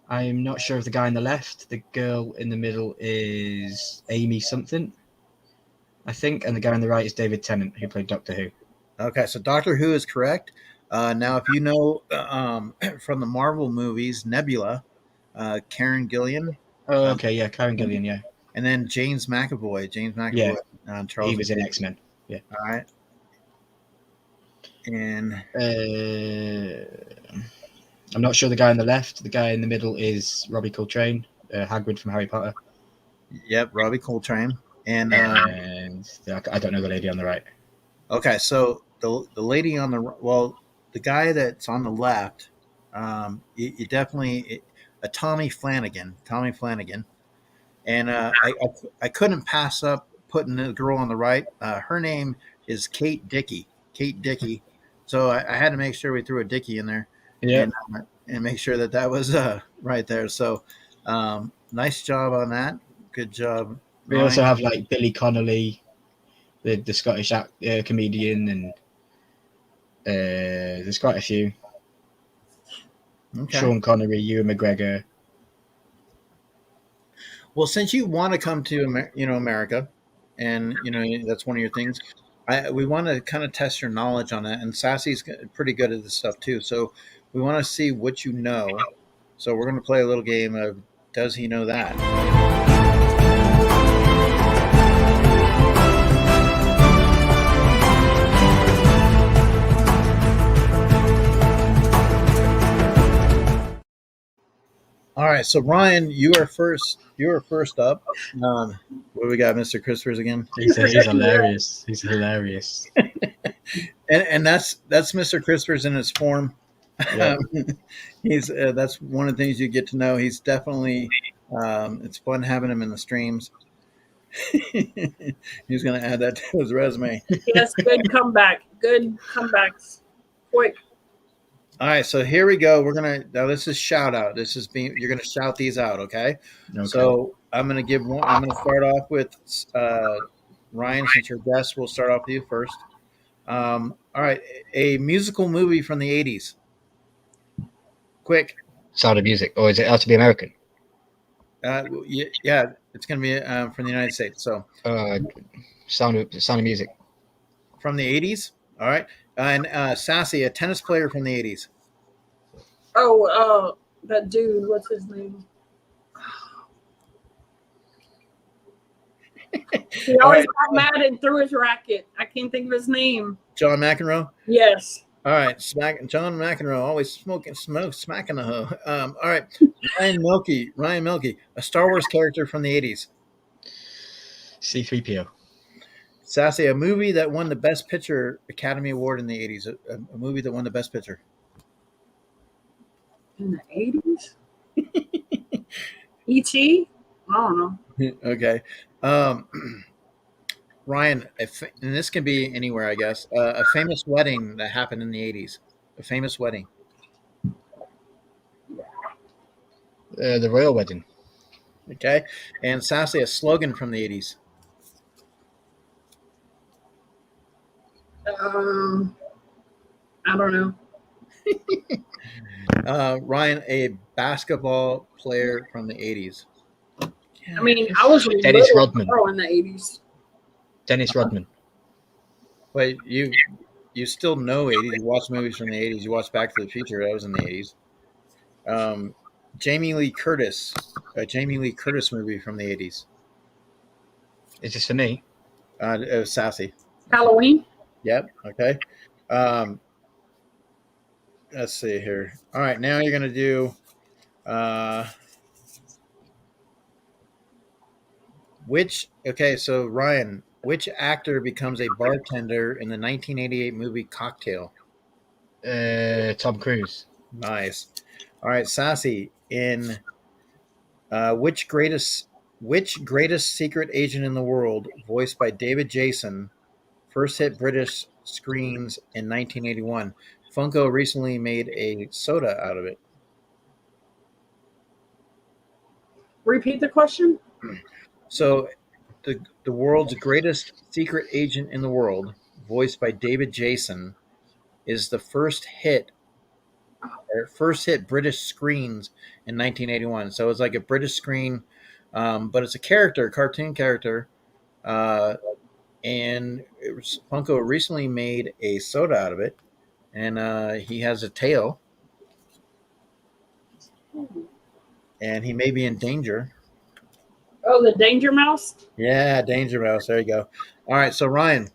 [SPEAKER 3] I'm not sure of the guy on the left. The girl in the middle is Amy something, I think, and the guy on the right is David Tennant, who played Doctor Who. Okay,
[SPEAKER 1] so Doctor Who is correct. Now, if you know from the Marvel movies, Nebula, Karen Gillian.
[SPEAKER 3] Oh, okay, yeah, Karen Gillian, yeah.
[SPEAKER 1] And then James McAvoy.
[SPEAKER 3] Yeah,
[SPEAKER 1] Charles.
[SPEAKER 3] he was in X-Men. Yeah.
[SPEAKER 1] All right. And
[SPEAKER 3] I'm not sure the guy on the left. The guy in the middle is Robbie Coltrane, Hagrid from Harry Potter.
[SPEAKER 1] Yep, Robbie Coltrane. And
[SPEAKER 3] I don't know the lady on the right.
[SPEAKER 1] Okay, so the lady on the guy that's on the left, you definitely Tommy Flanagan. And I couldn't pass up putting the girl on the right. Her name is Kate Dickey. So I had to make sure we threw a Dickey in there.
[SPEAKER 3] Yeah,
[SPEAKER 1] and make sure that was right there. So nice job on that. Good job.
[SPEAKER 3] We also have like Billy Connolly, the Scottish comedian, and there's quite a few.
[SPEAKER 1] Okay.
[SPEAKER 3] Sean Connery, Ewan McGregor.
[SPEAKER 1] Well, since you want to come to America, and that's one of your things, we want to kind of test your knowledge on that. And Sassy's pretty good at this stuff too. So we want to see what you know. So we're going to play a little game of Does He Know That? All right, so Ryan, you are first. You are first up. What do we got, Mr. Christopher's again?
[SPEAKER 3] He's hilarious. He's hilarious.
[SPEAKER 1] And that's Mr. Christopher's in his form.
[SPEAKER 3] Yeah.
[SPEAKER 1] He's that's one of the things you get to know. He's definitely it's fun having him in the streams. He's going to add that to his resume.
[SPEAKER 2] Yes, good comeback. Good comebacks. Quick.
[SPEAKER 1] All right, so here we go. We're gonna now. This is shout out. This is being. You're gonna shout these out, okay? So I'm gonna give one. I'm gonna start off with Ryan, since you're guest. We'll start off with you first. All right, a musical movie from the '80s. Quick.
[SPEAKER 3] Sound of Music, or is it Out to Be American?
[SPEAKER 1] Yeah, it's gonna be from the United States. So
[SPEAKER 3] Sound of Music
[SPEAKER 1] from the '80s. All right, and Sassy, a tennis player from the '80s.
[SPEAKER 2] Oh, that dude. What's his name? He always got mad and threw his racket. I can't think of his name.
[SPEAKER 1] John McEnroe.
[SPEAKER 2] Yes.
[SPEAKER 1] All right, John McEnroe, always smacking the hoe. All right, Ryan Milky, a Star Wars character from the '80s.
[SPEAKER 3] C-3PO.
[SPEAKER 1] Sassy, a movie that won the Best Picture Academy Award in the '80s. A movie that won the Best Picture
[SPEAKER 2] In the 80s? E.T.? I don't know.
[SPEAKER 1] Okay. Ryan, and this can be anywhere, I guess. A famous wedding that happened in the '80s. A famous wedding.
[SPEAKER 3] The Royal Wedding.
[SPEAKER 1] Okay. And Sassy, a slogan from the '80s.
[SPEAKER 2] I don't know.
[SPEAKER 1] Ryan, a basketball player from the '80s.
[SPEAKER 2] I mean, I was a
[SPEAKER 3] Dennis
[SPEAKER 2] little
[SPEAKER 3] Rodman.
[SPEAKER 2] girl in the 80s.
[SPEAKER 3] Dennis Rodman.
[SPEAKER 1] Wait, you still know '80s? You watch movies from the '80s. You watch Back to the Future. That was in the '80s. Jamie Lee Curtis, a Jamie Lee Curtis movie from the '80s.
[SPEAKER 3] Is this for me?
[SPEAKER 1] It was Sassy.
[SPEAKER 2] Halloween?
[SPEAKER 1] Yep. Okay. Let's see here. All right, now you're gonna do. So Ryan, which actor becomes a bartender in the 1988 movie Cocktail?
[SPEAKER 3] Tom Cruise.
[SPEAKER 1] Nice. All right, Sassy, in which greatest secret agent in the world, voiced by David Jason, first hit British screens in 1981? Funko recently made a soda out of it.
[SPEAKER 2] Repeat the question.
[SPEAKER 1] So, the world's greatest secret agent in the world, voiced by David Jason, is the first hit British screens in 1981. So it's like a British screen, but it's a cartoon character, and Funko recently made a soda out of it, and he has a tail, and he may be in danger.
[SPEAKER 2] Oh, the Danger Mouse?
[SPEAKER 1] Yeah, Danger Mouse. There you go. All right, so Ryan,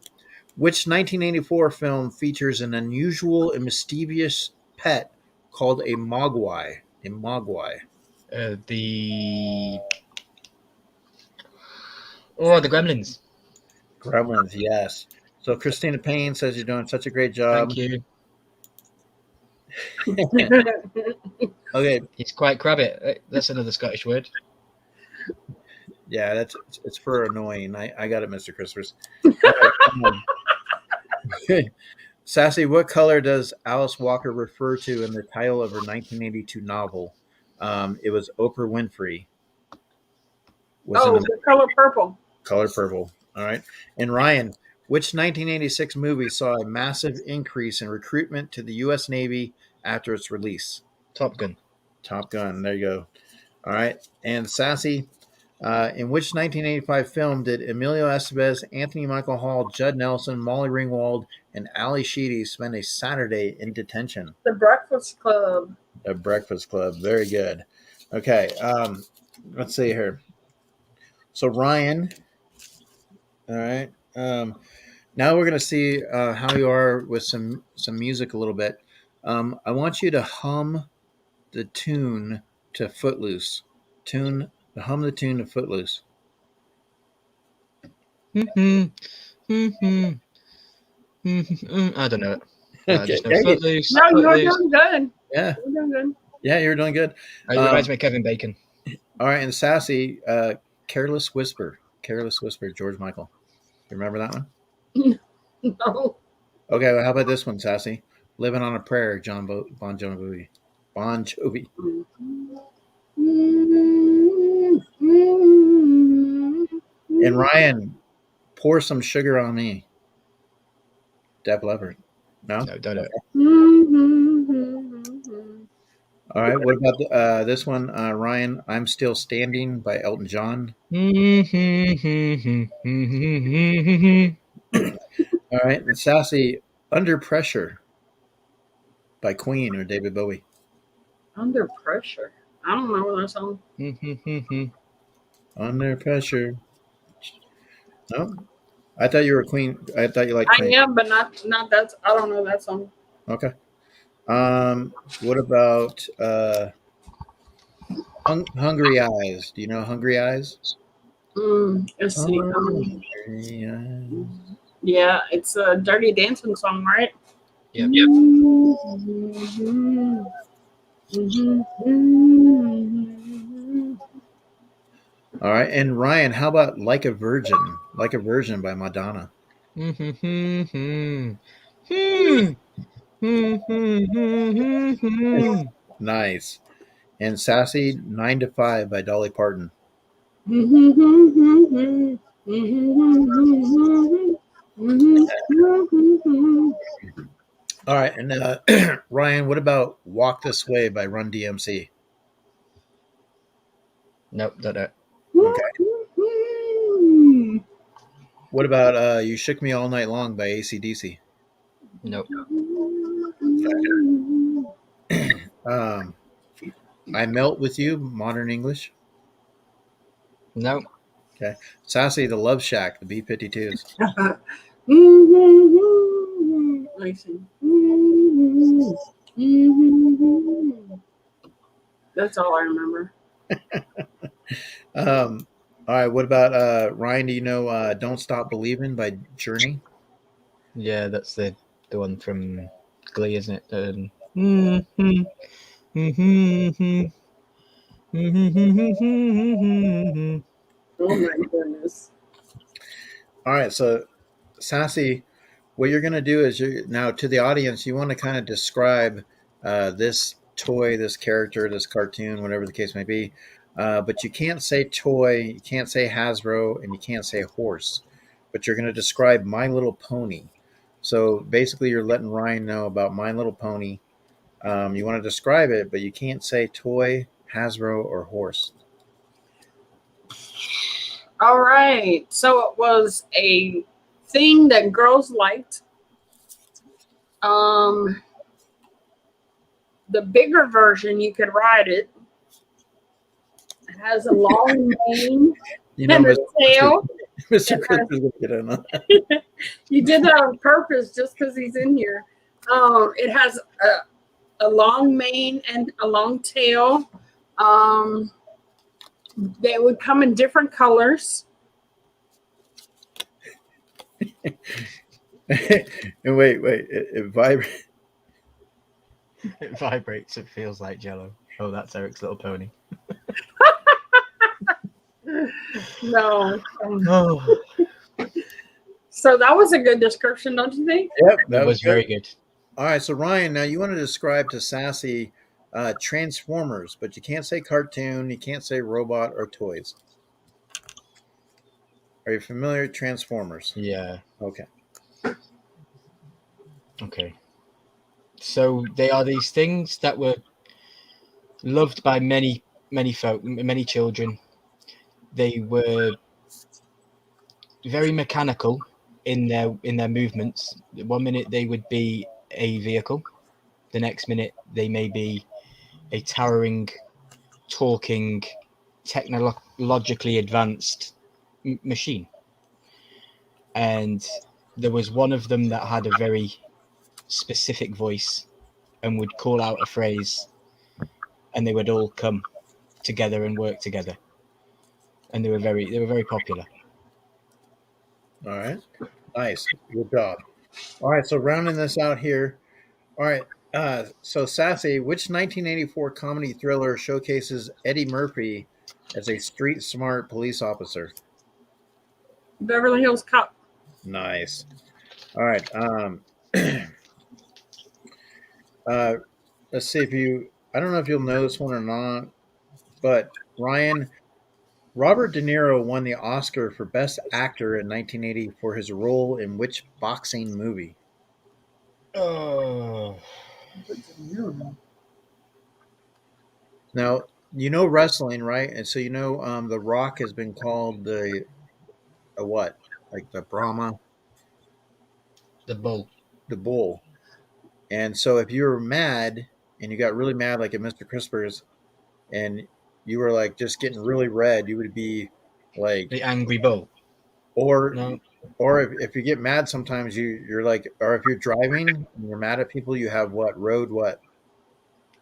[SPEAKER 1] which 1984 film features an unusual and mischievous pet called a mogwai? A mogwai.
[SPEAKER 3] The Gremlins.
[SPEAKER 1] Gremlins, yes. So Christina Payne says you're doing such a great job.
[SPEAKER 3] Thank you.
[SPEAKER 1] Okay.
[SPEAKER 3] He's quite crabby. That's another Scottish word.
[SPEAKER 1] Yeah, it's for annoying. I got it, Mr. Christopher's. Sassy, what color does Alice Walker refer to in the title of her 1982 novel? It was Oprah Winfrey.
[SPEAKER 2] The color purple.
[SPEAKER 1] Color purple. All right. And Ryan, which 1986 movie saw a massive increase in recruitment to the U.S. Navy after its release?
[SPEAKER 3] Top Gun.
[SPEAKER 1] Top Gun. There you go. All right. And Sassy, in which 1985 film did Emilio Estevez, Anthony Michael Hall, Judd Nelson, Molly Ringwald, and Ali Sheedy spend a Saturday in detention?
[SPEAKER 2] The Breakfast Club.
[SPEAKER 1] The Breakfast Club. Very good. Okay. Let's see here. So Ryan. All right. Now we're going to see how you are with some music a little bit. I want you to hum the tune to Footloose. Hum the tune to Footloose.
[SPEAKER 3] I don't know it. I just know
[SPEAKER 1] Okay.
[SPEAKER 3] Footloose.
[SPEAKER 2] No, you're
[SPEAKER 3] Footloose.
[SPEAKER 2] doing good.
[SPEAKER 1] Yeah.
[SPEAKER 2] You're doing good.
[SPEAKER 1] Yeah, you're doing good.
[SPEAKER 3] It reminds me of Kevin Bacon.
[SPEAKER 1] All right, and Sassy, Careless Whisper. Careless Whisper, George Michael. You remember that one?
[SPEAKER 2] No.
[SPEAKER 1] Okay, well, how about this one, Sassy? Living on a Prayer, Bon Jovi. Bon Jovi. And Ryan, Pour Some Sugar on Me. Def Leppard. No?
[SPEAKER 3] No, don't know it.
[SPEAKER 1] All right, what about this one, Ryan? I'm Still Standing by Elton John. All right, and Sassy, Under Pressure by Queen or David Bowie.
[SPEAKER 2] Under Pressure. I don't know that song.
[SPEAKER 1] Under Pressure. No? I thought you were Queen. I thought you liked
[SPEAKER 2] I
[SPEAKER 1] Queen.
[SPEAKER 2] am, but not that. I don't know that song.
[SPEAKER 1] Okay. What about Hungry Eyes? Do you know Hungry Eyes?
[SPEAKER 2] Let's see.
[SPEAKER 1] Hungry Eyes.
[SPEAKER 2] Yeah, it's a Dirty Dancing song, right?
[SPEAKER 3] Yep.
[SPEAKER 1] All right, and Ryan, how about Like a Virgin? Like a Virgin by Madonna. Nice. And Sassy, 9 to 5 by Dolly Parton. All right, and Ryan, what about Walk This Way by Run DMC?
[SPEAKER 3] Nope, don't know it.
[SPEAKER 1] Okay. What about You Shook Me All Night Long by AC/DC?
[SPEAKER 3] Nope.
[SPEAKER 1] I Melt With You, Modern English.
[SPEAKER 3] No.
[SPEAKER 1] Okay. Sassy, The Love Shack, the B-52s.
[SPEAKER 2] That's all I remember.
[SPEAKER 1] All right, what about Ryan? Do you know Don't Stop Believing by Journey?
[SPEAKER 3] Yeah, that's the one from Glee, isn't it?
[SPEAKER 2] Oh my goodness.
[SPEAKER 1] All right, so Sassy, what you're going to do is now to the audience, you want to kind of describe this toy, this character, this cartoon, whatever the case may be. But you can't say toy, you can't say Hasbro, and you can't say horse. But you're going to describe My Little Pony. So basically, you're letting Ryan know about My Little Pony. You want to describe it, but you can't say toy, Hasbro, or horse.
[SPEAKER 2] All right. So it was a thing that girls liked. The bigger version, you could ride it. It has a long mane and a tail.
[SPEAKER 1] Mr. Chris is going to get in on that.
[SPEAKER 2] You did that on purpose just because he's in here. It has a long mane and a long tail. They would come in different colors.
[SPEAKER 1] And wait, it vibrates.
[SPEAKER 3] It vibrates. It feels like Jello. Oh, that's Eric's little pony.
[SPEAKER 2] No.
[SPEAKER 3] Oh,
[SPEAKER 2] So that was a good description, don't you think?
[SPEAKER 1] Yep,
[SPEAKER 3] that was very good.
[SPEAKER 1] All right, so Ryan, now you want to describe to Sassy Transformers, but you can't say cartoon, you can't say robot or toys. Are you familiar with Transformers?
[SPEAKER 3] Yeah.
[SPEAKER 1] Okay.
[SPEAKER 3] Okay. So they are these things that were loved by many folk, many children. They were very mechanical in their movements. 1 minute they would be a vehicle, the next minute they may be a towering, talking, technologically advanced machine. And there was one of them that had a very specific voice and would call out a phrase, and they would all come together and work together, and they were very popular.
[SPEAKER 1] All right. Nice. Good job. All right. So rounding this out here. All right. So Sassy, which 1984 comedy thriller showcases Eddie Murphy as a street smart police officer?
[SPEAKER 2] Beverly Hills Cop.
[SPEAKER 1] Nice. All right. Let's see if you. I don't know if you'll know this one or not, but Ryan, Robert De Niro won the Oscar for Best Actor in 1980 for his role in which boxing movie?
[SPEAKER 3] Oh,
[SPEAKER 1] Now, you know wrestling, right? And so you know The Rock has been called the a what? Like the Brahma,
[SPEAKER 3] the Bull.
[SPEAKER 1] the Bull. And so if you were mad and you got really mad, like at Mr. Crisper's, and you were like just getting really red, you would be like,
[SPEAKER 3] The Angry Bull.
[SPEAKER 1] or
[SPEAKER 3] No,
[SPEAKER 1] or if you get mad, sometimes you're like, or if you're driving and you're mad at people, you have what road what?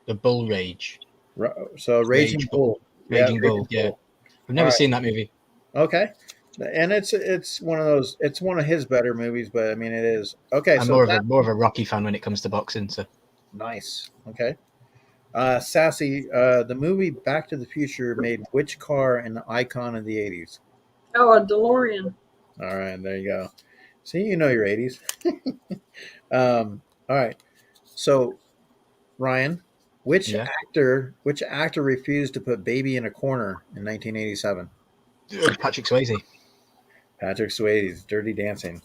[SPEAKER 3] the Bull Rage.
[SPEAKER 1] So Raging
[SPEAKER 3] Rage
[SPEAKER 1] Bull.
[SPEAKER 3] Raging
[SPEAKER 1] Yeah,
[SPEAKER 3] Bull. Yeah,
[SPEAKER 1] Bull.
[SPEAKER 3] I've never
[SPEAKER 1] All
[SPEAKER 3] seen that movie.
[SPEAKER 1] right. Okay. And it's one of those. It's one of his better movies, but I mean, it is okay.
[SPEAKER 3] I'm
[SPEAKER 1] So
[SPEAKER 3] more of a Rocky fan when it comes to boxing. So
[SPEAKER 1] nice. Okay. Sassy, the movie Back to the Future made which car an icon of the 80s?
[SPEAKER 2] Oh, a DeLorean.
[SPEAKER 1] All right, there you go. See, you know your 80s. All right. So, Ryan, which
[SPEAKER 3] Yeah.
[SPEAKER 1] actor refused to put baby in a corner in 1987?
[SPEAKER 3] Patrick Swayze.
[SPEAKER 1] Patrick Swayze's Dirty Dancing.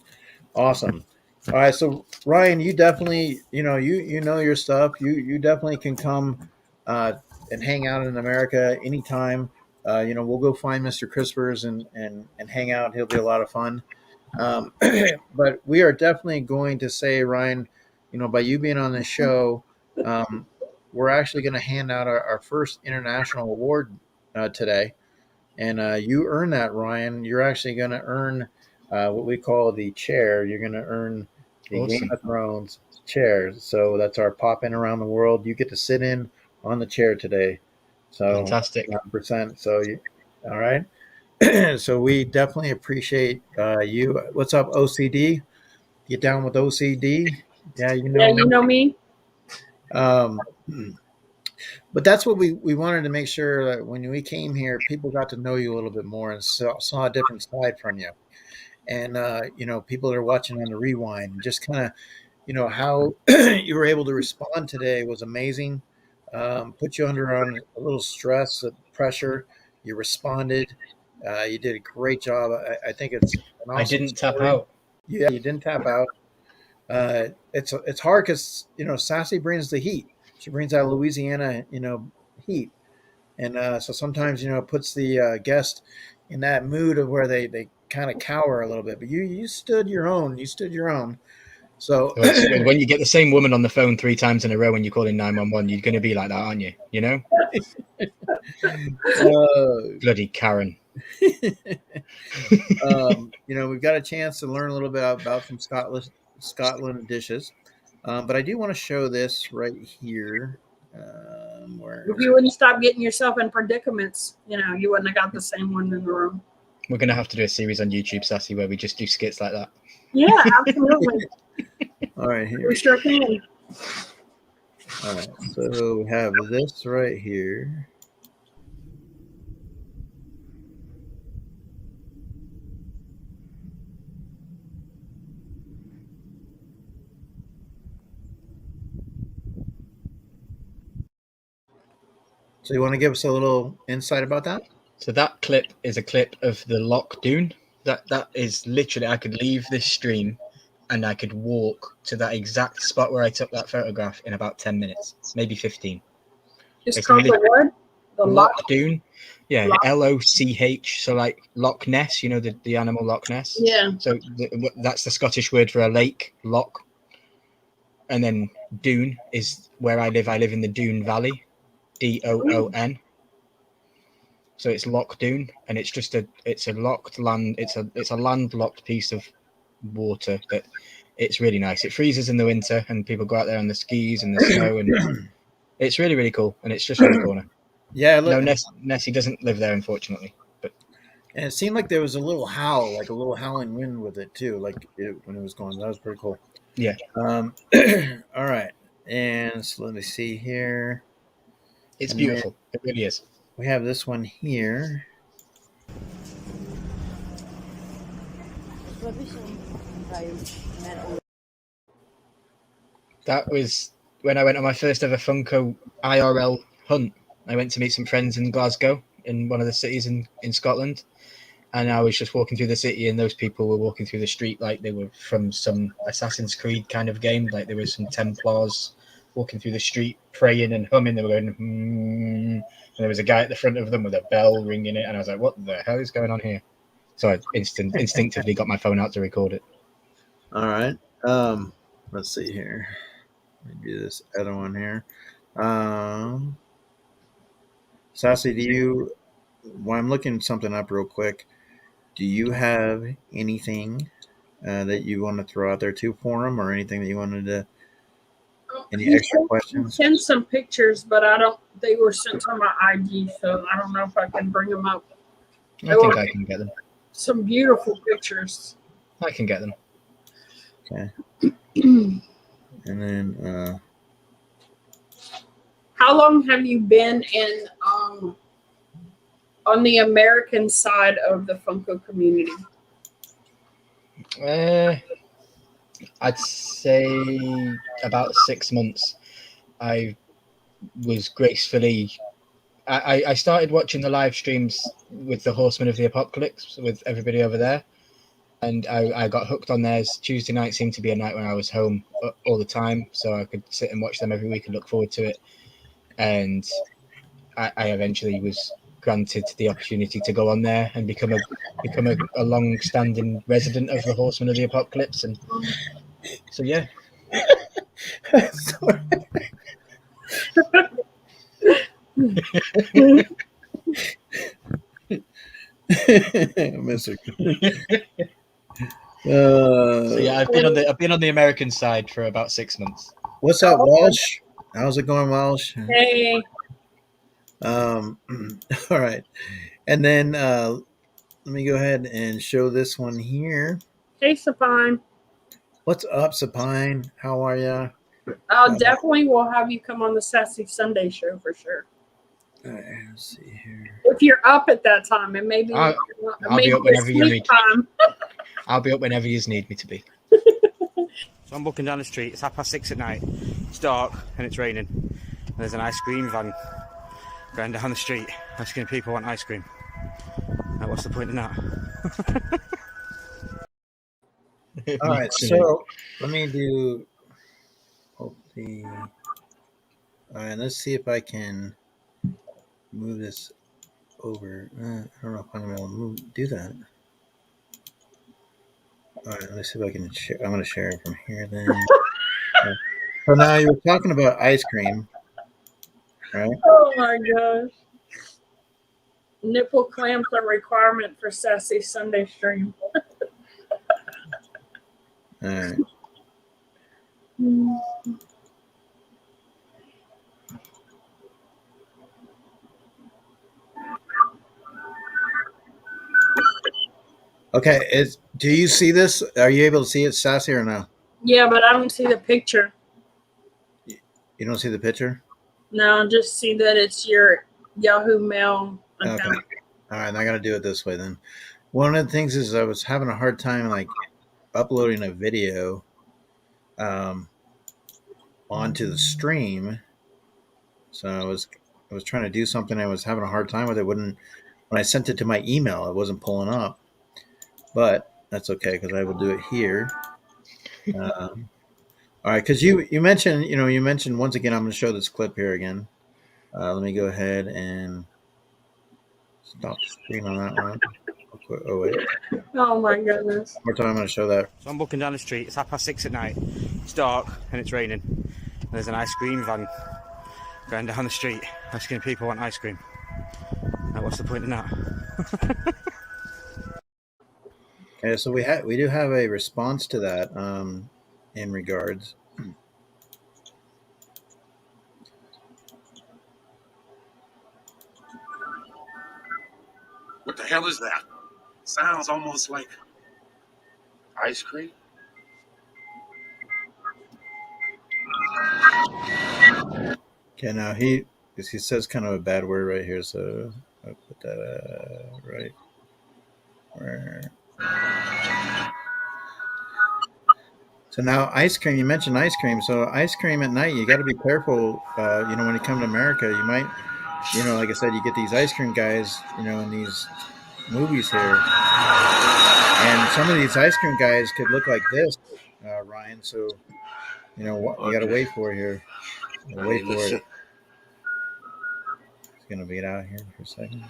[SPEAKER 1] Awesome. All right, so Ryan, you definitely, you know your stuff. You definitely can come and hang out in America anytime. We'll go find Mr. Crispers and hang out. He'll be a lot of fun. But we are definitely going to say, Ryan, by you being on this show, we're actually going to hand out our first international award today. And you earn that, Ryan. You're actually going to earn what we call the chair. You're going to earn the
[SPEAKER 3] Awesome.
[SPEAKER 1] Game of Thrones chair. So that's our pop in around the world. You get to sit in on the chair today. So
[SPEAKER 3] Fantastic.
[SPEAKER 1] 100%. So, all right. So we definitely appreciate you. What's up, OCD? Get down with OCD. Yeah, you know.
[SPEAKER 2] Yeah, you know me.
[SPEAKER 1] But that's what we wanted to make sure that when we came here, people got to know you a little bit more and saw a different side from you. And people that are watching on the rewind, just kind of, how you were able to respond today was amazing. Put you under on a little stress, pressure. You responded. You did a great job. I think it's an awesome
[SPEAKER 3] I didn't tap
[SPEAKER 1] story.
[SPEAKER 3] out.
[SPEAKER 1] Yeah, you didn't tap out. It's hard because Sassy brings the heat. She brings that Louisiana heat, and so sometimes it puts the guest in that mood of where they kind of cower a little bit. But you stood your own. You stood your own. So
[SPEAKER 3] When you get the same woman on the phone 3 times in a row when you're calling 911, you're going to be like that, aren't you? You know? Bloody Karen.
[SPEAKER 1] We've got a chance to learn a little bit about some Scotland dishes, but I do want to show this right here.
[SPEAKER 2] If you wouldn't stop getting yourself in predicaments, you wouldn't have got the same one in the room.
[SPEAKER 3] We're going to have to do a series on YouTube, Sassy, where we just do skits like that.
[SPEAKER 2] Yeah, absolutely.
[SPEAKER 1] All right, here.
[SPEAKER 2] We sure can.
[SPEAKER 1] All right, so we have this right here. So you want to give us a little insight about that?
[SPEAKER 3] So that clip is a clip of the Loch Dune. That is literally, I could leave this stream and I could walk to that exact spot where I took that photograph in about 10 minutes, maybe 15.
[SPEAKER 2] It's called the what? The
[SPEAKER 3] Loch Dune. Yeah, Loch. So like Loch Ness, the animal Loch Ness.
[SPEAKER 2] Yeah.
[SPEAKER 3] So that's the Scottish word for a lake, loch. And then Dune is where I live. I live in the Dune Valley, Doon. So it's Loch Dune, and it's a locked land. It's a landlocked piece of water that it's really nice. It freezes in the winter, and people go out there on the skis and the snow, and it's really really cool. And it's just around the corner.
[SPEAKER 1] Yeah,
[SPEAKER 3] No, Nessie doesn't live there, unfortunately. But
[SPEAKER 1] and it seemed like there was a little howl, like a little howling wind with it too, when it was going. That was pretty cool.
[SPEAKER 3] yeah,
[SPEAKER 1] All right, and so let me see here.
[SPEAKER 3] it's
[SPEAKER 1] And then
[SPEAKER 3] beautiful. It really is.
[SPEAKER 1] we have this one here.
[SPEAKER 3] That was when I went on my first ever Funko IRL hunt. I went to meet some friends in Glasgow, in one of the cities in Scotland. And I was just walking through the city, and those people were walking through the street like they were from some Assassin's Creed kind of game. Like there was some Templars walking through the street, praying and humming. They were going, and there was a guy at the front of them with a bell ringing it. And I was like, what the hell is going on here? So I instinctively got my phone out to record it.
[SPEAKER 1] All right. Let's see here. Let me do this other one here. Sassy, while I'm looking something up real quick, do you have anything that you want to throw out there too for them, or anything that you wanted to? Any extra questions?
[SPEAKER 2] Send some pictures, but I don't. They were sent to my IG, so I don't know if I can bring them up.
[SPEAKER 3] I think I can get them.
[SPEAKER 2] Some beautiful pictures.
[SPEAKER 3] I can get them.
[SPEAKER 1] Okay. And then,
[SPEAKER 2] how long have you been in on the American side of the Funko community?
[SPEAKER 3] I'd say about 6 months. I was gracefully. I started watching the live streams with the Horsemen of the Apocalypse with everybody over there, and I got hooked on theirs. Tuesday night seemed to be a night when I was home all the time, so I could sit and watch them every week and look forward to it. And I eventually was granted the opportunity to go on there and become a long-standing resident of the Horsemen of the Apocalypse, and so yeah.
[SPEAKER 1] Mr.
[SPEAKER 3] So yeah, I've been on the American side for about 6 months.
[SPEAKER 1] What's up, Walsh? How's it going, Walsh?
[SPEAKER 2] Hey.
[SPEAKER 1] All right, and then let me go ahead and show this one here.
[SPEAKER 2] Hey, Sapine.
[SPEAKER 1] What's up, Sapine? How are ya?
[SPEAKER 2] Definitely will have you come on the Sassy Sunday show for sure.
[SPEAKER 1] All right, let's see here.
[SPEAKER 2] If you're up at that time, and maybe
[SPEAKER 3] I'll be up whenever you need. I'll be up whenever you need me to be. So I'm walking down the street. It's 6:30 at night. It's dark and it's raining. And there's an ice cream van going down the street asking people want ice cream. Now, what's the point in that?
[SPEAKER 1] All right, so let me do. Hopefully, all right. Let's see if I can move this over. I don't know if I'm gonna be able to do that. All right, let's see if I can share. I'm gonna share it from here then. So now you were talking about ice cream, right?
[SPEAKER 2] Oh my gosh. Nipple clamps are a requirement for Sassy Sunday stream.
[SPEAKER 1] All right. Okay, do you see this? Are you able to see it, Sassy, or no?
[SPEAKER 2] Yeah, but I don't see the picture.
[SPEAKER 1] You don't see the picture?
[SPEAKER 2] No, just see that it's your Yahoo Mail account.
[SPEAKER 1] Okay. All right, I got to do it this way then. One of the things is I was having a hard time like uploading a video onto the stream. So I was trying to do something. I was having a hard time with it. When I sent it to my email, it wasn't pulling up. But that's okay because I will do it here. All right, because you mentioned once again. I'm going to show this clip here again. Let me go ahead and stop the screen on that one. Oh wait.
[SPEAKER 2] Oh my goodness.
[SPEAKER 1] More time. I'm going to show that.
[SPEAKER 3] So I'm walking down the street. It's 6:30 at night. It's dark and it's raining. And there's an ice cream van going down the street asking people want ice cream. Now, what's the point in that?
[SPEAKER 1] Okay, so we do have a response to that in regards.
[SPEAKER 4] What the hell is that? Sounds almost like ice cream.
[SPEAKER 1] Okay, now he says kind of a bad word right here, so I'll put that right where. So now ice cream. You mentioned ice cream. So ice cream at night, you got to be careful. When you come to America, you might, like I said, you get these ice cream guys, in these movies here, and some of these ice cream guys could look like this, Ryan. So what you got to wait for here. Wait for it. It's gonna beat out here for a second.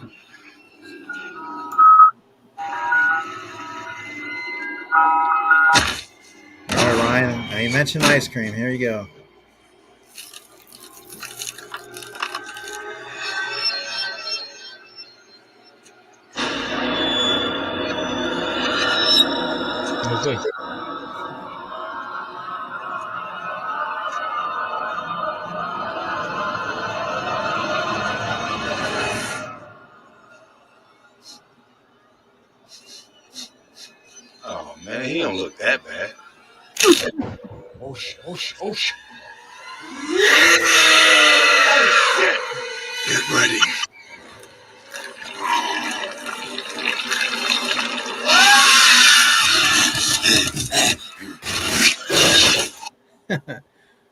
[SPEAKER 1] All right, Ryan. Now you mentioned ice cream. Here you go.
[SPEAKER 3] Lovely.
[SPEAKER 4] Oh man, he don't look that bad. Oh shit! Oh shit! Oh shit! Oh shit! Get ready.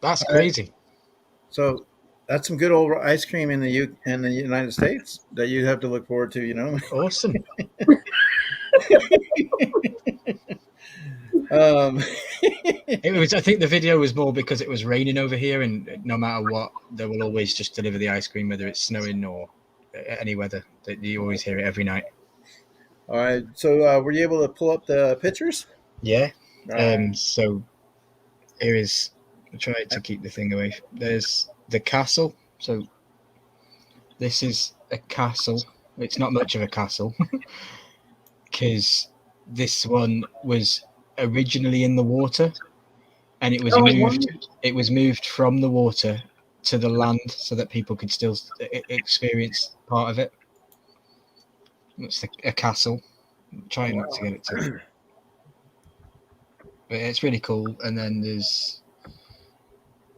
[SPEAKER 3] That's crazy.
[SPEAKER 1] So that's some good old ice cream in the United States that you have to look forward to.
[SPEAKER 3] Awesome. It was. I think the video was more because it was raining over here, and no matter what, they will always just deliver the ice cream, whether it's snowing or any weather. You always hear it every night.
[SPEAKER 1] All right. So were you able to pull up the pictures?
[SPEAKER 3] Yeah. So here is. I tried to keep the thing away. There's the castle. So this is a castle. It's not much of a castle because this one was originally in the water, and it was moved. It was moved from the water to the land so that people could still experience part of it. It's a castle. I'm trying not to get it to. But it's really cool. And then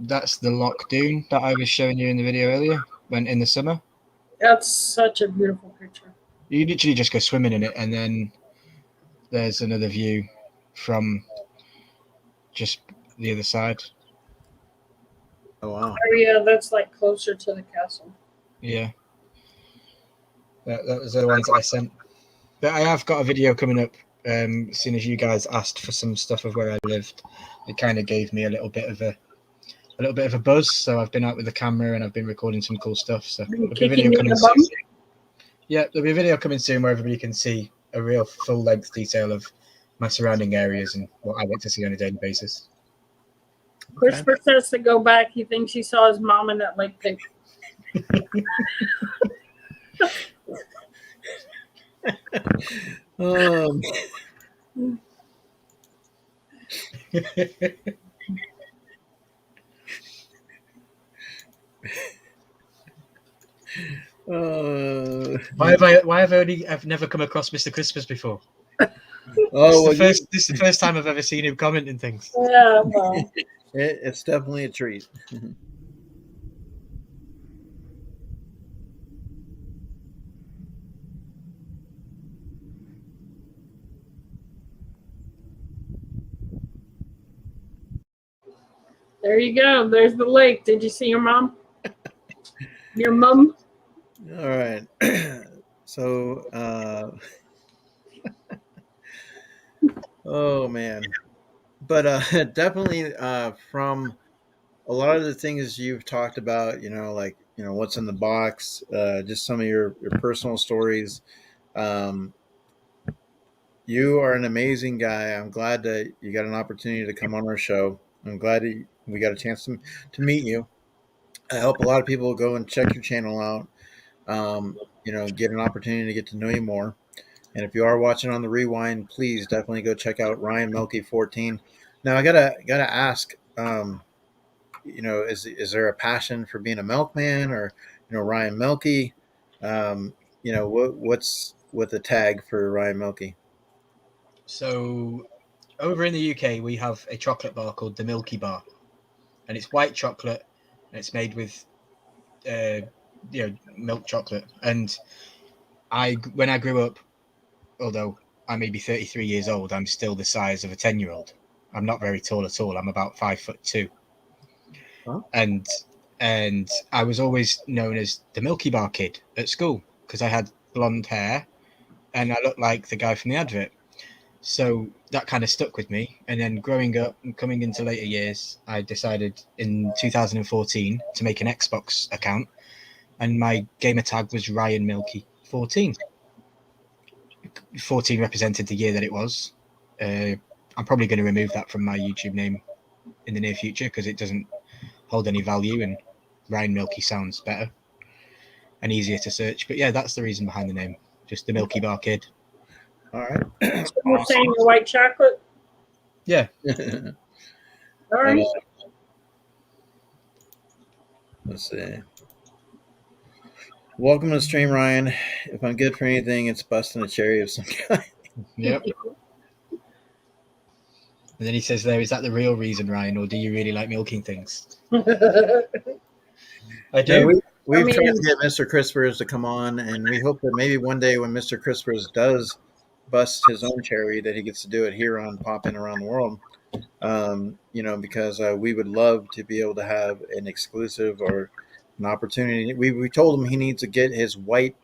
[SPEAKER 3] that's the Loch Dune that I was showing you in the video earlier, when in the summer.
[SPEAKER 2] That's such a beautiful picture.
[SPEAKER 3] You literally just go swimming in it, and then there's another view from just the other side.
[SPEAKER 1] Oh wow!
[SPEAKER 2] Oh yeah, that's like closer to the castle.
[SPEAKER 3] Yeah, that was the ones that I sent. But I have got a video coming up. As soon as you guys asked for some stuff of where I lived, it kind of gave me a little bit of a buzz. So I've been out with the camera and I've been recording some cool stuff. So there'll be a video coming soon. Yeah, there'll be a video coming soon where everybody can see a real full length detail of my surrounding areas and what I like to see on a daily basis.
[SPEAKER 2] Christopher says to go back. He thinks he saw his mom in that lake pic.
[SPEAKER 3] Why have I've never come across Mr. Christmas before? This is the first time I've ever seen him commenting things.
[SPEAKER 2] Yeah, well.
[SPEAKER 1] It's definitely a treat.
[SPEAKER 2] There you go. There's the lake. Did you see your mom? Your mom?
[SPEAKER 1] All right. So, oh man, but definitely from a lot of the things you've talked about, like what's in the box, just some of your personal stories. You are an amazing guy. I'm glad that you got an opportunity to come on our show. I'm glad that we got a chance to meet you. I hope a lot of people go and check your channel out. Get an opportunity to get to know you more. And if you are watching on the rewind, please definitely go check out Ryan Melky 14. Now I gotta ask, is there a passion for being a milkman or Ryan Melky? What's with a tag for Ryan Milky?
[SPEAKER 3] So over in the UK, we have a chocolate bar called the Milky Bar, and it's white chocolate, and it's made with, milk chocolate. And when I grew up, although I may be 33 years old, I'm still the size of a 10-year-old. I'm not very tall at all. I'm about 5'2".
[SPEAKER 1] Huh?
[SPEAKER 3] And I was always known as the Milky Bar kid at school because I had blonde hair and I looked like the guy from the advert. So that kind of stuck with me. And then growing up and coming into later years, I decided in 2014 to make an Xbox account, and my gamer tag was Ryan Milky 14. 14 represented the year that it was. I'm probably going to remove that from my YouTube name in the near future because it doesn't hold any value, and Ryan Milky sounds better and easier to search. But yeah, that's the reason behind the name. Just the Milky Bar kid.
[SPEAKER 1] All right.
[SPEAKER 2] So you're saying the white chocolate?
[SPEAKER 3] Yeah.
[SPEAKER 2] All right.
[SPEAKER 1] Let's see. Welcome to the stream, Ryan. If I'm good for anything, it's busting a cherry of some kind.
[SPEAKER 3] Yep. And then he says there, is that the real reason, Ryan, or do you really like milking things? I do.
[SPEAKER 1] Yeah, we've tried to get Mr. Crispers to come on, and we hope that maybe one day when Mr. Crispers does bust his own cherry, that he gets to do it here on Poppin' Around the World. Because we would love to be able to have an exclusive or an opportunity. We told him he needs to get his white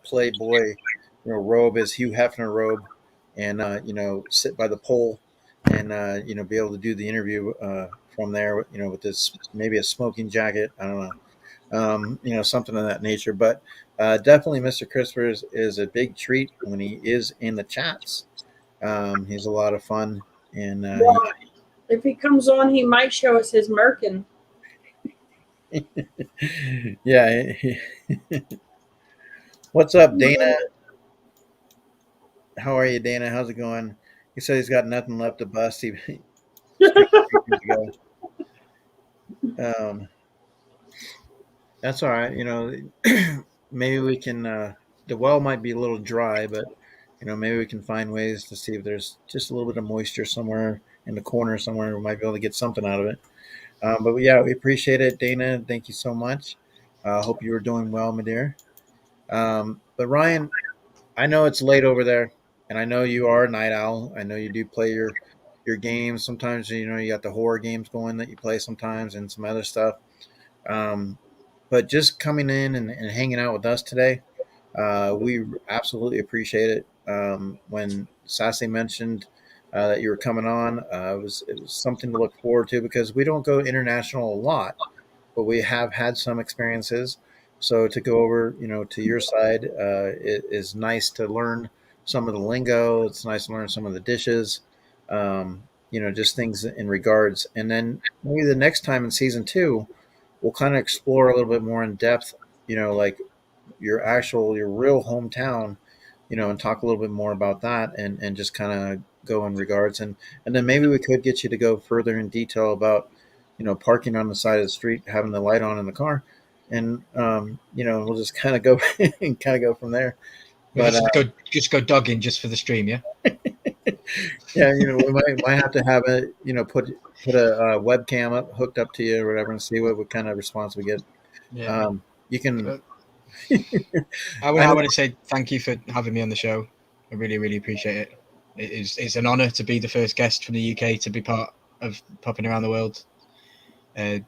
[SPEAKER 1] Playboy robe, his Hugh Hefner robe, and sit by the pole and be able to do the interview from there, with this, maybe a smoking jacket, I don't know, something of that nature. But definitely Mr. Crispers is a big treat when he is in the chats. He's a lot of fun, and
[SPEAKER 2] if he comes on, he might show us his merkin.
[SPEAKER 1] Yeah. What's up, Dana? How are you, Dana? How's it going? He said he's got nothing left to bust. That's all right. Maybe we can. The well might be a little dry, but maybe we can find ways to see if there's just a little bit of moisture somewhere in the corner somewhere. We might be able to get something out of it. But yeah, we appreciate it, Dana. Thank you so much. Hope you were doing well, my dear. But Ryan, I know it's late over there, and I know you are a night owl. I know you do play your games. Sometimes, you got the horror games going that you play sometimes and some other stuff. But just coming in and hanging out with us today, we absolutely appreciate it. When SASSY mentioned that you were coming on, it was something to look forward to because we don't go international a lot, but we have had some experiences. So to go over, to your side, it is nice to learn some of the lingo. It's nice to learn some of the dishes, just things in regards. And then maybe the next time in season 2, we'll kind of explore a little bit more in depth, like your real hometown, and talk a little bit more about that and just kind of go in regards. And then maybe we could get you to go further in detail about, parking on the side of the street, having the light on in the car. And, we'll just kind of go and from there. But
[SPEAKER 3] just go dogging just for the stream, yeah?
[SPEAKER 1] Yeah, we might have to have it, put a webcam hooked up to you or whatever and see what kind of response we get.
[SPEAKER 3] Yeah.
[SPEAKER 1] You can.
[SPEAKER 3] I want to say thank you for having me on the show. I really, really appreciate it. It's an honor to be the first guest from the UK to be part of Popping Around the World.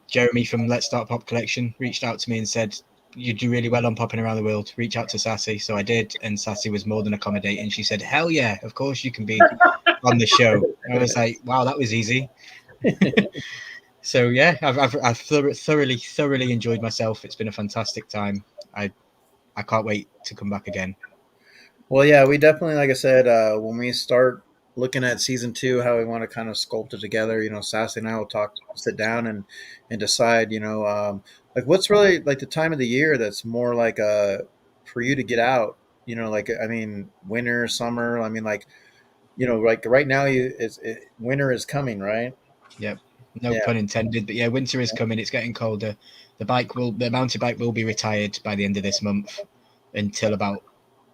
[SPEAKER 3] Jeremy from Let's Start Pop Collection reached out to me and said, you do really well on Popping Around the World. Reach out to SASSY. So I did, and SASSY was more than accommodating. She said, hell yeah, of course you can be on the show. I was like, wow, that was easy. So yeah, I've thoroughly enjoyed myself. It's been a fantastic time. I can't wait to come back again.
[SPEAKER 1] Well, yeah, we definitely, like I said, when we start looking at season 2, how we want to kind of sculpt it together, SASSY and I will sit down and decide, like what's really like the time of the year that's more like for you to get out, winter, summer. Like right now winter is coming, right?
[SPEAKER 3] Yep. No pun intended, but yeah, winter is coming. It's getting colder. The mountain bike will be retired by the end of this month until about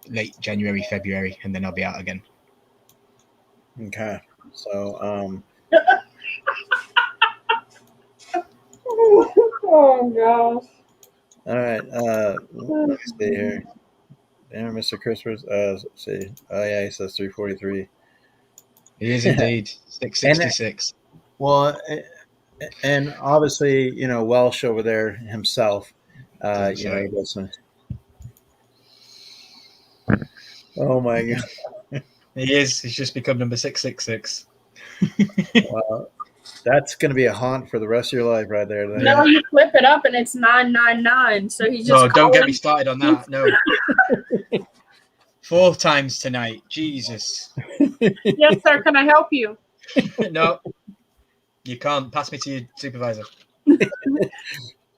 [SPEAKER 3] late January, February, and then I'll be out again.
[SPEAKER 1] Okay. So,
[SPEAKER 2] Oh gosh.
[SPEAKER 1] all right. Let me see here. Damn, Mr. Christmas. Let's see. Oh yeah, he says 343.
[SPEAKER 3] He is indeed 666.
[SPEAKER 1] Well, and obviously, Welsh over there himself. He does some. Oh my god.
[SPEAKER 3] He is. He's just become number 666.
[SPEAKER 1] That's going to be a haunt for the rest of your life, right there. Then.
[SPEAKER 2] No, you flip it up and it's 999. So he's just.
[SPEAKER 3] No, don't get me started on that. No. 4 times tonight. Jesus.
[SPEAKER 2] Yes, sir. Can I help you?
[SPEAKER 3] No, you can't. Pass me to your supervisor.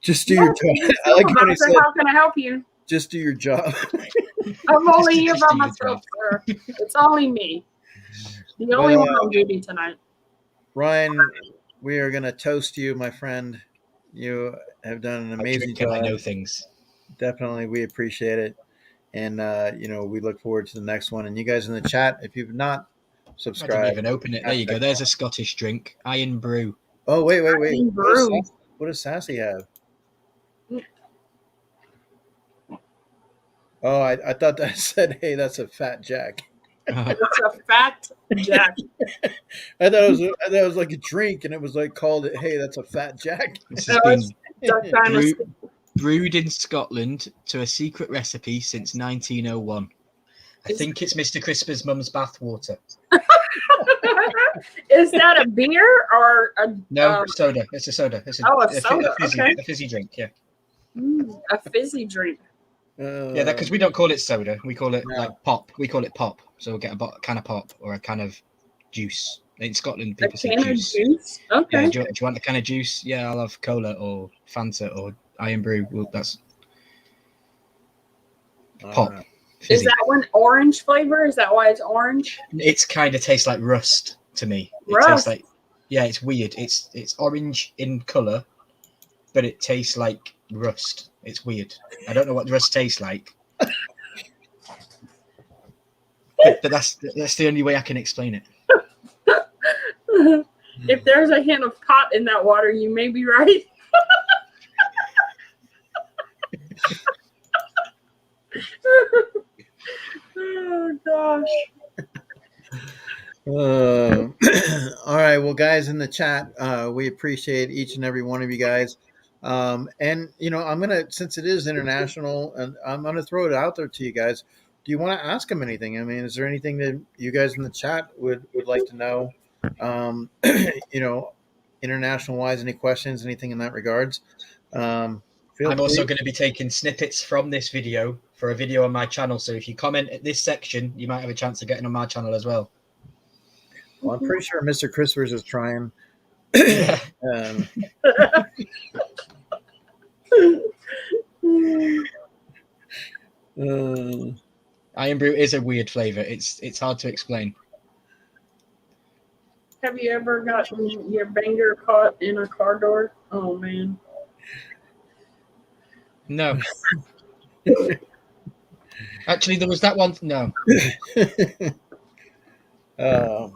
[SPEAKER 1] Just do your job. I like when he said,
[SPEAKER 2] how can I help you?
[SPEAKER 1] Just do your job.
[SPEAKER 2] I'm only here by myself, sir. It's only me. The only one on duty tonight.
[SPEAKER 1] Ryan, we are going to toast you, my friend. You have done an amazing job.
[SPEAKER 3] I know things.
[SPEAKER 1] Definitely, we appreciate it. And, we look forward to the next one. And you guys in the chat, if you've not subscribed.
[SPEAKER 3] I didn't even open it. There you go. There's a Scottish drink. Iron Brew.
[SPEAKER 1] Oh, wait.
[SPEAKER 2] Brew.
[SPEAKER 1] What does Sassy have? Oh, I thought that said, hey, that's a Fat Jack.
[SPEAKER 2] It's a Fat Jack.
[SPEAKER 1] I thought it was like a drink, and it was like called it. Hey, that's a Fat Jack.
[SPEAKER 3] This has been brewed in Scotland to a secret recipe since 1901. I think it's Mr. Crisper's mum's bathwater.
[SPEAKER 2] Is that a beer or a
[SPEAKER 3] soda? It's a soda. It's
[SPEAKER 2] a soda.
[SPEAKER 3] A fizzy drink. Yeah.
[SPEAKER 2] A fizzy drink.
[SPEAKER 3] Yeah, because we don't call it soda. We call it like pop. We call it pop. So we'll get a can of pop or a can of juice. In Scotland, people say juice.
[SPEAKER 2] Okay.
[SPEAKER 3] Yeah, do you want a can of juice? Yeah, I'll have cola or Fanta or Iron Brew. Well, that's pop.
[SPEAKER 2] Is that one orange flavor? Is that why it's orange?
[SPEAKER 3] It's kind of tastes like rust to me.
[SPEAKER 2] Rust?
[SPEAKER 3] It tastes like, it's weird. It's orange in color, but it tastes like rust. It's weird. I don't know what rust tastes like. but that's the only way I can explain it.
[SPEAKER 2] If there's a hint of pot in that water, you may be right. Oh gosh.
[SPEAKER 1] All right, well, guys in the chat, we appreciate each and every one of you guys. And I'm gonna, since it is international, and I'm gonna throw it out there to you guys. Do you want to ask them anything? I mean, is there anything that you guys in the chat would like to know? International wise, any questions, anything in that regards? I'm
[SPEAKER 3] also going to be taking snippets from this video for a video on my channel. So if you comment at this section, you might have a chance of getting on my channel as well.
[SPEAKER 1] Well, I'm pretty sure Mr. Crispers is trying.
[SPEAKER 3] Iron Brew is a weird flavor. It's hard to explain.
[SPEAKER 2] Have you ever gotten your banger caught in a car door? Oh man.
[SPEAKER 3] No. Actually, there was that one. No.
[SPEAKER 1] All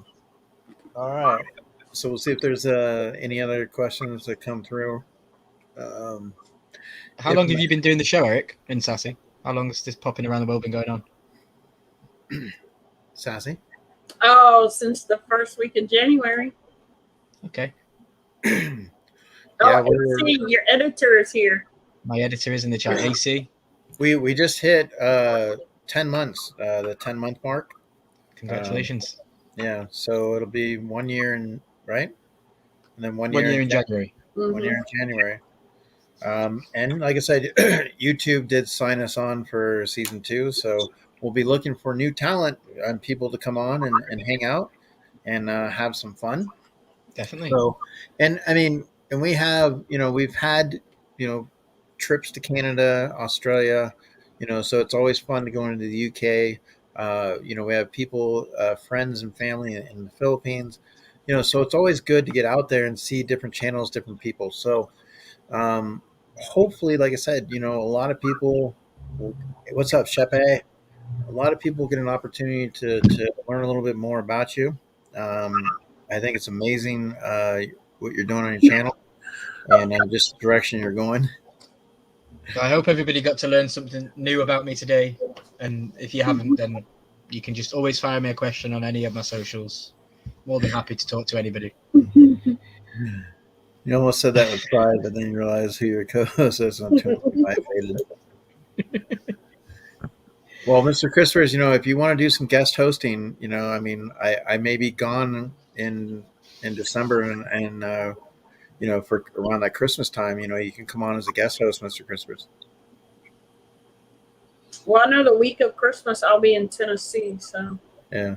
[SPEAKER 1] right. So we'll see if there's any other questions that come through.
[SPEAKER 3] How long have you been doing the show, Eric, in Sassy? How long has this popping around the world been going on?
[SPEAKER 1] Sassy?
[SPEAKER 2] Oh, since the first week of January.
[SPEAKER 3] Okay.
[SPEAKER 2] See, your editor is here.
[SPEAKER 3] My editor is in the chat. AC.
[SPEAKER 1] We just hit 10 months, the 10-month mark.
[SPEAKER 3] Congratulations.
[SPEAKER 1] Yeah, so it'll be 1 year and right? And then 1
[SPEAKER 3] year in January.
[SPEAKER 1] 1 year in January. And like I said, YouTube did sign us on for season 2, so we'll be looking for new talent and people to come on and hang out and have some fun.
[SPEAKER 3] Definitely.
[SPEAKER 1] So, and I mean, and we have, we've had, trips to Canada, Australia, so it's always fun to go into the UK. We have people, friends and family in the Philippines, so it's always good to get out there and see different channels, different people. So, hopefully, like I said, a lot of people. What's up, Shepe? a lot of people get an opportunity to learn a little bit more about you. I think it's amazing what you're doing on your channel and just the direction you're going.
[SPEAKER 3] So I hope everybody got to learn something new about me today. And if you haven't, then you can just always fire me a question on any of my socials. More than happy to talk to anybody.
[SPEAKER 1] You almost said that with pride, but then you realize who your co-host is. I'm too faded. Well, Mr. Christopher, if you want to do some guest hosting, I mean, I may be gone in December and for around that Christmas time, you can come on as a guest host, Mr. Christopher.
[SPEAKER 2] Well, I know the week of Christmas I'll be in Tennessee, so.
[SPEAKER 1] Yeah.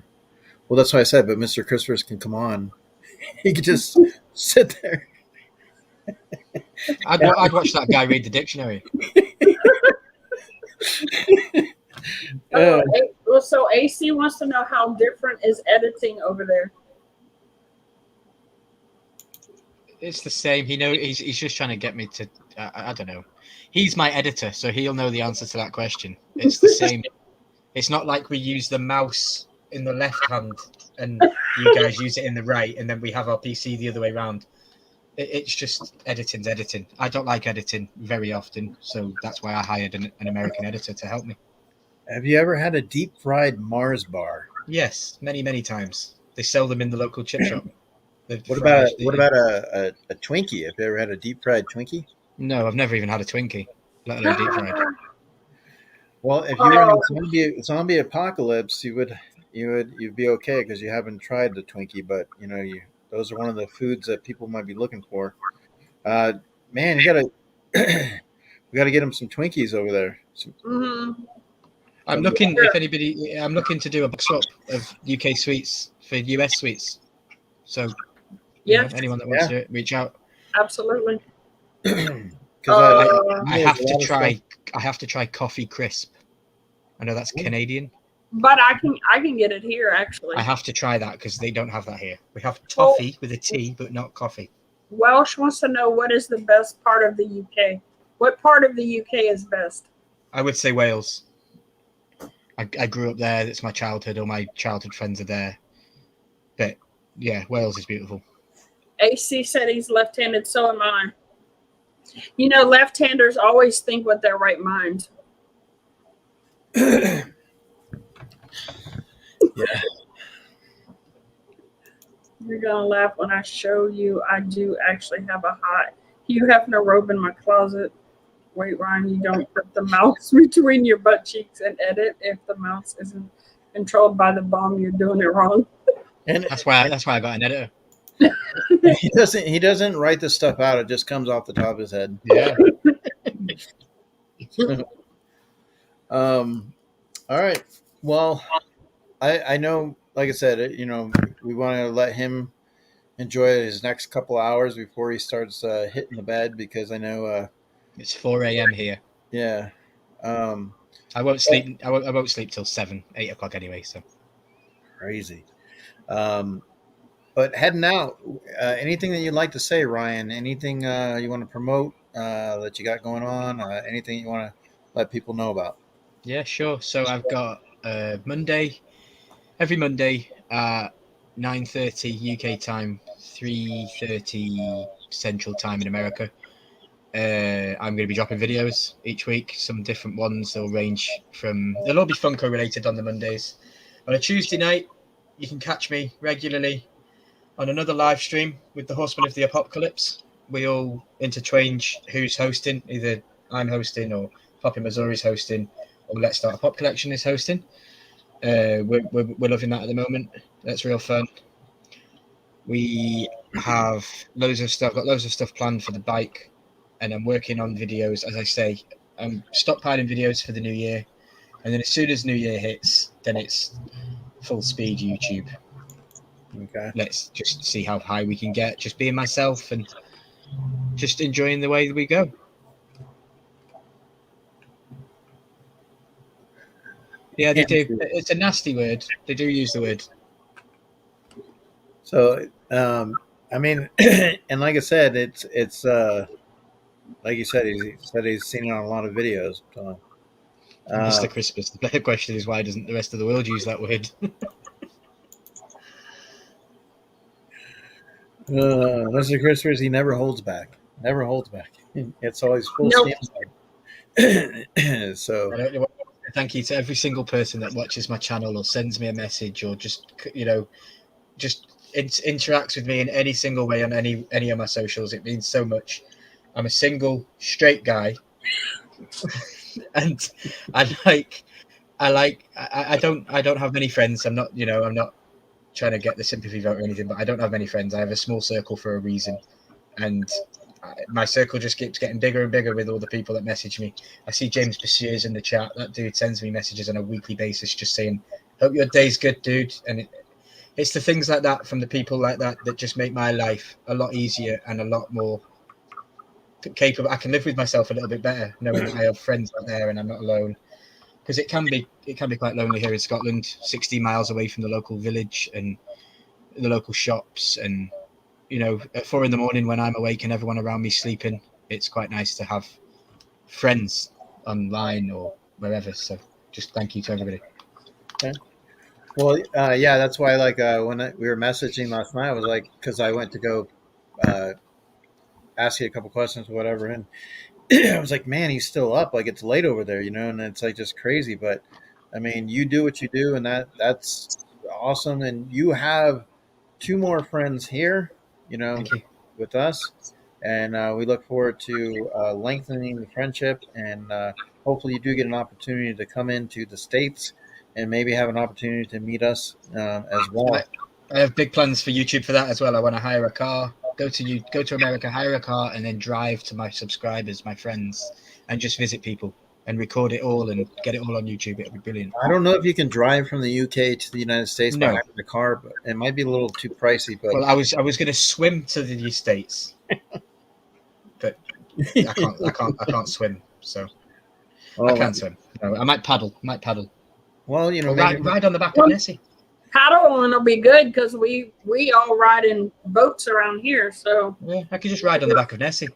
[SPEAKER 1] Well, that's what I said, but Mr. Christopher can come on. He could just sit there.
[SPEAKER 3] I'd watch that guy read the dictionary.
[SPEAKER 2] So AC wants to know how different is editing over there.
[SPEAKER 3] It's the same. He's just trying to get me to. I don't know. He's my editor, so he'll know the answer to that question. It's the same. It's not like we use the mouse in the left hand and you guys use it in the right, and then we have our PC the other way around. It's just editing's editing. I don't like editing very often, so that's why I hired an American editor to help me.
[SPEAKER 1] Have you ever had a deep fried Mars bar?
[SPEAKER 3] Yes, many, many times. They sell them in the local chip shop.
[SPEAKER 1] What about a Twinkie? Have you ever had a deep fried Twinkie?
[SPEAKER 3] No, I've never even had a Twinkie, let alone deep fried.
[SPEAKER 1] Well, if you're in a zombie apocalypse, you'd be okay because you haven't tried the Twinkie, but those are one of the foods that people might be looking for. Man, we gotta get them some Twinkies over there.
[SPEAKER 3] I'm looking to do a box swap of UK sweets for US sweets. So, anyone that wants to reach out.
[SPEAKER 2] Absolutely.
[SPEAKER 3] I have to try coffee crisp. I know that's Canadian,
[SPEAKER 2] but I can get it here actually.
[SPEAKER 3] I have to try that because they don't have that here. We have toffee with a T, but not coffee.
[SPEAKER 2] Welsh wants to know what is the best part of the UK. What part of the UK is best?
[SPEAKER 3] I would say Wales. I grew up there. It's my childhood. All my childhood friends are there. But yeah, Wales is beautiful.
[SPEAKER 2] AC said he's left-handed, so am I. Left-handers always think with their right mind.
[SPEAKER 1] Yeah.
[SPEAKER 2] You're gonna laugh when I show you. I do actually have a hot Hugh Hefner robe in my closet. Wait, Ryan, you don't put the mouse between your butt cheeks and edit. If the mouse isn't controlled by the bomb, you're doing it wrong.
[SPEAKER 3] And that's why I got an editor.
[SPEAKER 1] He doesn't write this stuff out. It just comes off the top of his head.
[SPEAKER 3] Yeah.
[SPEAKER 1] All right. Well, I know, like I said, we want to let him enjoy his next couple hours before he starts hitting the bed, because I know
[SPEAKER 3] it's 4 a.m. here.
[SPEAKER 1] Yeah.
[SPEAKER 3] I won't sleep. I won't sleep till 7, 8 o'clock anyway. So
[SPEAKER 1] crazy. But heading out, anything that you'd like to say, Ryan? Anything you want to promote that you got going on? Anything you want to let people know about?
[SPEAKER 3] Yeah, sure. So I've got every Monday at 9:30 UK time, 3:30 Central Time in America. I'm going to be dropping videos each week, some different ones. They'll all be Funko related on the Mondays. On a Tuesday night, you can catch me regularly on another live stream with the Horsemen of the Apocalypse. We all interchange who's hosting. Either I'm hosting, or Poppy Missouri's hosting, or Let's Start a Pop Collection is hosting. We're loving that at the moment. That's real fun. We have loads of stuff. Got loads of stuff planned for the bike, and I'm working on videos. As I say, I'm stockpiling videos for the new year, and then as soon as New Year hits, then it's full speed YouTube.
[SPEAKER 1] Okay.
[SPEAKER 3] Let's just see how high we can get. Just being myself and just enjoying the way that we go. Yeah, they do. It's a nasty word. They do use the word.
[SPEAKER 1] So, I mean, and like I said, it's like you said, he said he's seen it on a lot of videos. So.
[SPEAKER 3] Mr. Crispus. The better question is, why doesn't the rest of the world use that word?
[SPEAKER 1] Mr. Crispus, he never holds back. Never holds back. It's always full
[SPEAKER 2] Nope.
[SPEAKER 1] steam. So
[SPEAKER 3] I don't know. Thank you to every single person that watches my channel or sends me a message or just interacts with me in any single way on any of my socials. It means so much. I'm a single straight guy, and I don't have many friends. I'm not trying to get the sympathy vote or anything, but I don't have many friends. I have a small circle for a reason, and my circle just keeps getting bigger and bigger with all the people that message me. I see James Bessiers in the chat. That dude sends me messages on a weekly basis just saying, hope your day's good, dude. And it's the things like that from the people like that that just make my life a lot easier and a lot more capable. I can live with myself a little bit better knowing that I have friends out there and I'm not alone. Because it can be quite lonely here in Scotland, 60 miles away from the local village and the local shops. And, at 4 a.m. when I'm awake and everyone around me sleeping, it's quite nice to have friends online or wherever. So just thank you to everybody.
[SPEAKER 1] Okay. Well, yeah, that's why, when we were messaging last night, I was like, because I went to go ask you a couple questions or whatever, and I was like, man, he's still up. Like, it's late over there, and it's like just crazy. But I mean, you do what you do, and that's awesome. And you have 2 more friends here, with us, and we look forward to lengthening the friendship. And hopefully, you do get an opportunity to come into the States and maybe have an opportunity to meet us as well.
[SPEAKER 3] I have big plans for YouTube for that as well. I want to hire a car. Go to America, hire a car, and then drive to my subscribers, my friends, and just visit people and record it all and get it all on YouTube. It'll be brilliant.
[SPEAKER 1] I don't know if you can drive from the UK to the United States by hiring a car, but it might be a little too pricey. But
[SPEAKER 3] well, I was going to swim to the States, but I can't swim, so I can't swim. No, I might paddle.
[SPEAKER 1] Well, maybe
[SPEAKER 3] ride on the back of Nessie.
[SPEAKER 2] Paddling will be good because we all ride in boats around here. So
[SPEAKER 3] yeah, I could just ride on the back of Nessie.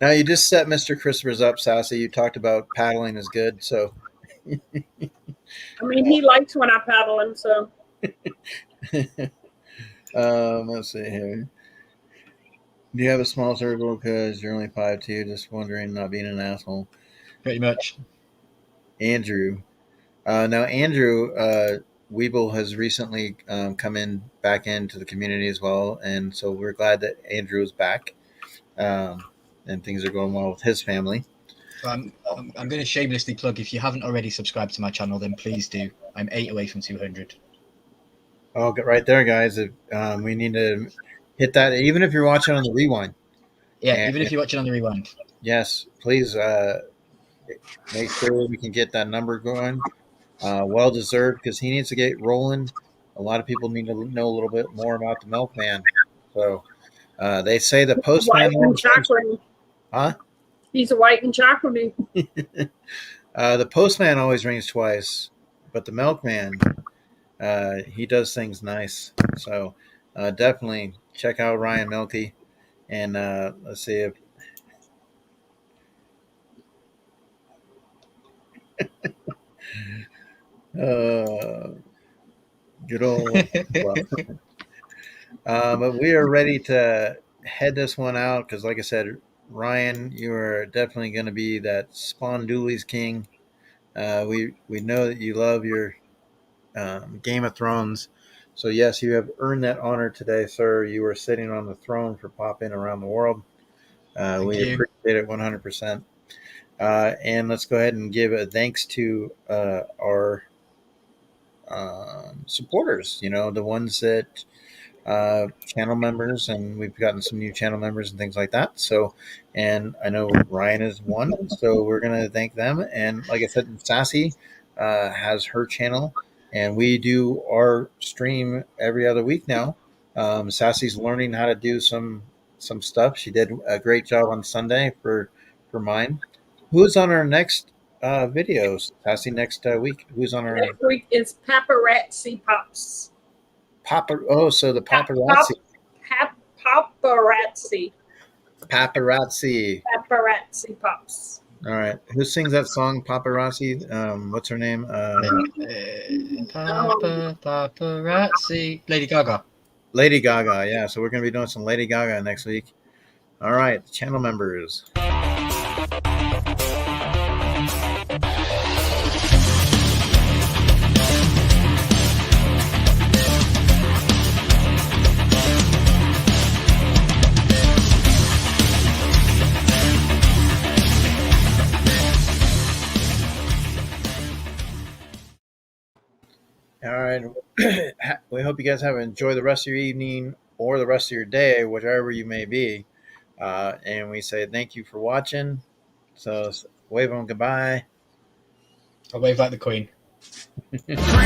[SPEAKER 1] Now you just set Mr. Christopher's up, Sassy. You talked about paddling is good, so.
[SPEAKER 2] I mean, he likes when I paddle him, so.
[SPEAKER 1] Let's see here. Do you have a small circle because you're only 5'2"? Just wondering, not being an asshole.
[SPEAKER 3] Pretty much.
[SPEAKER 1] Andrew. Now, Andrew Weeble has recently come back into the community as well, and so we're glad that Andrew is back, and things are going well with his family.
[SPEAKER 3] I'm going to shamelessly plug, if you haven't already subscribed to my channel, then please do. I'm 8 away from 200.
[SPEAKER 1] Oh, get right there, guys. We need to hit that, even if you're watching on the rewind.
[SPEAKER 3] Yeah, even if you're watching on the rewind.
[SPEAKER 1] Yes, please make sure we can get that number going. Well deserved, because he needs to get rolling. A lot of people need to know a little bit more about the milkman. So they say the postman.
[SPEAKER 2] White and chocolatey.
[SPEAKER 1] Huh?
[SPEAKER 2] He's a white and chocolatey.
[SPEAKER 1] The postman always rings twice, but the milkman, he does things nice. So definitely check out Ryan Milky, and let's see if. Good old. But we are ready to head this one out because, like I said, Ryan, you are definitely going to be that Spawn Dooley's king. We know that you love your Game of Thrones. So, yes, you have earned that honor today, sir. You are sitting on the throne for Pop In Around the World. We appreciate it 100%. And let's go ahead and give a thanks to our supporters, the ones that channel members, and we've gotten some new channel members and things like that. So, and I know Ryan is one, so we're going to thank them. And like I said, Sassy has her channel, and we do our stream every other week now. Sassy's learning how to do some stuff. She did a great job on Sunday for mine. Who's on our next videos, Sassy, next week? Who's on our
[SPEAKER 2] next week? Is Paparazzi Pops.
[SPEAKER 1] So the paparazzi.
[SPEAKER 2] Paparazzi.
[SPEAKER 1] Paparazzi
[SPEAKER 2] Paparazzi Pops.
[SPEAKER 1] All right. Who sings that song, Paparazzi? What's her name?
[SPEAKER 3] Paparazzi. Lady Gaga.
[SPEAKER 1] Lady Gaga. Yeah. So we're going to be doing some Lady Gaga next week. All right. Channel members. All right. We hope you guys have enjoyed the rest of your evening or the rest of your day, whichever you may be. And we say thank you for watching. So wave them goodbye.
[SPEAKER 3] I'll wave like the Queen.
[SPEAKER 5] Kryptonite.